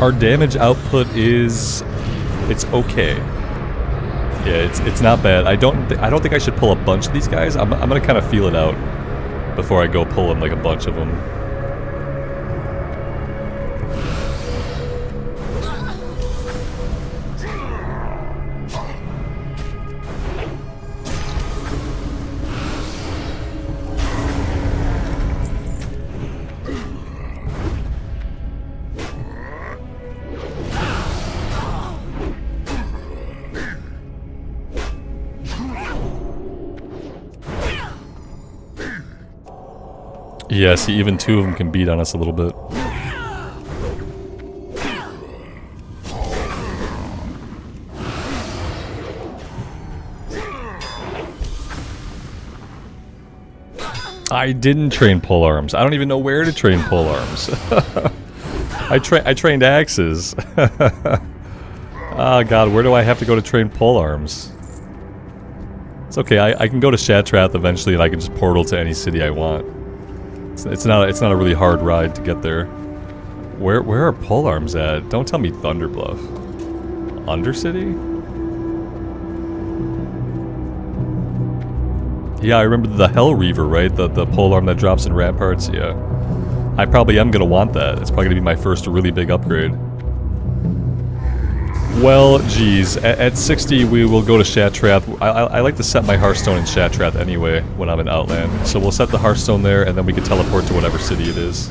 Our damage output is... it's okay. Yeah, it's not bad. I don't think I should pull a bunch of these guys. I'm gonna kind of feel it out before I go pull in like a bunch of them. Yeah, see, even two of them can beat on us a little bit. I didn't train polearms. I don't even know where to train polearms. I trained axes. Oh god, where do I have to go to train polearms? It's okay, I can go to Shatrath eventually and I can just portal to any city I want. It's not a really hard ride to get there. Where are polearms at? Don't tell me Thunderbluff. Undercity? Yeah, I remember the Hell Reaver, right? The polearm that drops in ramparts. Yeah, I probably am gonna want that. It's probably gonna be my first really big upgrade. Well, geez, at 60 we will go to Shattrath. I like to set my Hearthstone in Shattrath anyway when I'm in Outland. So we'll set the Hearthstone there, and then we can teleport to whatever city it is.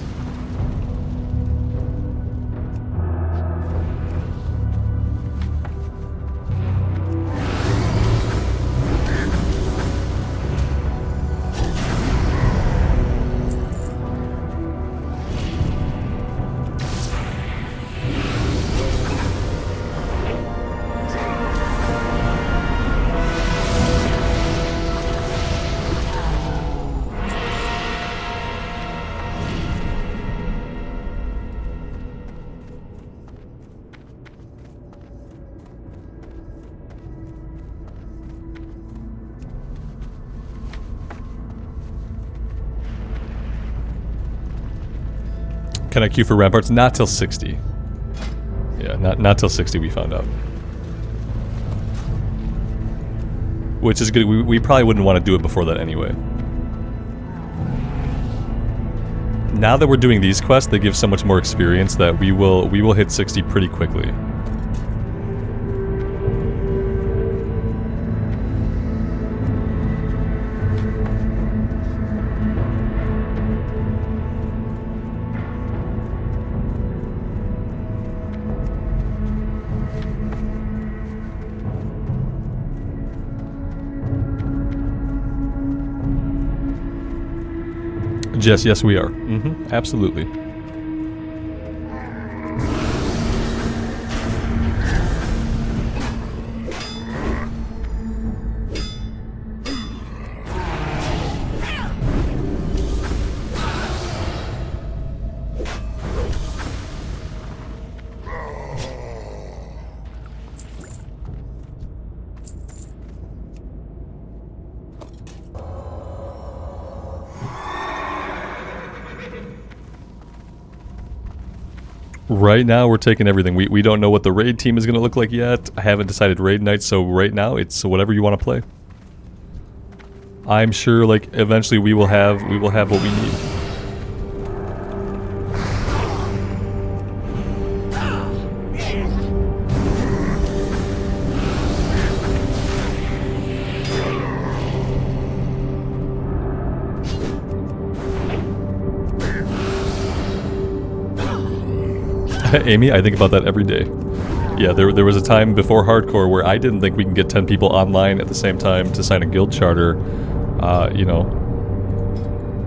Can I queue for ramparts? Not till 60. Yeah, not till 60 we found out. Which is good. We probably wouldn't want to do it before that anyway. Now that we're doing these quests, they give so much more experience that we will hit 60 pretty quickly. Yes, we are. Absolutely. Right now, we're taking everything. We don't know what the raid team is going to look like yet. I haven't decided raid night, so right now, it's whatever you want to play. I'm sure, like, eventually we will have what we need. Amy, I think about that every day. Yeah, there was a time before hardcore where I didn't think we can get 10 people online at the same time to sign a guild charter. You know,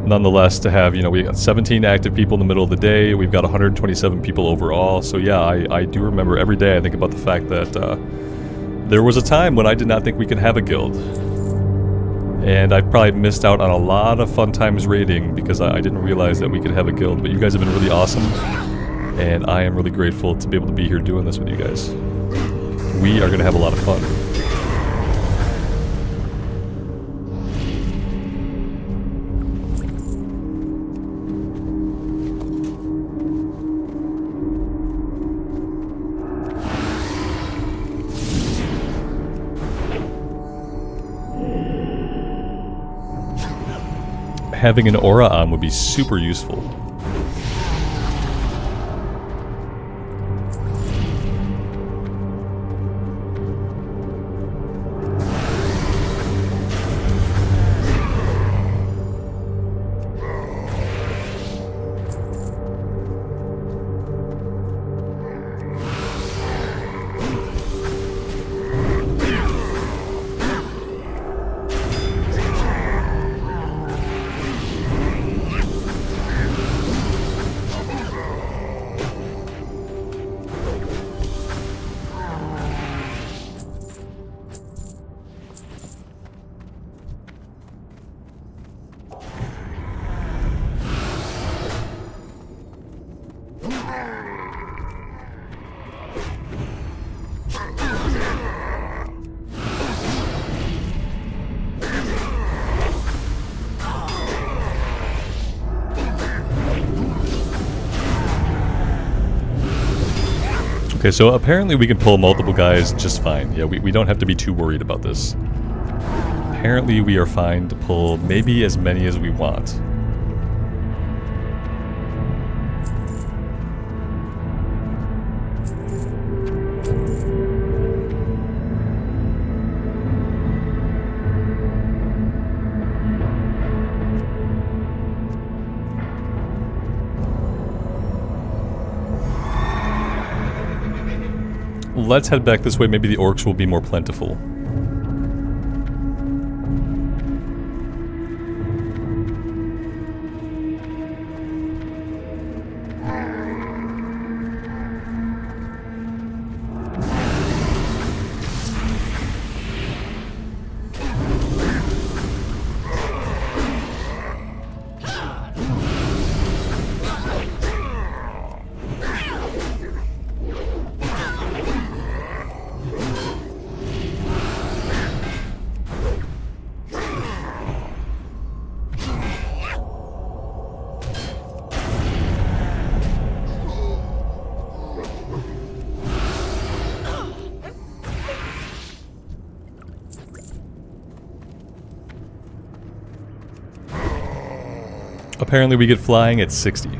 nonetheless, to have, you know, we got 17 active people in the middle of the day. We've got 127 people overall. So yeah, I do remember every day I think about the fact that there was a time when I did not think we could have a guild. And I've probably missed out on a lot of fun times raiding because I didn't realize that we could have a guild. But you guys have been really awesome. And I am really grateful to be able to be here doing this with you guys. We are going to have a lot of fun. Having an aura on would be super useful. Okay, so apparently we can pull multiple guys just fine. Yeah, we don't have to be too worried about this. apparently we are fine to pull maybe as many as we want. Let's head back this way. Maybe the orcs will be more plentiful. Apparently we get flying at 60.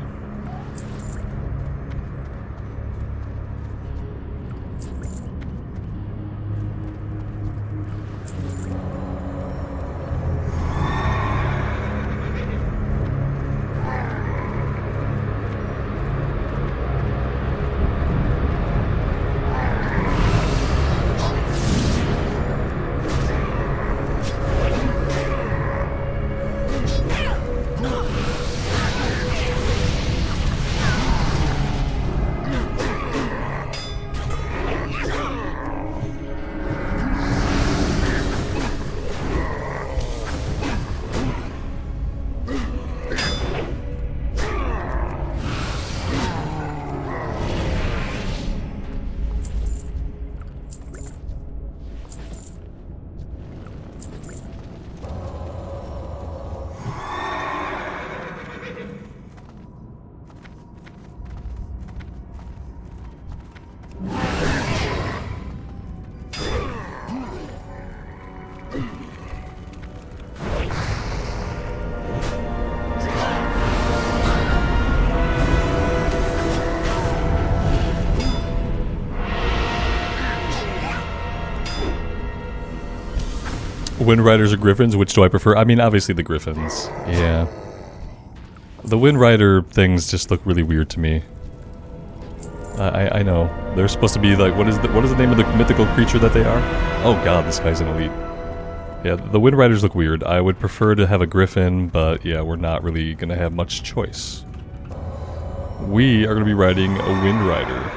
Wind Riders or Griffins? Which do I prefer? I mean, obviously the Griffins. Yeah. The Wind Rider things just look really weird to me. I know. They're supposed to be like, what is the name of the mythical creature that they are? Oh god, this guy's an elite. Yeah, the Wind Riders look weird. I would prefer to have a Griffin, but yeah, we're not really going to have much choice. We are going to be riding a Wind Rider.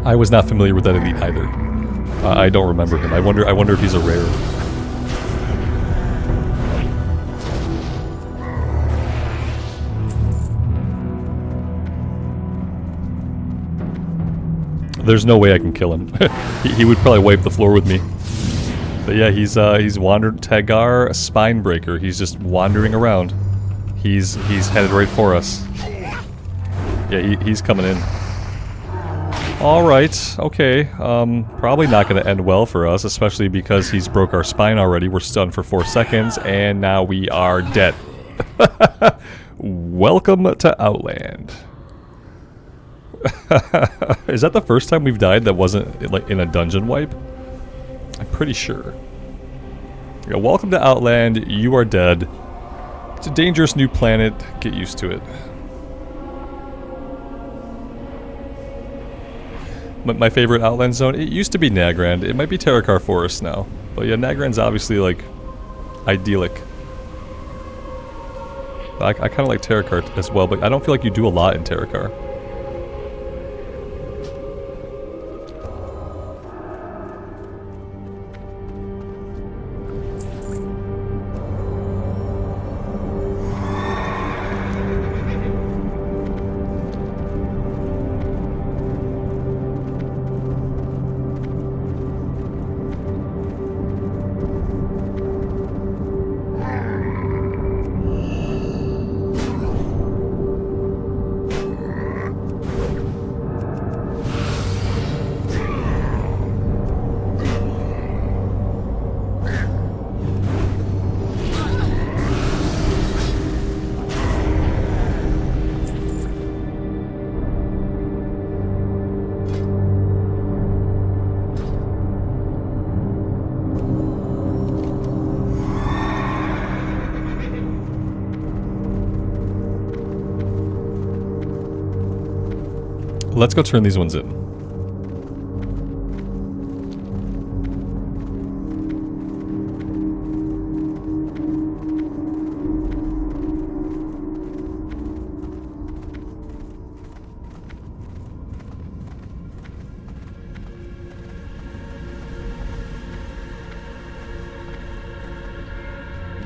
I was not familiar with that elite either. I don't remember him. I wonder if he's a rare. There's no way I can kill him. he would probably wipe the floor with me. But yeah, he's wandered. Tagar Spinebreaker. He's just wandering around. He's headed right for us. Yeah, he's coming in. Alright, okay. Probably not going to end well for us, especially because he's broke our spine already. We're stunned for 4 seconds, and now we are dead. Welcome to Outland. Is that the first time we've died that wasn't like in a dungeon wipe? I'm pretty sure. Yeah, welcome to Outland. You are dead. It's a dangerous new planet. Get used to it. My favorite Outland zone, it used to be Nagrand. It might be Terracar Forest now. But yeah, Nagrand's obviously like idyllic. I kind of like Terracar as well, but I don't feel like you do a lot in Terracar. Let's go turn these ones in.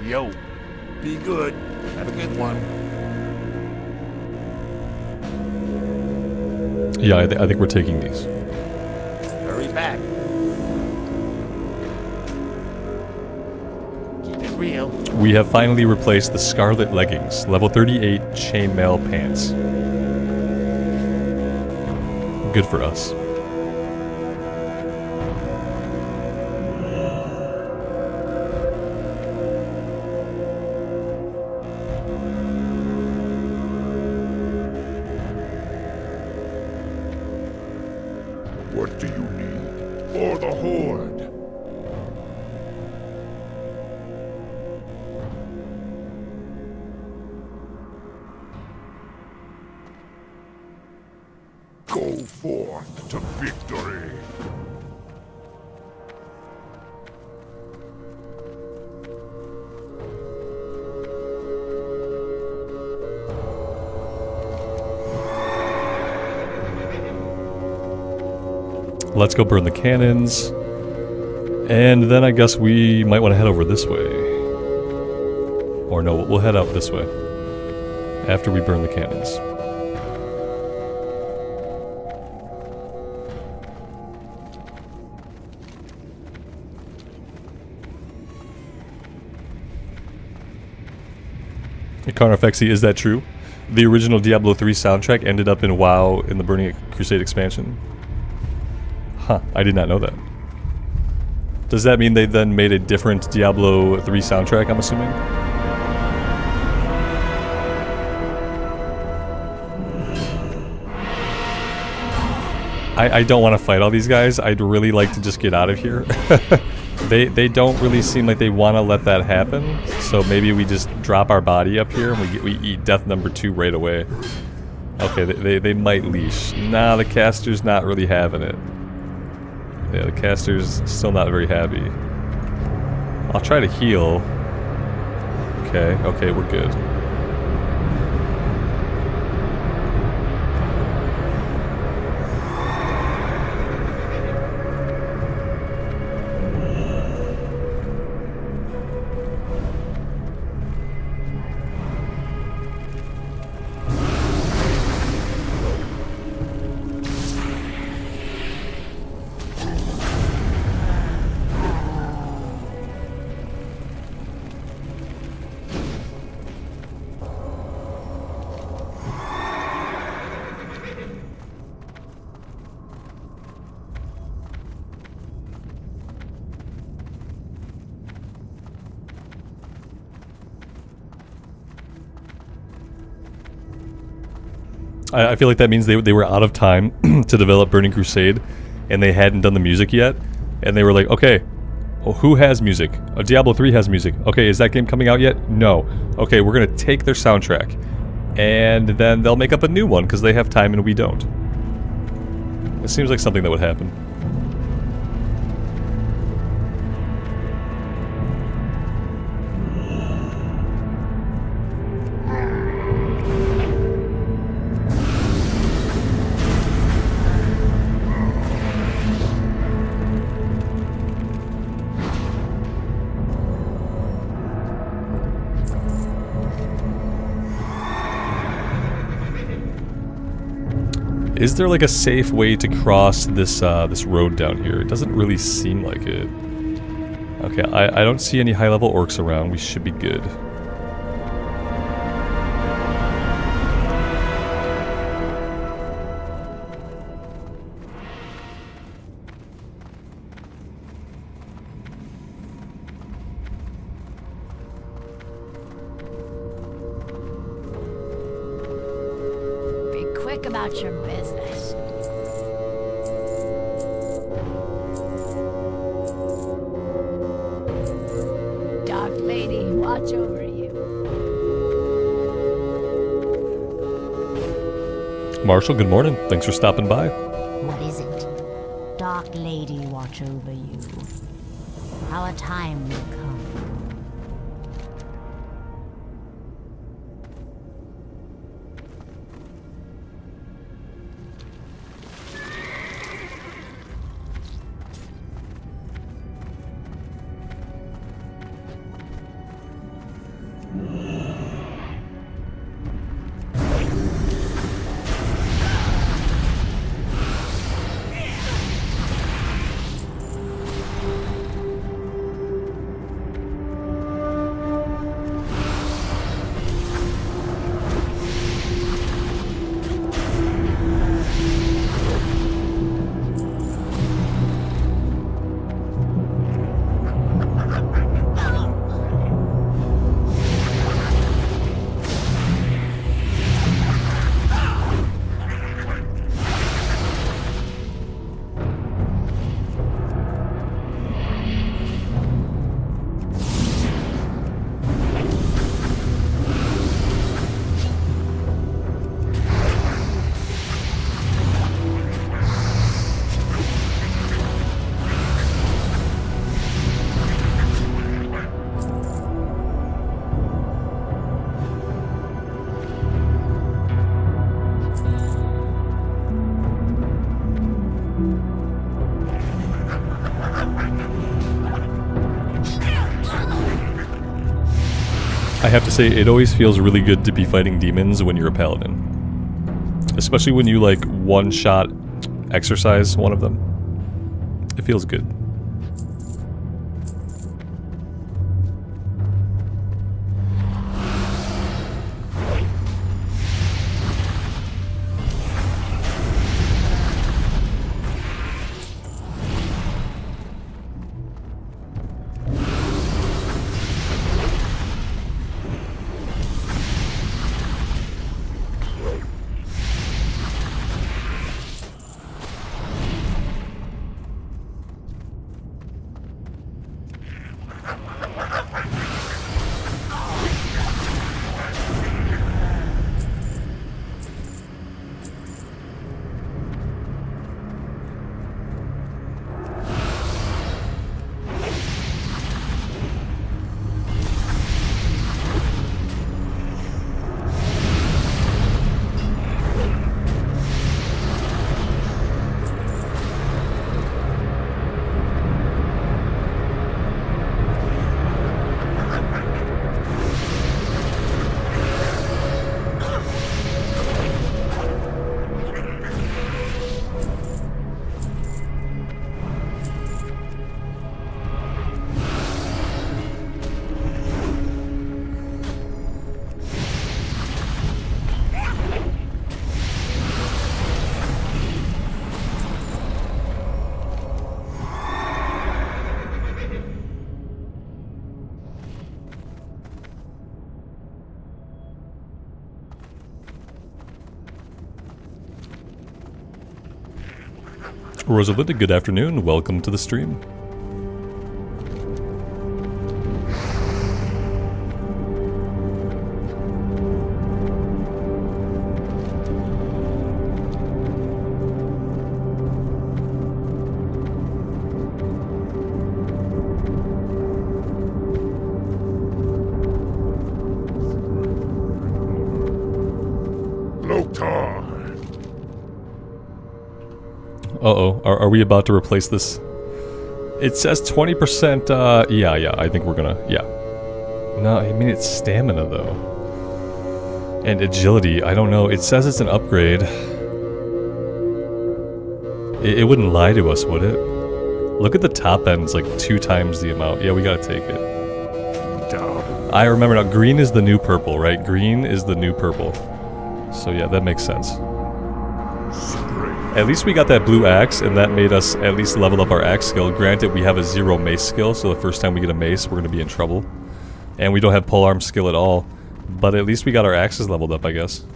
Yo, be good. Have a good one. Yeah, I think we're taking these. Hurry back. Keep it real. We have finally replaced the Scarlet Leggings, level 38 chainmail pants. Good for us. What do you need? For the Horde. Go forth to victory. Let's go burn the cannons. And then I guess we might want to head over this way. Or no, we'll head out this way. After we burn the cannons. Carnifexy, is that true? The original Diablo 3 soundtrack ended up in WoW in the Burning Crusade expansion? Huh, I did not know that. Does that mean they then made a different Diablo 3 soundtrack, I'm assuming? I don't want to fight all these guys. I'd really like to just get out of here. They don't really seem like they want to let that happen. So maybe we just drop our body up here and we eat death number 2 right away. Okay, they might leash. Nah, the caster's not really having it. Yeah, the caster's still not very happy. I'll try to heal. Okay, we're good. I feel like that means they were out of time to develop Burning Crusade, and they hadn't done the music yet, and they were like, okay, well, who has music? Diablo 3 has music. Okay, is that game coming out yet? No. Okay, we're gonna take their soundtrack, and then they'll make up a new one because they have time and we don't. It seems like something that would happen. Is there like a safe way to cross this this road down here? It doesn't really seem like it. Okay, I don't see any high-level orcs around. We should be good. Be quick about your business. Dark Lady, watch over you. Marshall, good morning. Thanks for stopping by. What is it? Dark Lady, watch over you. Our time will come. I have to say, it always feels really good to be fighting demons when you're a paladin. Especially when you, like, one-shot exercise one of them. It feels good. Rosalinda, good afternoon. Welcome to the stream. Uh-oh, are we about to replace this? It says 20%, yeah, I think we're gonna, yeah. No, I mean, it's stamina, though. And agility, I don't know, it says it's an upgrade. It wouldn't lie to us, would it? Look at the top end, it's like 2 times the amount. Yeah, we gotta take it. I remember now, green is the new purple, right? Green is the new purple. So yeah, that makes sense. At least we got that blue axe, and that made us at least level up our axe skill. Granted, we have a 0 mace skill, so the first time we get a mace, we're going to be in trouble. And we don't have polearm skill at all. But at least we got our axes leveled up, I guess.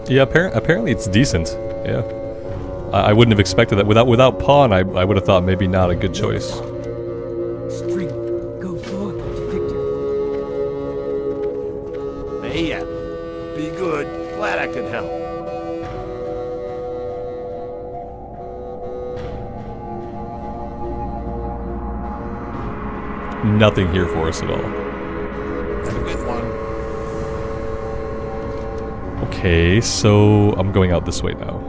Yeah, apparently it's decent. Yeah. I wouldn't have expected that. Without pawn, I would have thought maybe not a good choice. Yeah, be good. Glad I could help. Nothing here for us at all. Have a good one. Okay, so I'm going out this way now.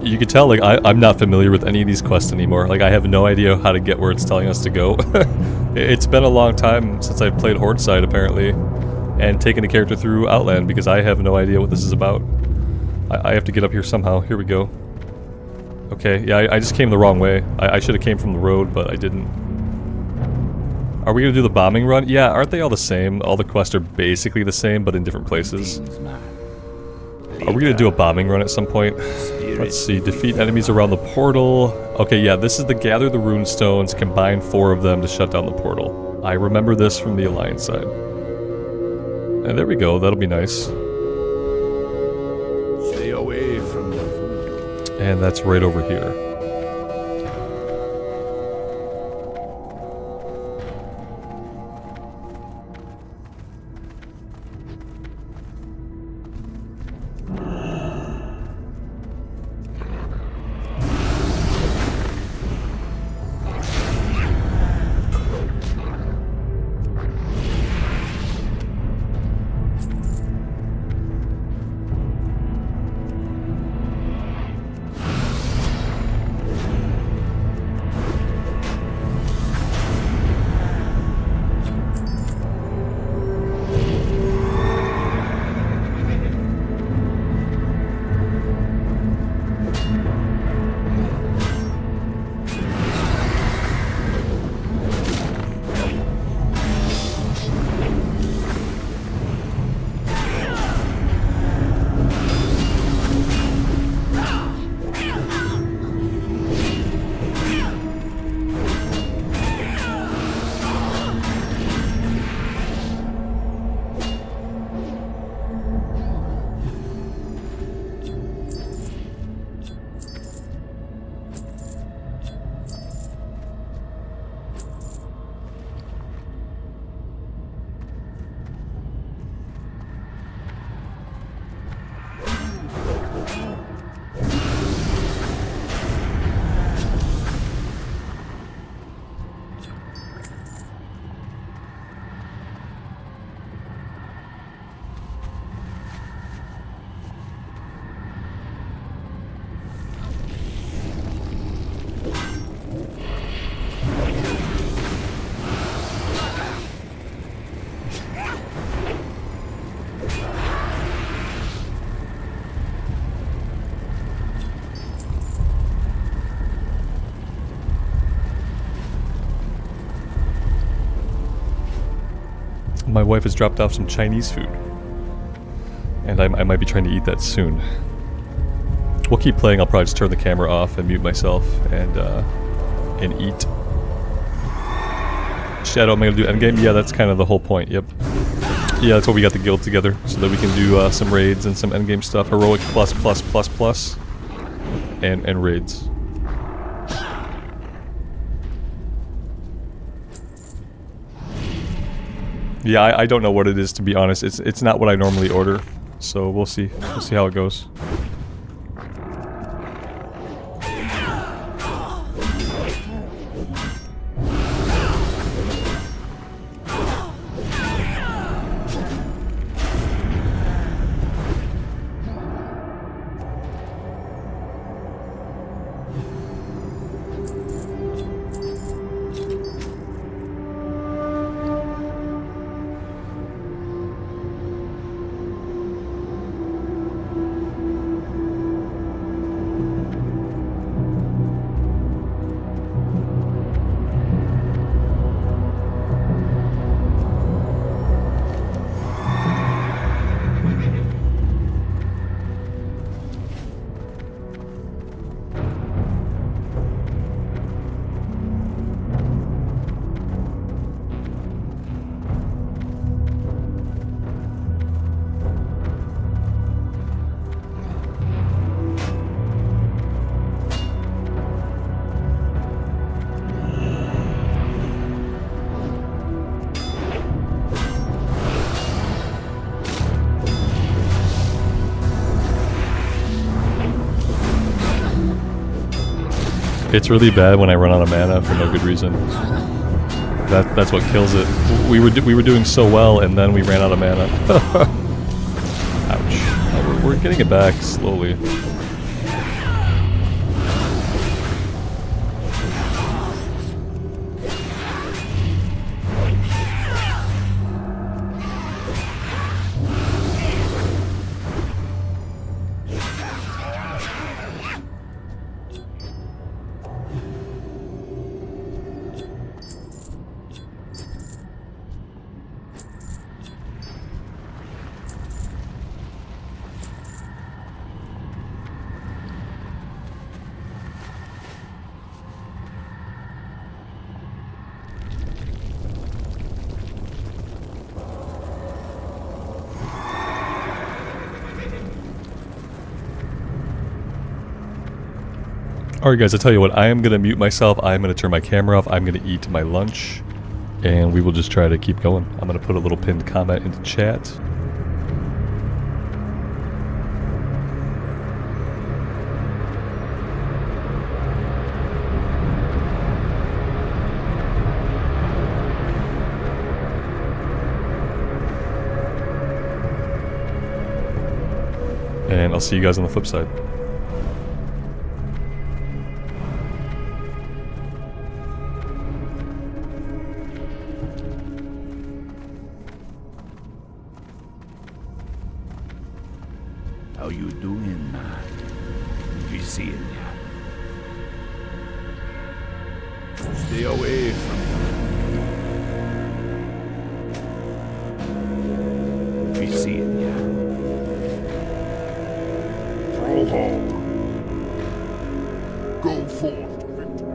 You can tell, like, I'm not familiar with any of these quests anymore. Like, I have no idea how to get where it's telling us to go. It's been a long time since I've played Horde side, apparently, and taken a character through Outland, because I have no idea what this is about. I have to get up here somehow. Here we go. Okay, yeah, I just came the wrong way. I should have came from the road, but I didn't. Are we gonna do the bombing run? Yeah, aren't they all the same? All the quests are basically the same, but in different places. Are we gonna do a bombing run at some point? Let's see, defeat enemies around the portal. Okay, yeah, this is the gather the rune stones, combine 4 of them to shut down the portal. I remember this from the Alliance side. And there we go, that'll be nice. Stay away from the food. And that's right over here. my wife has dropped off some Chinese food. And I might be trying to eat that soon. We'll keep playing. I'll probably just turn the camera off and mute myself and eat. Shadow, am I gonna do endgame? Yeah, that's kind of the whole point, yep. Yeah, that's why we got the guild together, so that we can do some raids and some endgame stuff. Heroic plus, and raids. Yeah, I don't know what it is, to be honest. It's not what I normally order, so we'll see. We'll see how it goes. It's really bad when I run out of mana for no good reason. That's what kills it. We were doing so well, and then we ran out of mana. Ouch. Oh, we're getting it back slowly. Alright guys, I tell you what, I am going to mute myself, I am going to turn my camera off, I'm going to eat my lunch, and we will just try to keep going. I'm going to put a little pinned comment into chat. And I'll see you guys on the flip side. How you doing, man? We seeing ya. Stay away from them. We seeing ya. Throw home. Go forth to victory.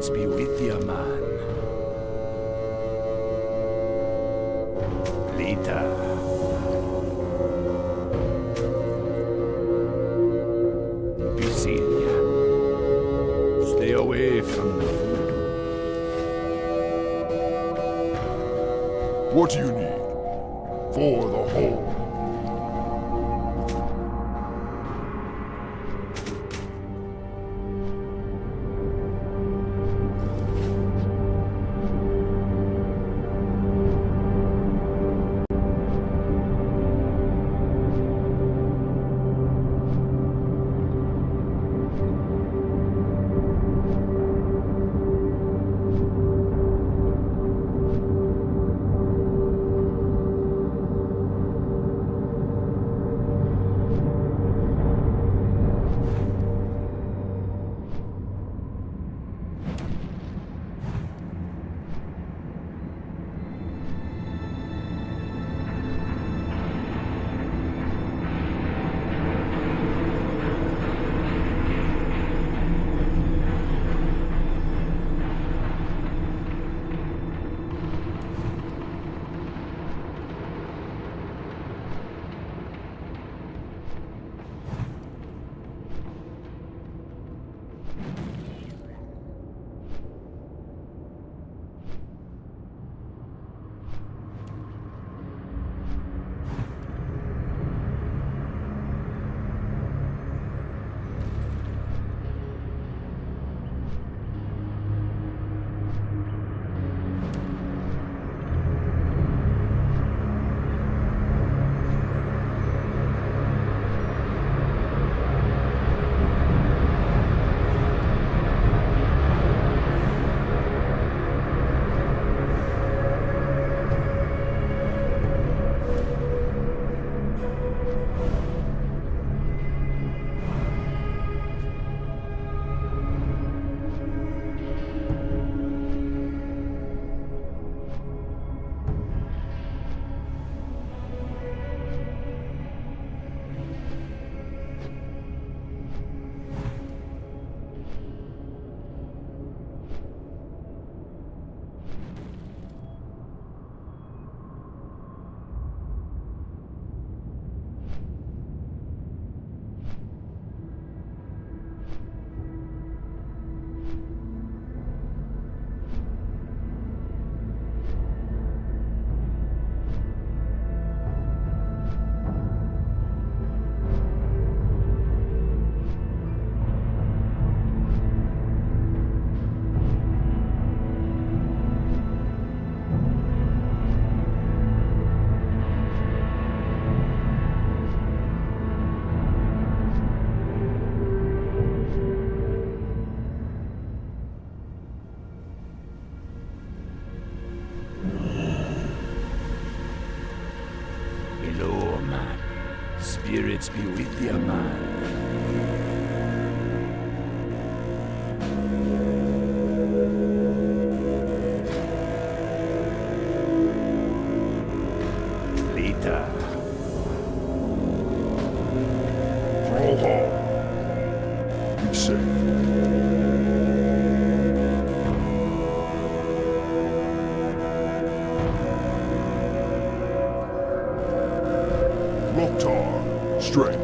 Spirits be with you, man. Later. Be seeing ya. Stay away from the voodoo. What do you need? For the whole. Spirits be with you, man. Later. Roll home. Be safe. Strength.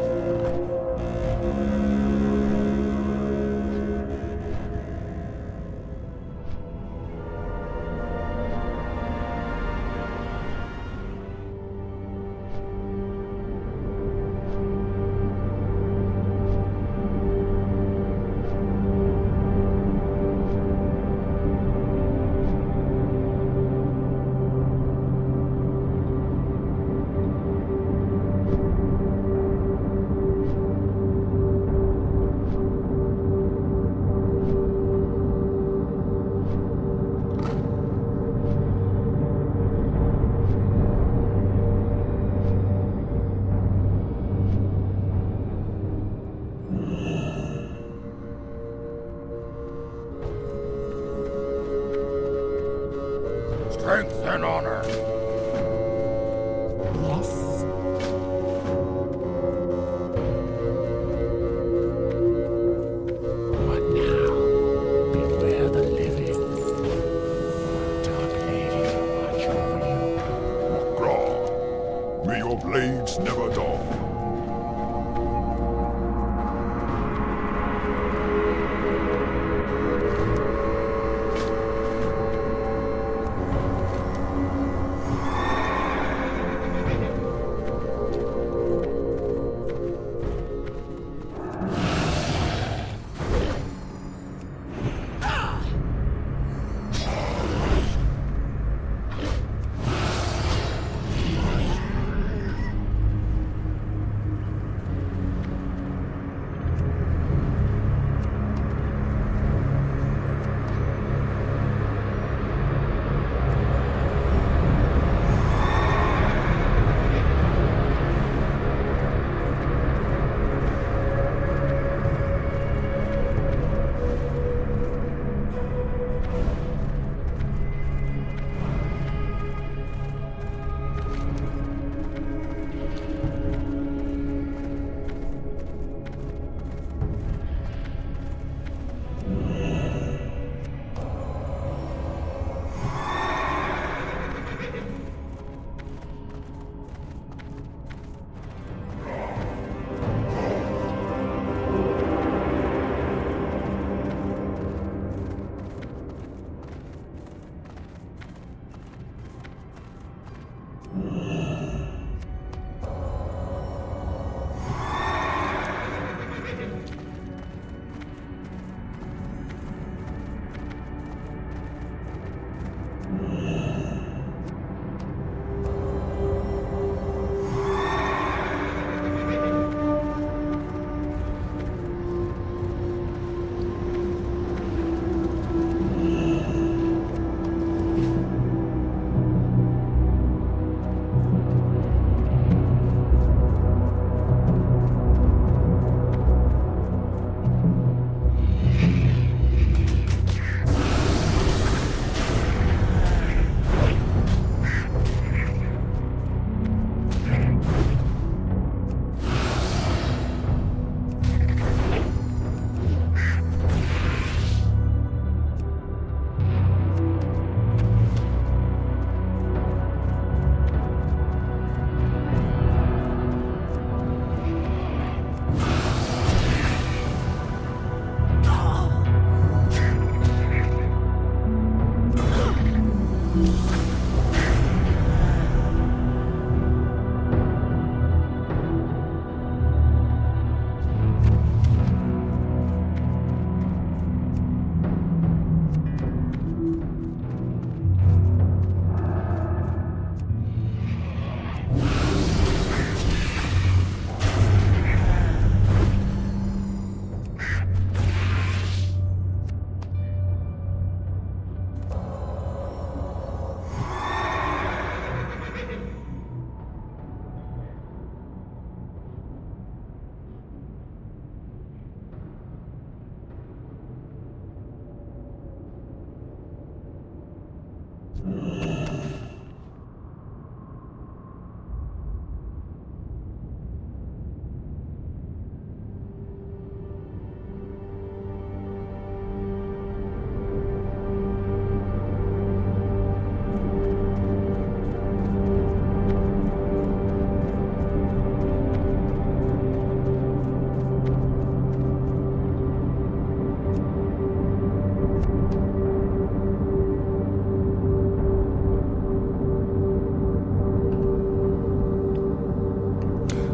Strength and honor. Yes. What now? Beware the living. blades never dull.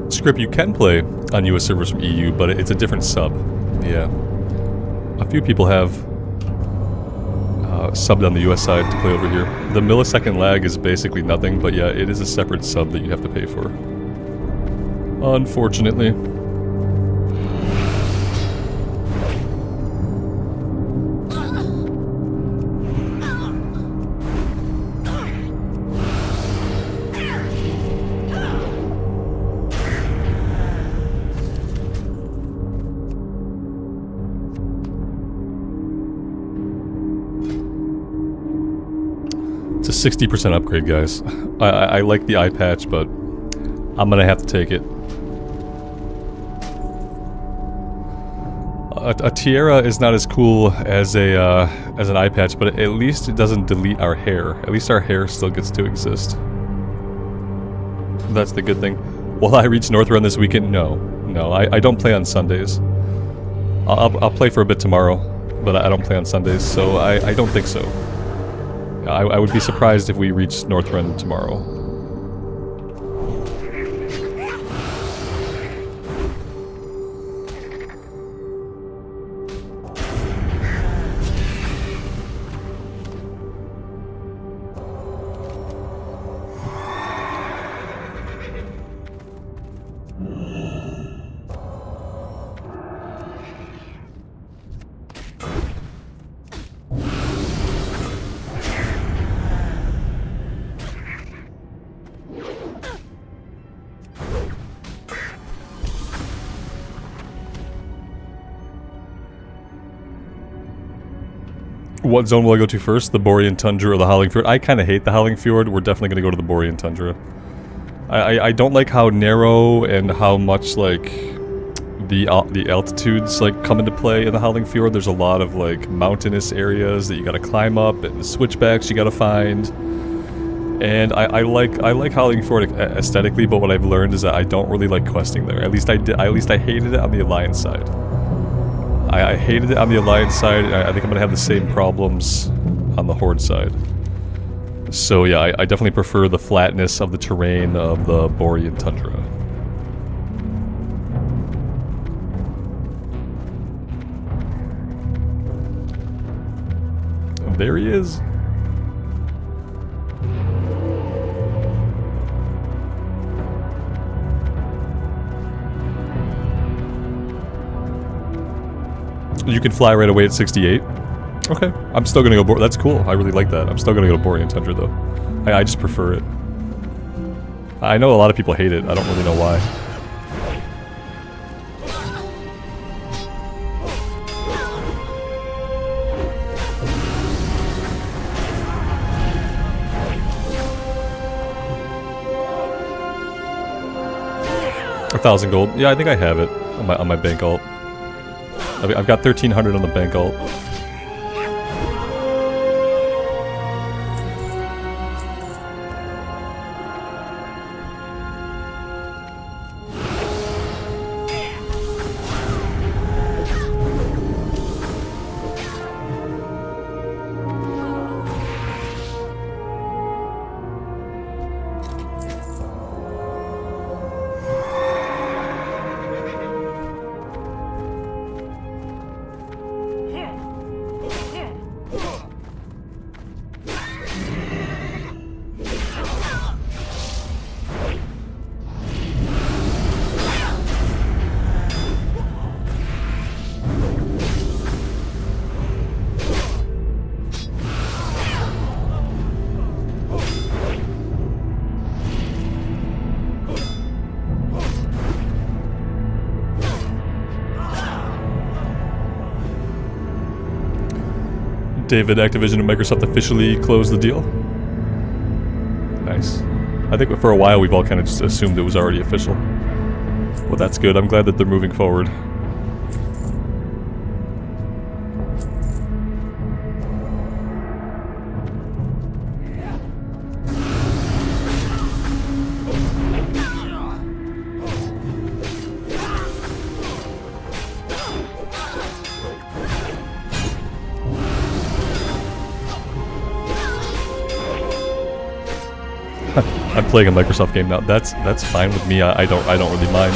Script you can play on US servers from EU, but it's a different sub. Yeah. A few people have subbed on the US side to play over here. The millisecond lag is basically nothing, but yeah, it is a separate sub that you have to pay for. Unfortunately. It's a 60% upgrade, guys. I like the eye patch, but I'm gonna have to take it. A tiara is not as cool as an eye patch, but at least it doesn't delete our hair. At least our hair still gets to exist. That's the good thing. Will I reach Northrend this weekend? No. No, I don't play on Sundays. I'll play for a bit tomorrow, but I don't play on Sundays, so I don't think so. I would be surprised if we reach Northrend tomorrow. What zone will I go to first? The Borean Tundra or the Howling Fjord? I kind of hate the Howling Fjord. We're definitely going to go to the Borean Tundra. I don't like how narrow and how much, like, the altitudes, like, come into play in the Howling Fjord. There's a lot of, like, mountainous areas that you gotta climb up, and the switchbacks you gotta find. And I like Howling Fjord aesthetically, but what I've learned is that I don't really like questing there. At least I hated it on the Alliance side. I hated it on the Alliance side, and I think I'm gonna have the same problems on the Horde side. So yeah, I definitely prefer the flatness of the terrain of the Borean Tundra. There he is. You can fly right away at 68. Okay, I'm still gonna go. That's cool. I really like that. I'm still gonna go to Borean Tundra though. I just prefer it. I know a lot of people hate it. I don't really know why. $1,000 gold. Yeah, I think I have it on my bank alt. I've got 1,300 on the bank alt. David, Activision and Microsoft officially closed the deal. Nice. I think for a while we've all kind of just assumed it was already official. Well, that's good. I'm glad that they're moving forward. I'm playing a Microsoft game now. That's fine with me. I don't really mind.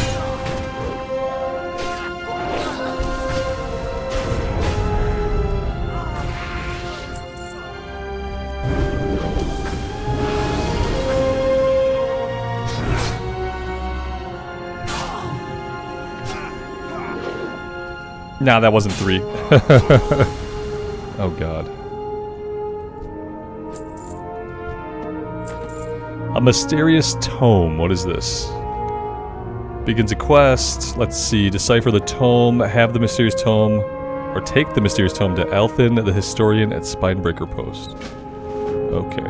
Nah, that wasn't 3. Oh god. A mysterious tome. What is this? Begins a quest. Let's see. Decipher the tome, have the mysterious tome, or take the mysterious tome to Althan, the historian at Spinebreaker Post. Okay.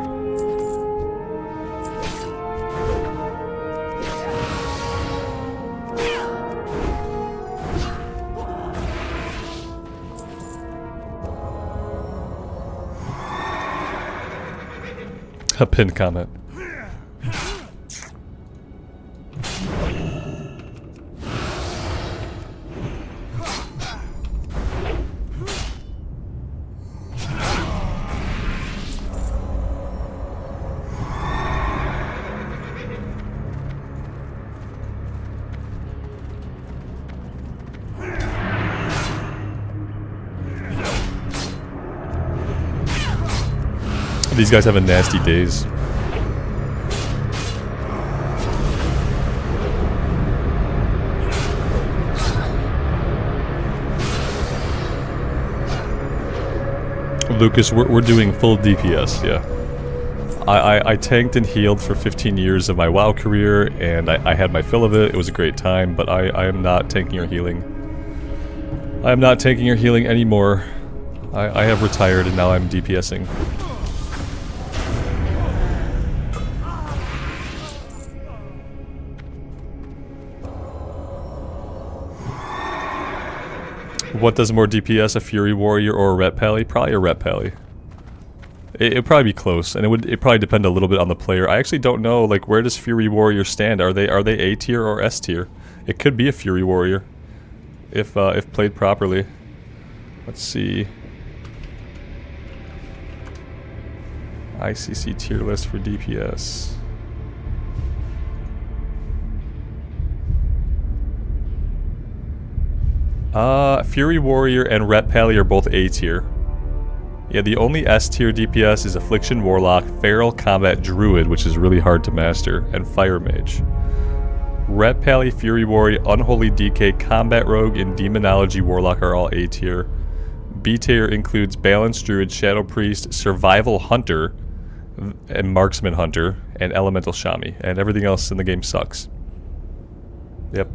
A pinned comment. These guys have a nasty daze. Lucas, we're doing full DPS, yeah. I tanked and healed for 15 years of my WoW career, and I had my fill of it. It was a great time, but I am not tanking or healing. I am not tanking or healing anymore. I have retired, and now I'm DPSing. What does more DPS, a Fury Warrior or a Ret Pally? Probably a Ret Pally. It'd probably be close, and it'd probably depend a little bit on the player. I actually don't know, like, where does Fury Warrior stand? Are they A tier or S tier? It could be a Fury Warrior, if played properly. Let's see. ICC tier list for DPS. Fury Warrior and Ret Pally are both A tier. Yeah, the only S tier DPS is Affliction Warlock, Feral Combat Druid, which is really hard to master, and Fire Mage. Ret Pally, Fury Warrior, Unholy DK, Combat Rogue, and Demonology Warlock are all A tier. B tier includes Balanced Druid, Shadow Priest, Survival Hunter, and Marksman Hunter, and Elemental Shami, and everything else in the game sucks. Yep.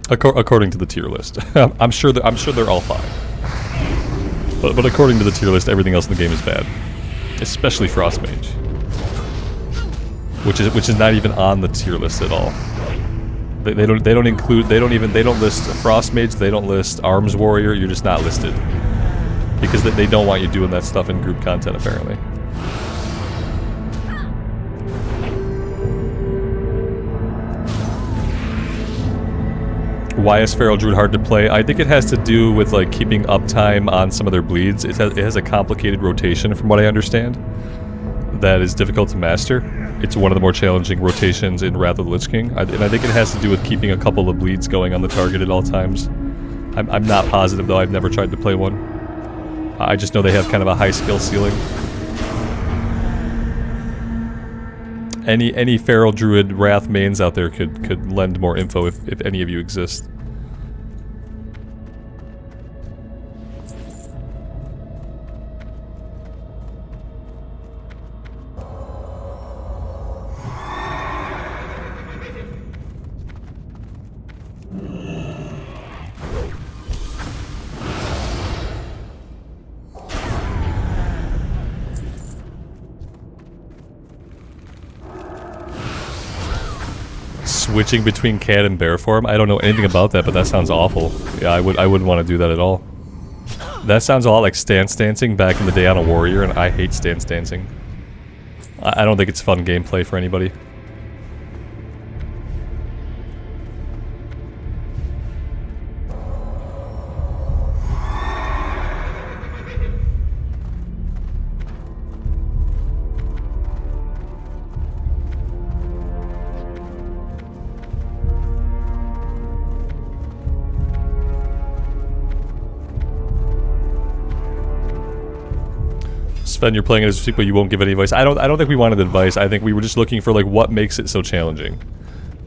According to the tier list. I'm sure they're all fine. But according to the tier list, everything else in the game is bad. Especially Frost Mage. Which is not even on the tier list at all. They don't list Frost Mage, they don't list Arms Warrior, you're just not listed. Because they don't want you doing that stuff in group content apparently. Why is Feral Druid hard to play? I think it has to do with like keeping uptime on some of their bleeds. It has a complicated rotation from what I understand. That is difficult to master. It's one of the more challenging rotations in Wrath of the Lich King. And I think it has to do with keeping a couple of bleeds going on the target at all times. I'm not positive though, I've never tried to play one. I just know they have kind of a high skill ceiling. Any Feral Druid Wrath mains out there could lend more info if any of you exist. Switching between cat and bear form? I don't know anything about that, but that sounds awful. Yeah, I wouldn't want to do that at all. That sounds a lot like stance dancing back in the day on a warrior, and I hate stance dancing. I don't think it's fun gameplay for anybody. Sven, you're playing it as a sequel, you won't give any advice. I don't think we wanted advice. I think we were just looking for like what makes it so challenging.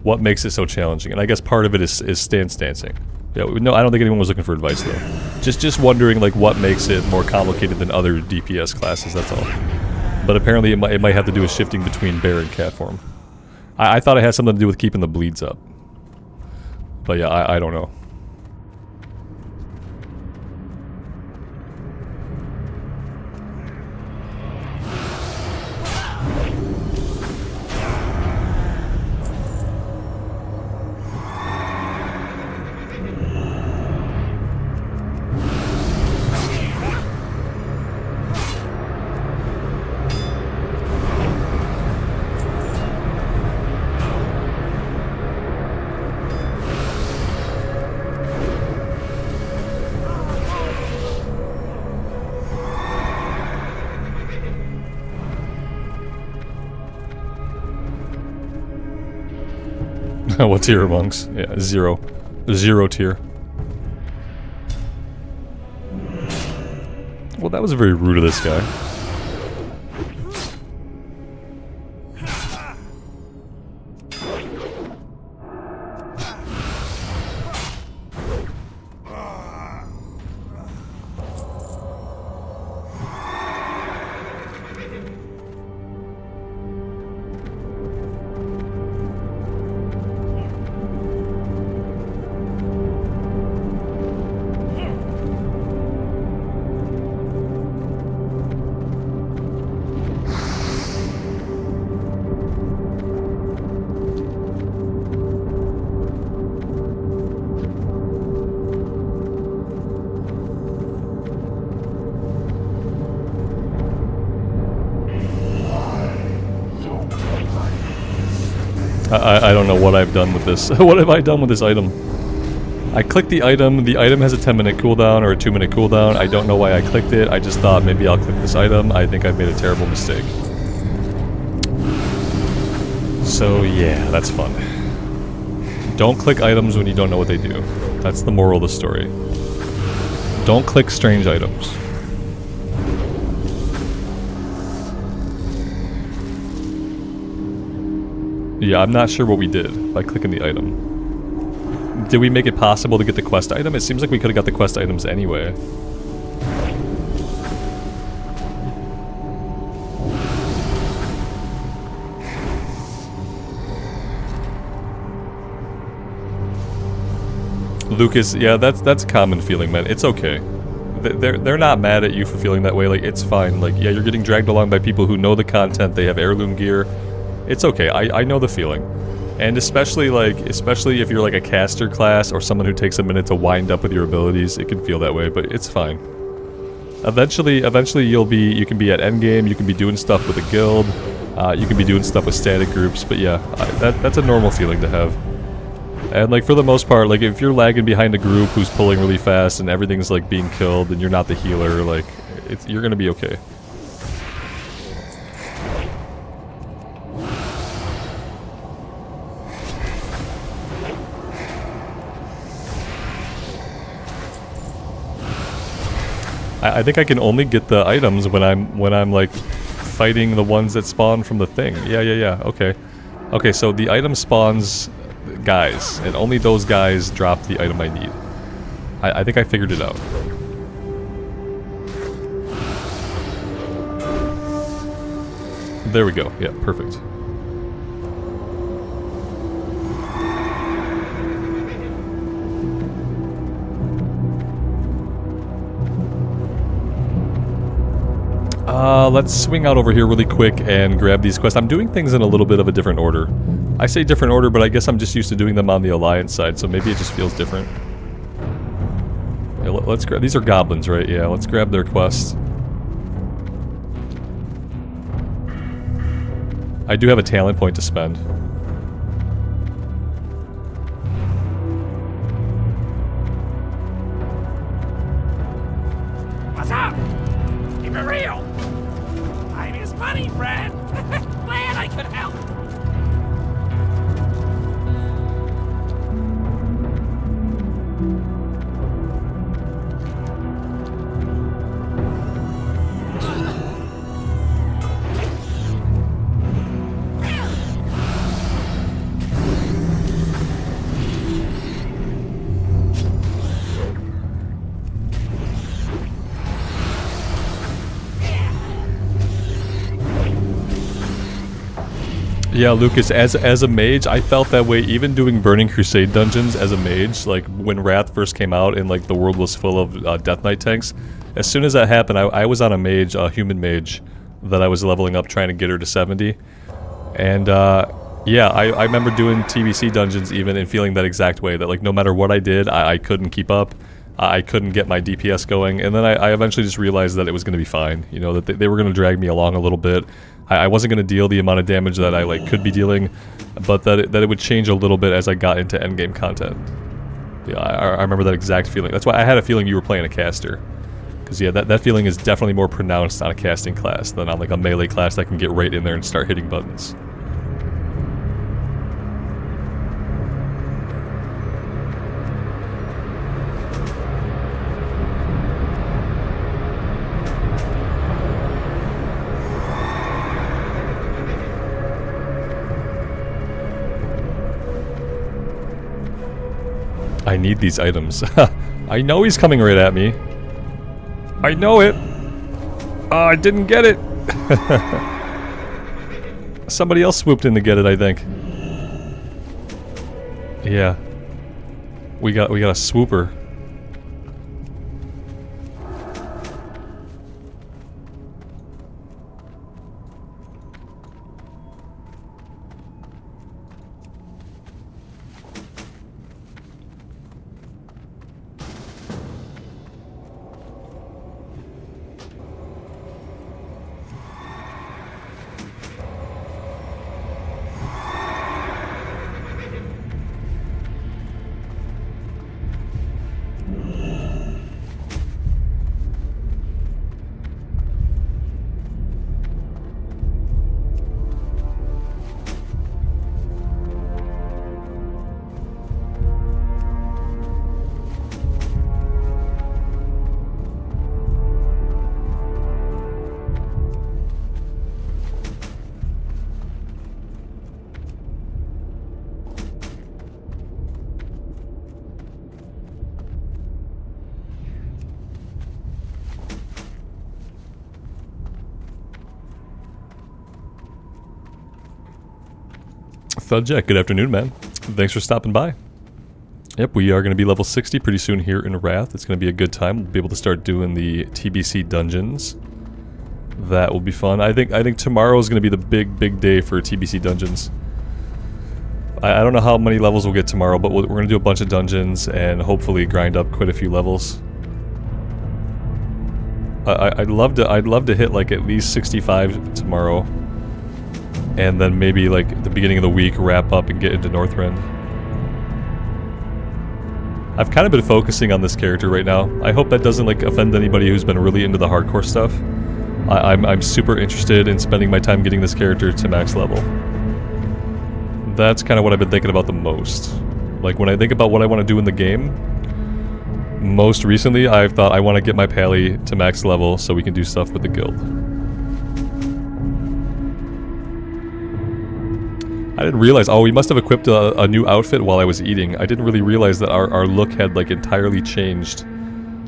What makes it so challenging? And I guess part of it is stance dancing. Yeah, no, I don't think anyone was looking for advice though. Just wondering like what makes it more complicated than other DPS classes, that's all. But apparently it might have to do with shifting between bear and cat form. I thought it had something to do with keeping the bleeds up. But yeah, I don't know. What tier are monks? Yeah, 0. 0 tier. Well, that was very rude of this guy. I don't know what I've done with this. What have I done with this item? I clicked the item has a 10-minute cooldown or a 2-minute cooldown. I don't know why I clicked it. I just thought maybe I'll click this item. I think I've made a terrible mistake. So yeah, that's fun. Don't click items when you don't know what they do. That's the moral of the story. Don't click strange items. Yeah, I'm not sure what we did by clicking the item. Did we make it possible to get the quest item? It seems like we could have got the quest items anyway. Lucas, yeah, that's a common feeling, man. It's okay. They're not mad at you for feeling that way. Like, it's fine. Like, yeah, you're getting dragged along by people who know the content. They have heirloom gear. It's okay. I know the feeling. And especially if you're like a caster class or someone who takes a minute to wind up with your abilities, it can feel that way, but it's fine. Eventually you can be at endgame, you can be doing stuff with a guild, you can be doing stuff with static groups, but yeah, that's a normal feeling to have. And like for the most part, like if you're lagging behind a group who's pulling really fast and everything's like being killed and you're not the healer, like you're gonna be okay. I think I can only get the items when I'm like fighting the ones that spawn from the thing. Yeah. Okay. Okay, so the item spawns guys, and only those guys drop the item I need. I think I figured it out. There we go. Yeah, perfect. Let's swing out over here really quick and grab these quests. I'm doing things in a little bit of a different order. I say different order, but I guess I'm just used to doing them on the Alliance side, so maybe it just feels different. Yeah, let's grab... These are goblins, right? Yeah, let's grab their quest. I do have a talent point to spend. What's up? Keep it real. Time is money, friend. Glad I could help. Yeah, Lucas, as a mage, I felt that way even doing Burning Crusade dungeons as a mage. Like, when Wrath first came out and, like, the world was full of Death Knight tanks. As soon as that happened, I was on a mage, a human mage, that I was leveling up trying to get her to 70. And, yeah, I remember doing TBC dungeons even and feeling that exact way. That, like, no matter what I did, I couldn't keep up. I couldn't get my DPS going. And then I eventually just realized that it was going to be fine. You know, that they were going to drag me along a little bit. I wasn't going to deal the amount of damage that I like could be dealing, but that it would change a little bit as I got into endgame content. Yeah, I remember that exact feeling. That's why I had a feeling you were playing a caster. Because yeah, that feeling is definitely more pronounced on a casting class than on like a melee class that can get right in there and start hitting buttons. I need these items. I know he's coming right at me. I know it. I didn't get it. Somebody else swooped in to get it, I think. Yeah. We got a swooper. Thudjack, good afternoon, man. Thanks for stopping by. Yep, we are going to be level 60 pretty soon here in Wrath. It's going to be a good time. We'll be able to start doing the TBC dungeons. That will be fun. I think tomorrow is going to be the big day for TBC dungeons. I don't know how many levels we'll get tomorrow, but we're going to do a bunch of dungeons and hopefully grind up quite a few levels. I'd love to hit like at least 65 tomorrow. And then maybe like at the beginning of the week wrap up and get into Northrend. I've kind of been focusing on this character right now. I hope that doesn't like offend anybody who's been really into the hardcore stuff. I'm super interested in spending my time getting this character to max level. That's kind of what I've been thinking about the most. Like when I think about what I want to do in the game, most recently I've thought I want to get my Pally to max level so we can do stuff with the guild. I didn't realize, oh, we must have equipped a new outfit while I was eating. I didn't really realize that our look had like entirely changed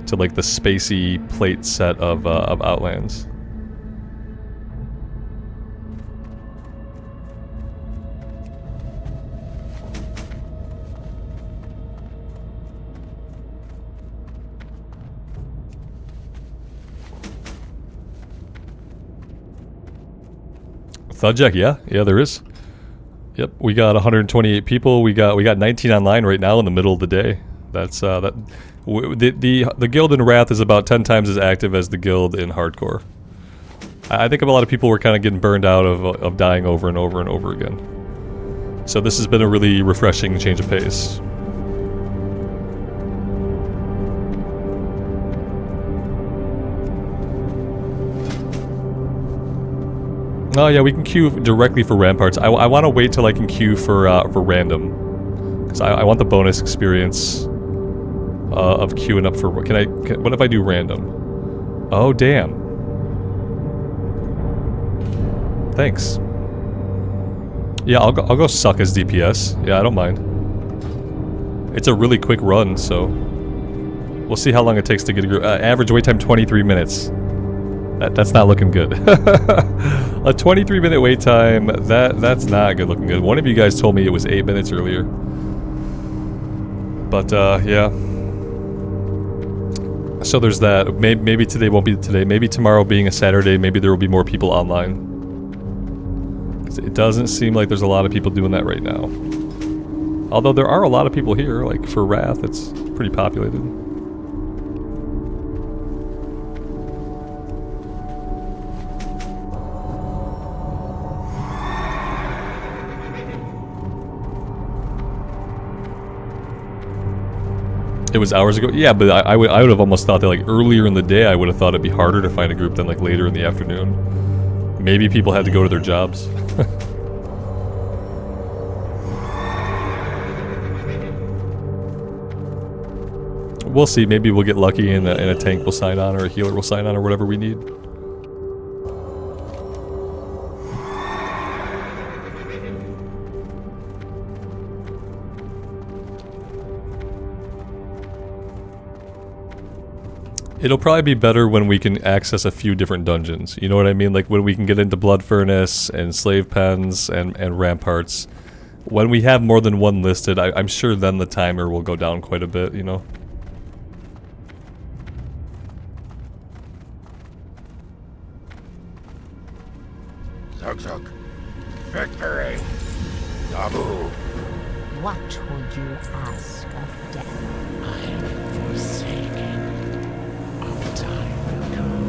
to like the spacey plate set of Outlands. Thudjack, yeah, there is. Yep, we got 128 people. We got 19 online right now in the middle of the day. That's the guild in Wrath is about 10 times as active as the guild in hardcore. I think a lot of people were kind of getting burned out of dying over and over and over again. So this has been a really refreshing change of pace. Oh yeah, we can queue directly for ramparts. I want to wait till I can queue for random, because I want the bonus experience of queuing up for. What if I do random? Oh damn! Thanks. Yeah, I'll go suck as DPS. Yeah, I don't mind. It's a really quick run, so we'll see how long it takes to get a group. Average wait time 23 minutes. That's not looking good. A 23-minute wait time, that's not good looking good. One of you guys told me it was 8 minutes earlier. But, yeah. So there's that. Maybe today won't be today. Maybe tomorrow being a Saturday, maybe there will be more people online. It doesn't seem like there's a lot of people doing that right now. Although there are a lot of people here, like for Wrath, it's pretty populated. It was hours ago? Yeah, but I would have almost thought that like earlier in the day I would have thought it'd be harder to find a group than like later in the afternoon. Maybe people had to go to their jobs. We'll see, maybe we'll get lucky and a tank will sign on or a healer will sign on or whatever we need. It'll probably be better when we can access a few different dungeons. You know what I mean? Like when we can get into Blood Furnace and Slave Pens and Ramparts. When we have more than one listed, I'm sure then the timer will go down quite a bit, you know? Zug Zug. Victory. Dabu. What would you ask of death? I am forsaken. Our time will come.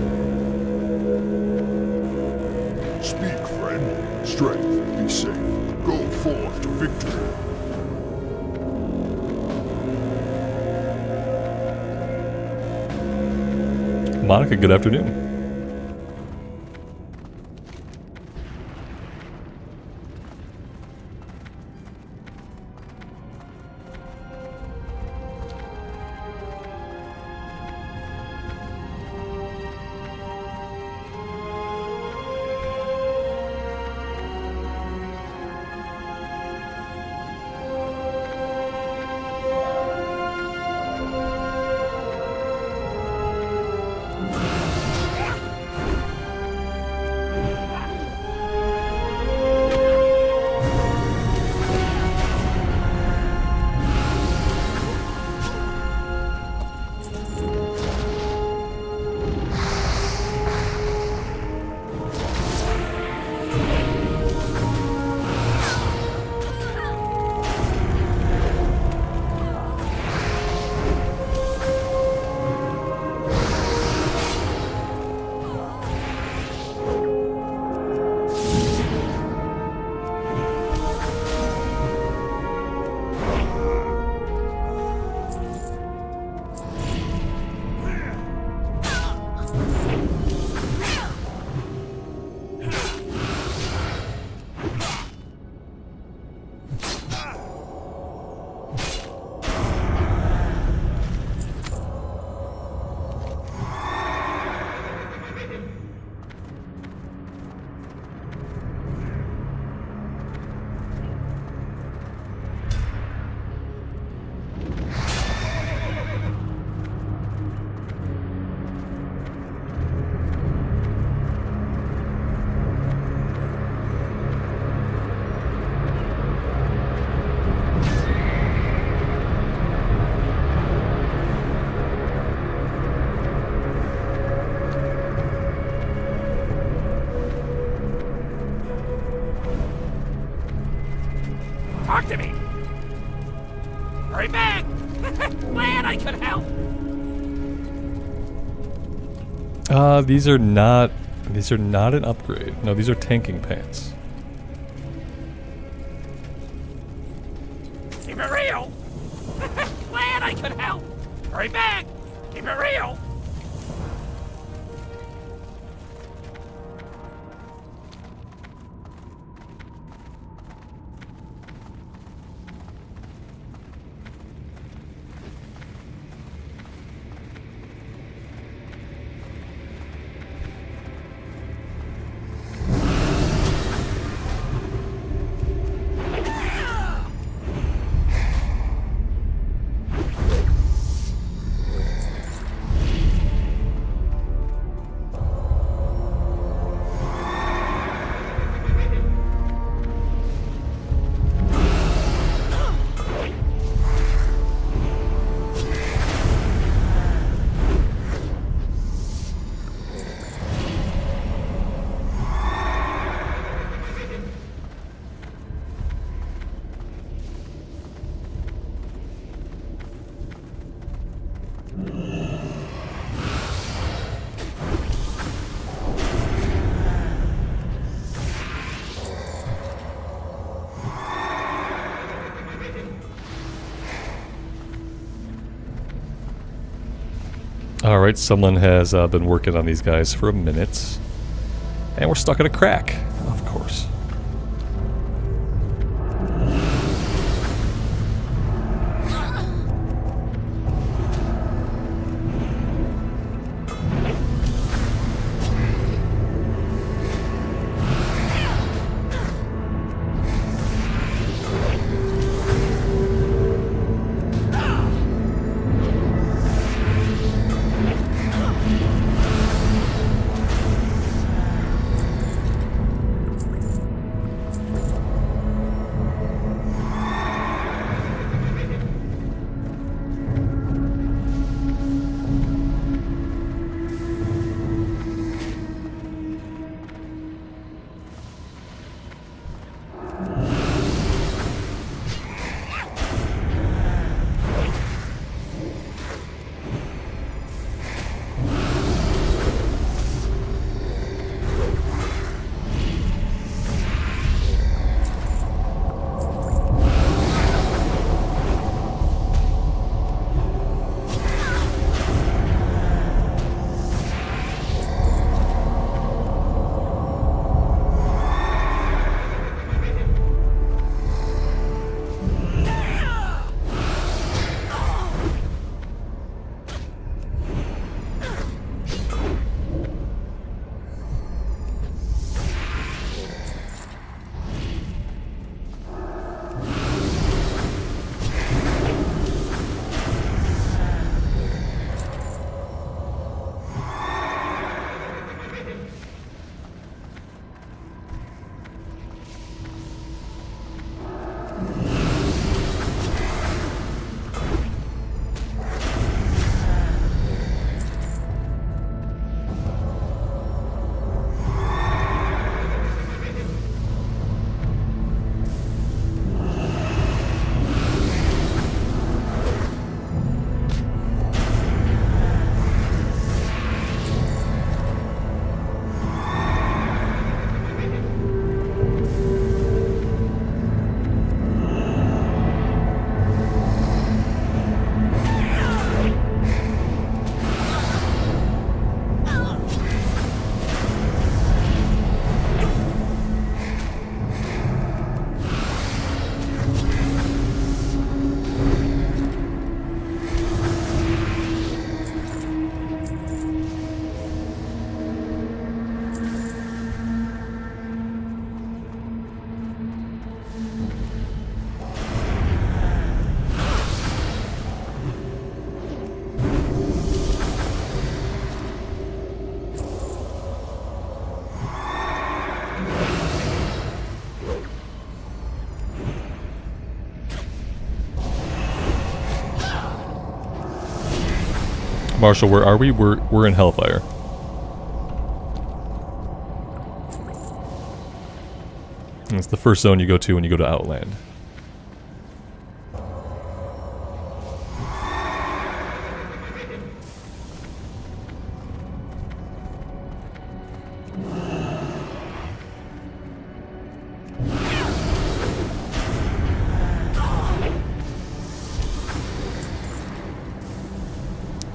Speak, friend. Strength. Be safe. Go forth to victory. Monica, good afternoon. Talk to me! Hurry back! Glad I could help! These are not an upgrade. No, these are tanking pants. Keep it real! Glad I could help! Hurry back! Keep it real! Alright, someone has been working on these guys for a minute. And we're stuck in a crack, of course. Marshall, where are we? We're in Hellfire. And it's the first zone you go to when you go to Outland.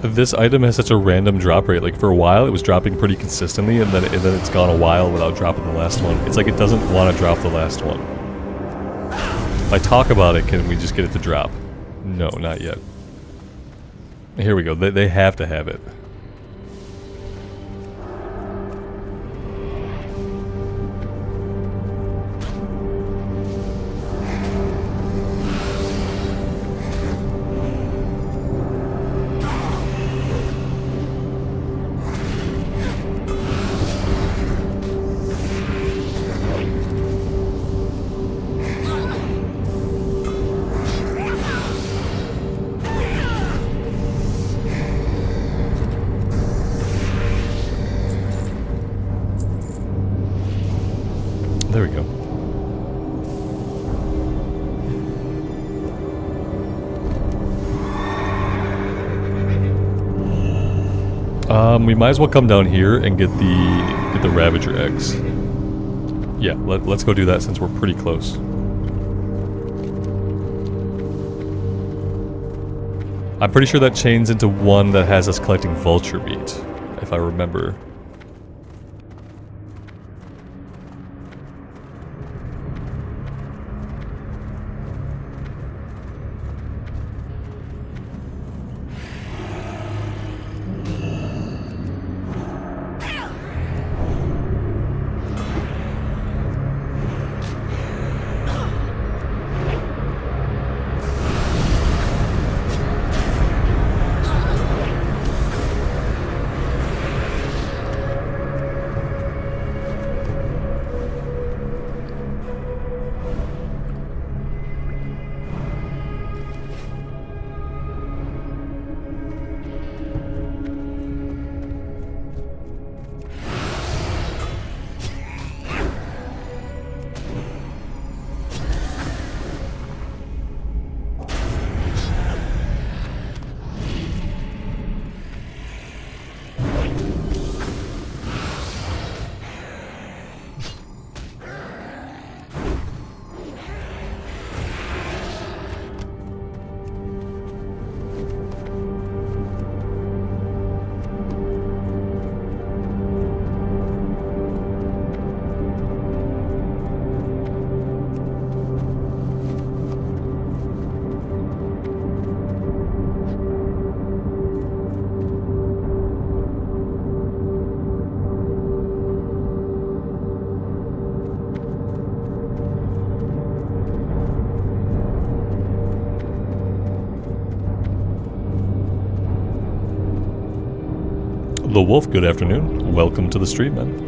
This item has such a random drop rate. Like for a while it was dropping pretty consistently, and then it's gone a while without dropping the last one. It's like it doesn't want to drop the last one. If I talk about it, can we just get it to drop? No, not yet. Here we go. They have to have it. There we go. We might as well come down here and get the Ravager eggs. Yeah, let's go do that since we're pretty close. I'm pretty sure that chains into one that has us collecting vulture meat, if I remember. The Wolf, good afternoon. Welcome to the stream, man.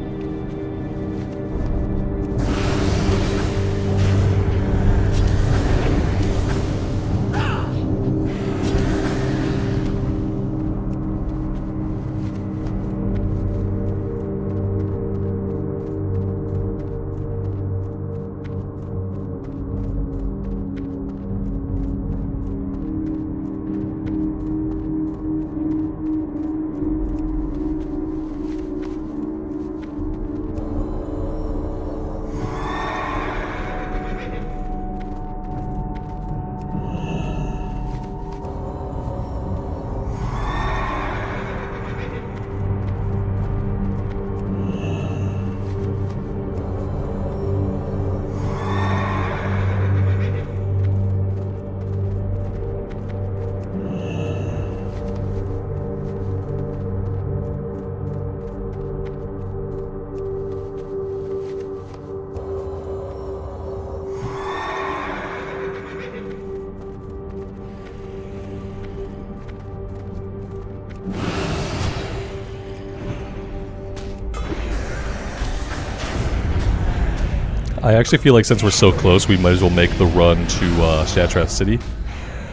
I actually feel like since we're so close, we might as well make the run to Shatrath City.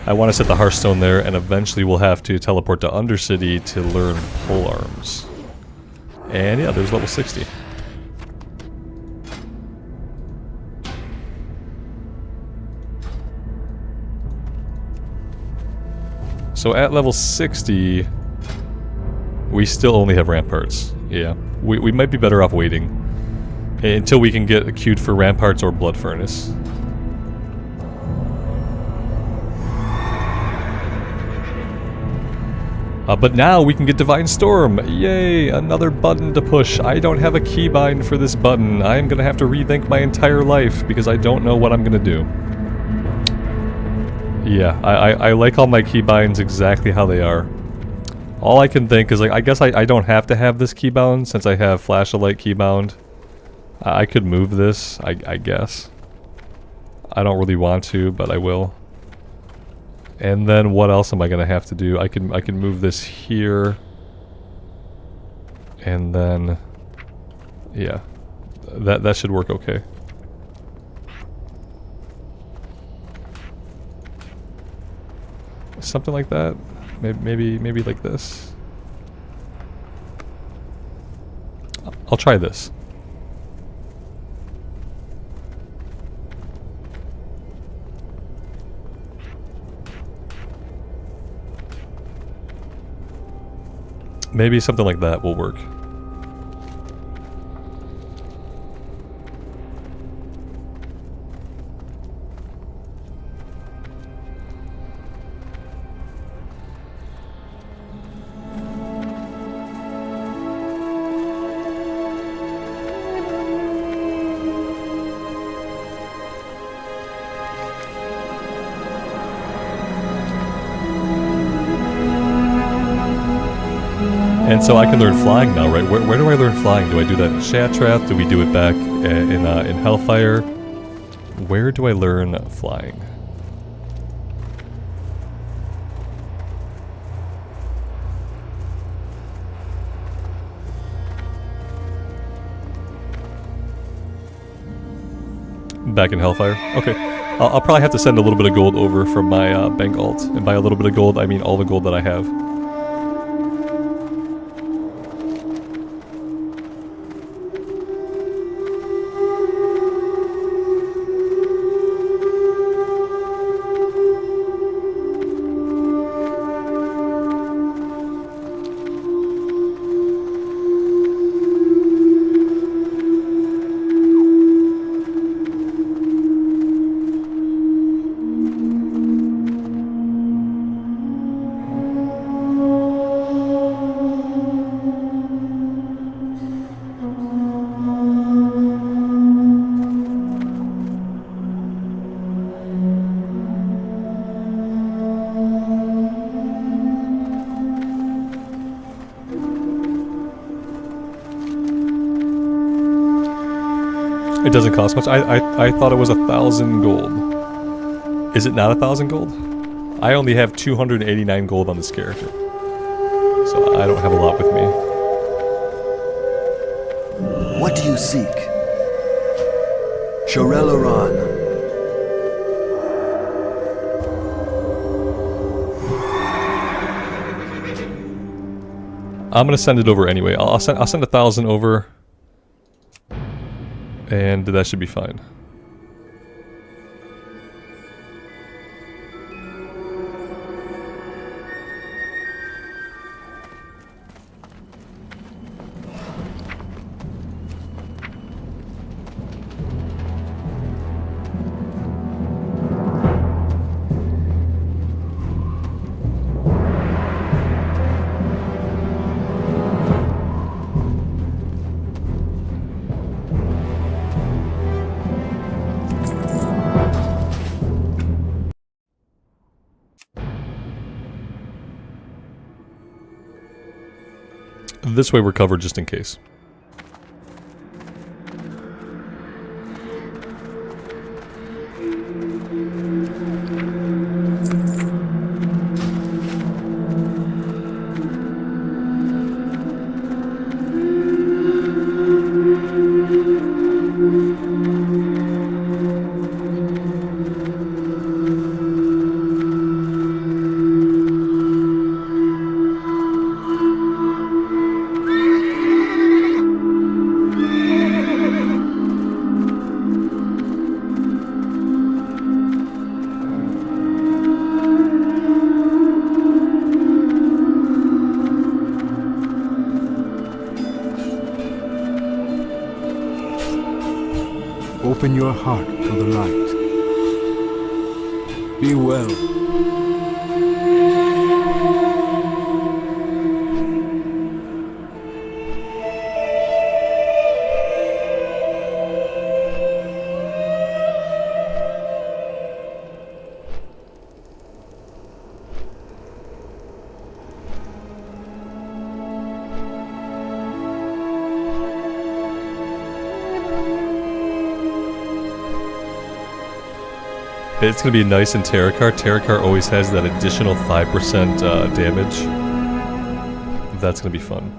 I want to set the Hearthstone there, and eventually we'll have to teleport to Undercity to learn pole arms. And yeah, there's level 60. So at level 60, we still only have ramparts. Yeah, we might be better off waiting until we can get queued for ramparts or blood furnace. But now we can get Divine Storm! Yay! Another button to push. I don't have a keybind for this button. I'm gonna have to rethink my entire life because I don't know what I'm gonna do. Yeah, I like all my keybinds exactly how they are. All I can think is, like, I guess I don't have to have this keybound since I have Flash-a-Light keybound. I could move this, I guess. I don't really want to, but I will. And then what else am I gonna have to do? I can move this here. And then yeah. That should work okay. Something like that. Maybe like this. I'll try this. Maybe something like that will work. And so I can learn flying now, right? Where do I learn flying? Do I do that in Shatrath? Do we do it back in Hellfire? Where do I learn flying? Back in Hellfire? Okay. I'll probably have to send a little bit of gold over from my bank alt. And by a little bit of gold, I mean all the gold that I have. It doesn't cost much. I thought it was 1,000 gold. Is it not 1,000 gold? I only have 289 gold on this character. So I don't have a lot with me. What do you seek? Shorelaran. I'm gonna send it over anyway. I'll send 1,000 over. And that should be fine. This way we're covered just in case. Open your heart to the light. Be well. It's going to be nice in Terracar. Terracar always has that additional 5% damage. That's going to be fun.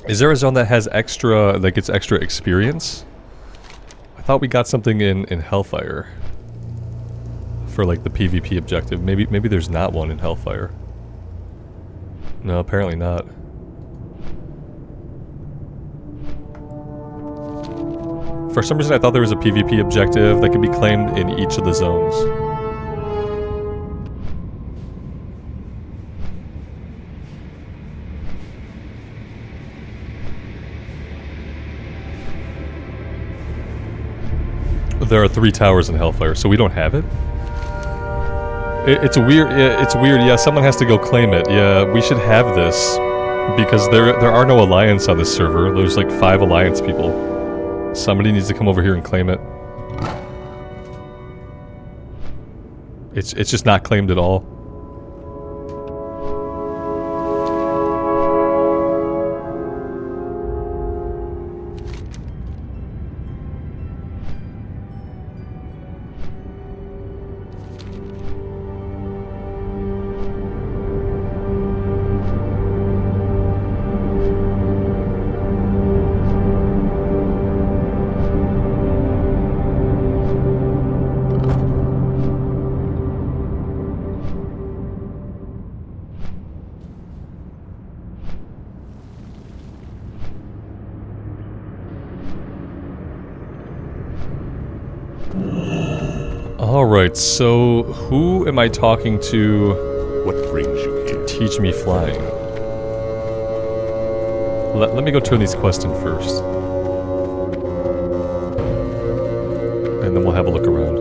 Is there a zone that has extra, that gets extra experience? I thought we got something in Hellfire. For like the PvP objective. Maybe there's not one in Hellfire. No, apparently not. For some reason I thought there was a PvP objective that could be claimed in each of the zones. There are 3 towers in Hellfire, so we don't have it? It's weird, yeah, someone has to go claim it. Yeah, we should have this. Because there are no Alliance on this server. There's like 5 Alliance people. Somebody needs to come over here and claim it. It's just not claimed at all. Alright, so who am I talking to? What brings you here? To teach me flying? Let me go turn these quests in first. And then we'll have a look around.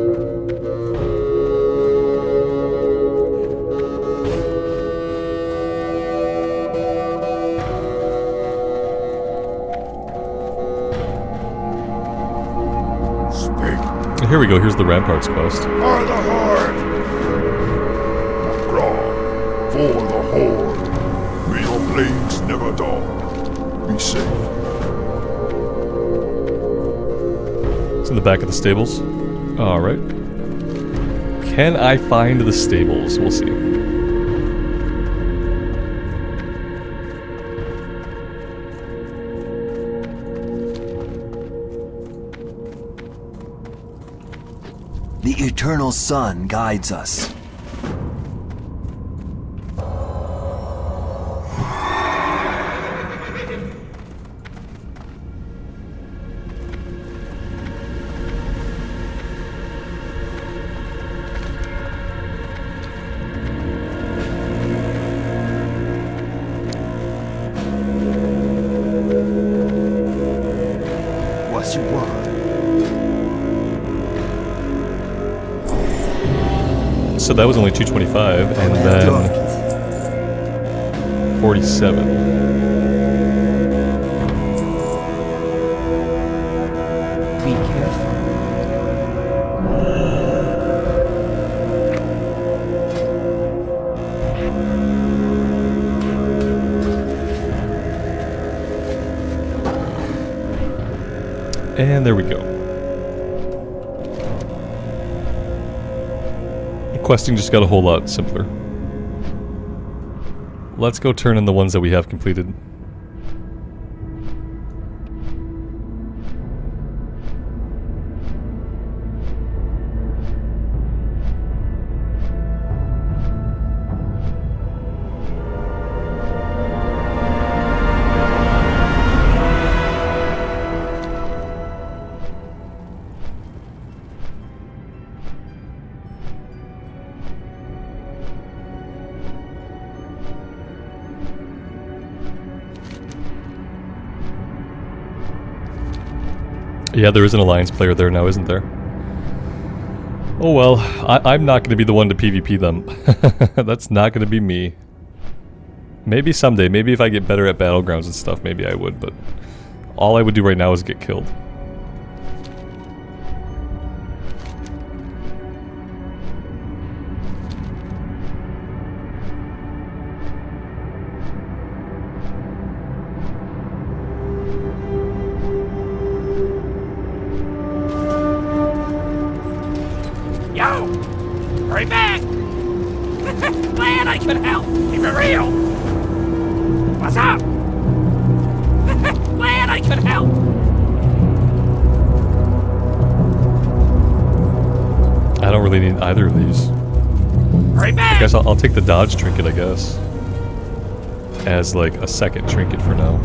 Here we go, here's the Ramparts quest. By the Horde! Grog, for the Horde. May your blades never dawn. Be safe. It's in the back of the stables. Alright. Can I find the stables? We'll see. The eternal sun guides us. What you want? So that was only 225, and then 47. Be careful. And there we go. Questing just got a whole lot simpler. Let's go turn in the ones that we have completed. Yeah, there is an alliance player there now, isn't there? Oh well, I'm not going to be the one to PvP them. That's not going to be me. Maybe someday, maybe if I get better at battlegrounds and stuff, maybe I would, but all I would do right now is get killed. Yo! Hurry back! Glad I could help! Keep it real! What's up? Glad I could help! I don't really need either of these. Hurry back! I guess I'll take the dodge trinket, I guess. As like a second trinket for now.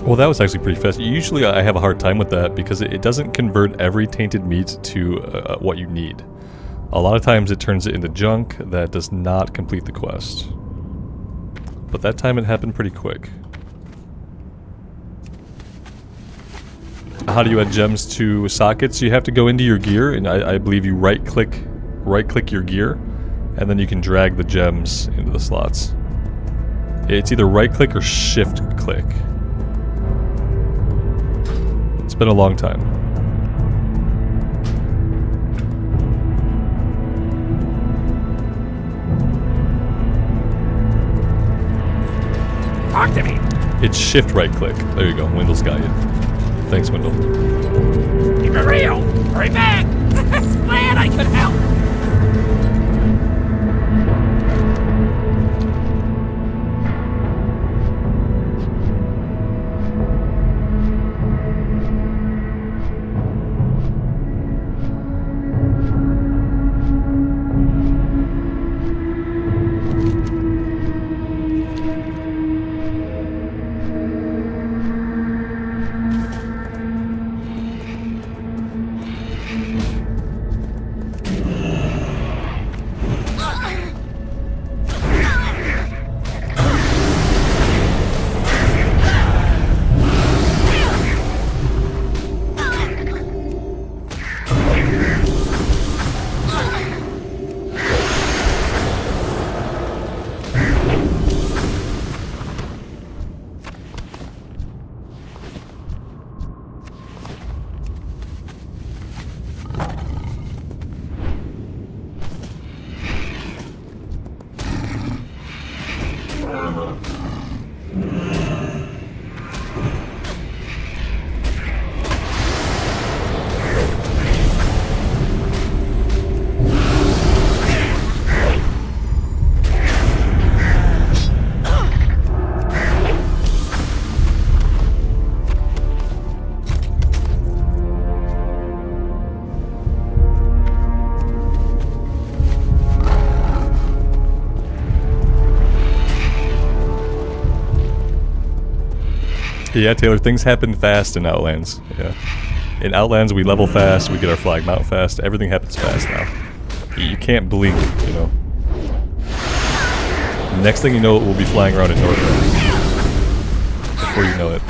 Well, that was actually pretty fast. Usually I have a hard time with that because it doesn't convert every tainted meat to what you need. A lot of times it turns it into junk that does not complete the quest. But that time it happened pretty quick. How do you add gems to sockets? You have to go into your gear, and I believe you right-click your gear, and then you can drag the gems into the slots. It's either right-click or shift-click. It's been a long time. Talk to me! It's shift right-click. There you go. Wendell's got you. Thanks, Wendell. Keep it real! Hurry back! could help. Yeah, Taylor, things happen fast in Outlands. Yeah. In Outlands, we level fast, we get our flag mount fast, everything happens fast now. You can't blink, you know. Next thing you know, we'll be flying around in Northrend. Before you know it.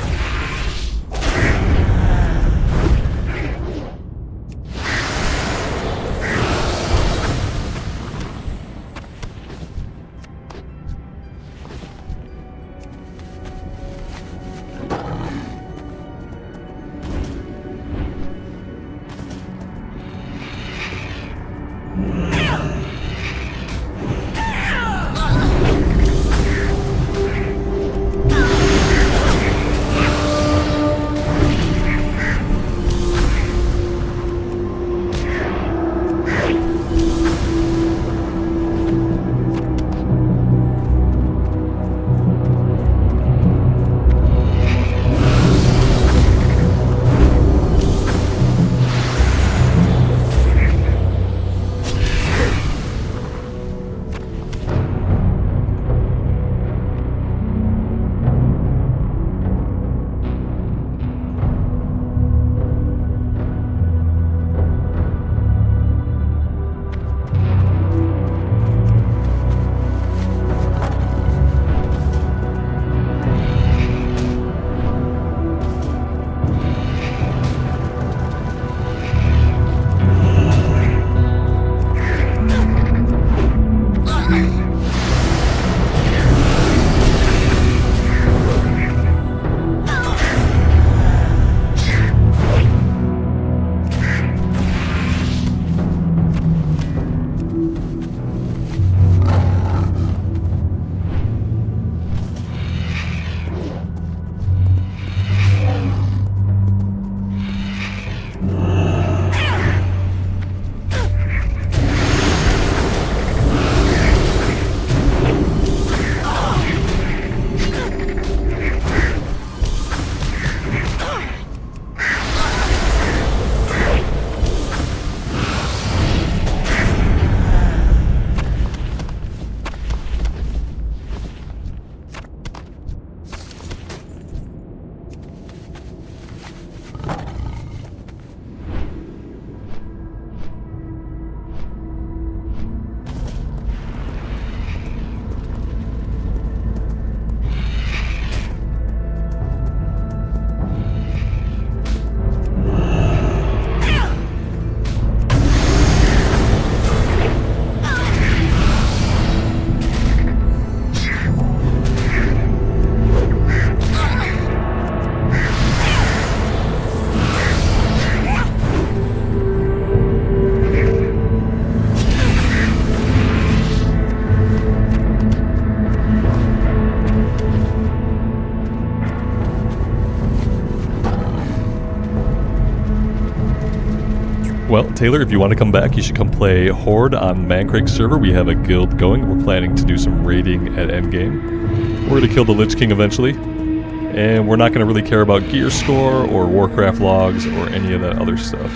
Taylor, if you want to come back, you should come play Horde on Mancrake server. We have a guild going. We're planning to do some raiding at Endgame. We're going to kill the Lich King eventually. And we're not going to really care about gear score or Warcraft logs or any of that other stuff.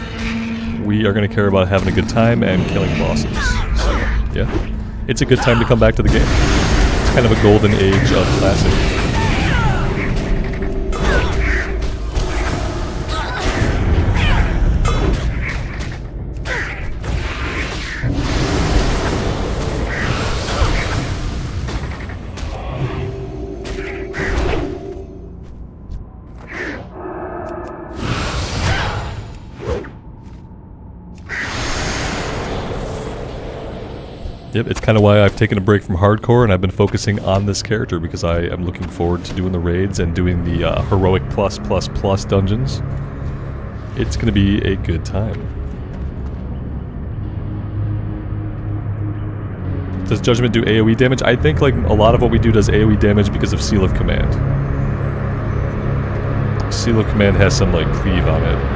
We are going to care about having a good time and killing bosses. So, yeah. It's a good time to come back to the game. It's kind of a golden age of Classic. Yep, it's kind of why I've taken a break from hardcore and I've been focusing on this character because I am looking forward to doing the raids and doing the heroic plus dungeons. It's going to be a good time. Does Judgment do AoE damage? I think like a lot of what we do does AoE damage because of Seal of Command. Seal of Command has some like cleave on it.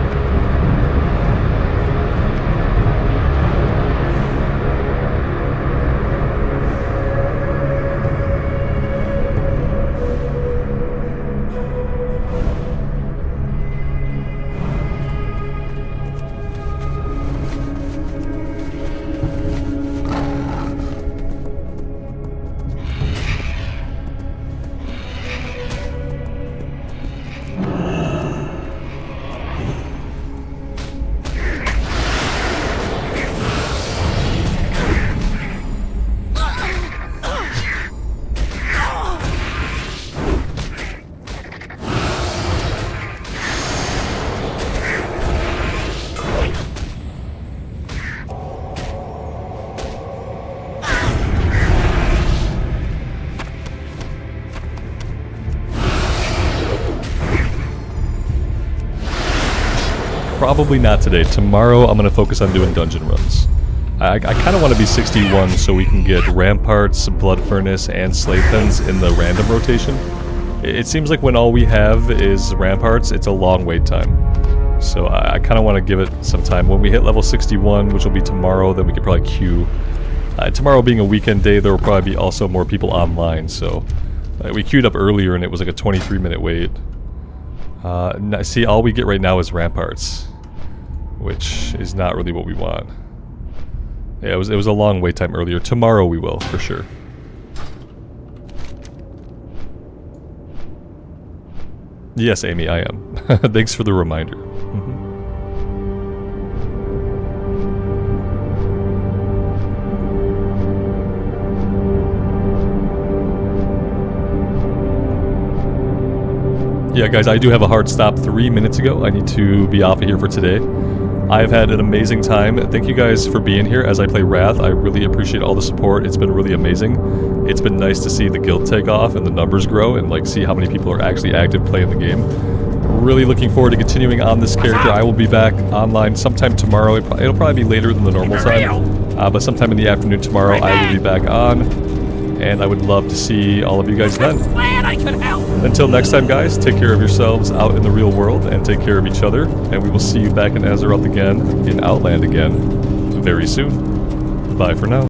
Probably not today. Tomorrow I'm going to focus on doing dungeon runs. I kind of want to be 61 so we can get Ramparts, Blood Furnace, and Slave Pens in the random rotation. It seems like when all we have is Ramparts, it's a long wait time. So I kind of want to give it some time. When we hit level 61, which will be tomorrow, then we could probably queue. Tomorrow being a weekend day, there will probably be also more people online, so... we queued up earlier and it was like a 23-minute wait. See, all we get right now is Ramparts, which is not really what we want. Yeah, it was a long wait time earlier. Tomorrow we will, for sure. Yes, Amy, I am. Thanks for the reminder. Yeah, guys, I do have a hard stop 3 minutes ago. I need to be off of here for today. I've had an amazing time. Thank you guys for being here as I play Wrath. I really appreciate all the support. It's been really amazing. It's been nice to see the guild take off and the numbers grow and like see how many people are actually active playing the game. Really looking forward to continuing on this character. I will be back online sometime tomorrow. It'll probably be later than the normal time, but sometime in the afternoon tomorrow I will be back on. And I would love to see all of you guys then. Glad I could help. Until next time, guys, take care of yourselves out in the real world and take care of each other. And we will see you back in Azeroth again, in Outland again, very soon. Bye for now.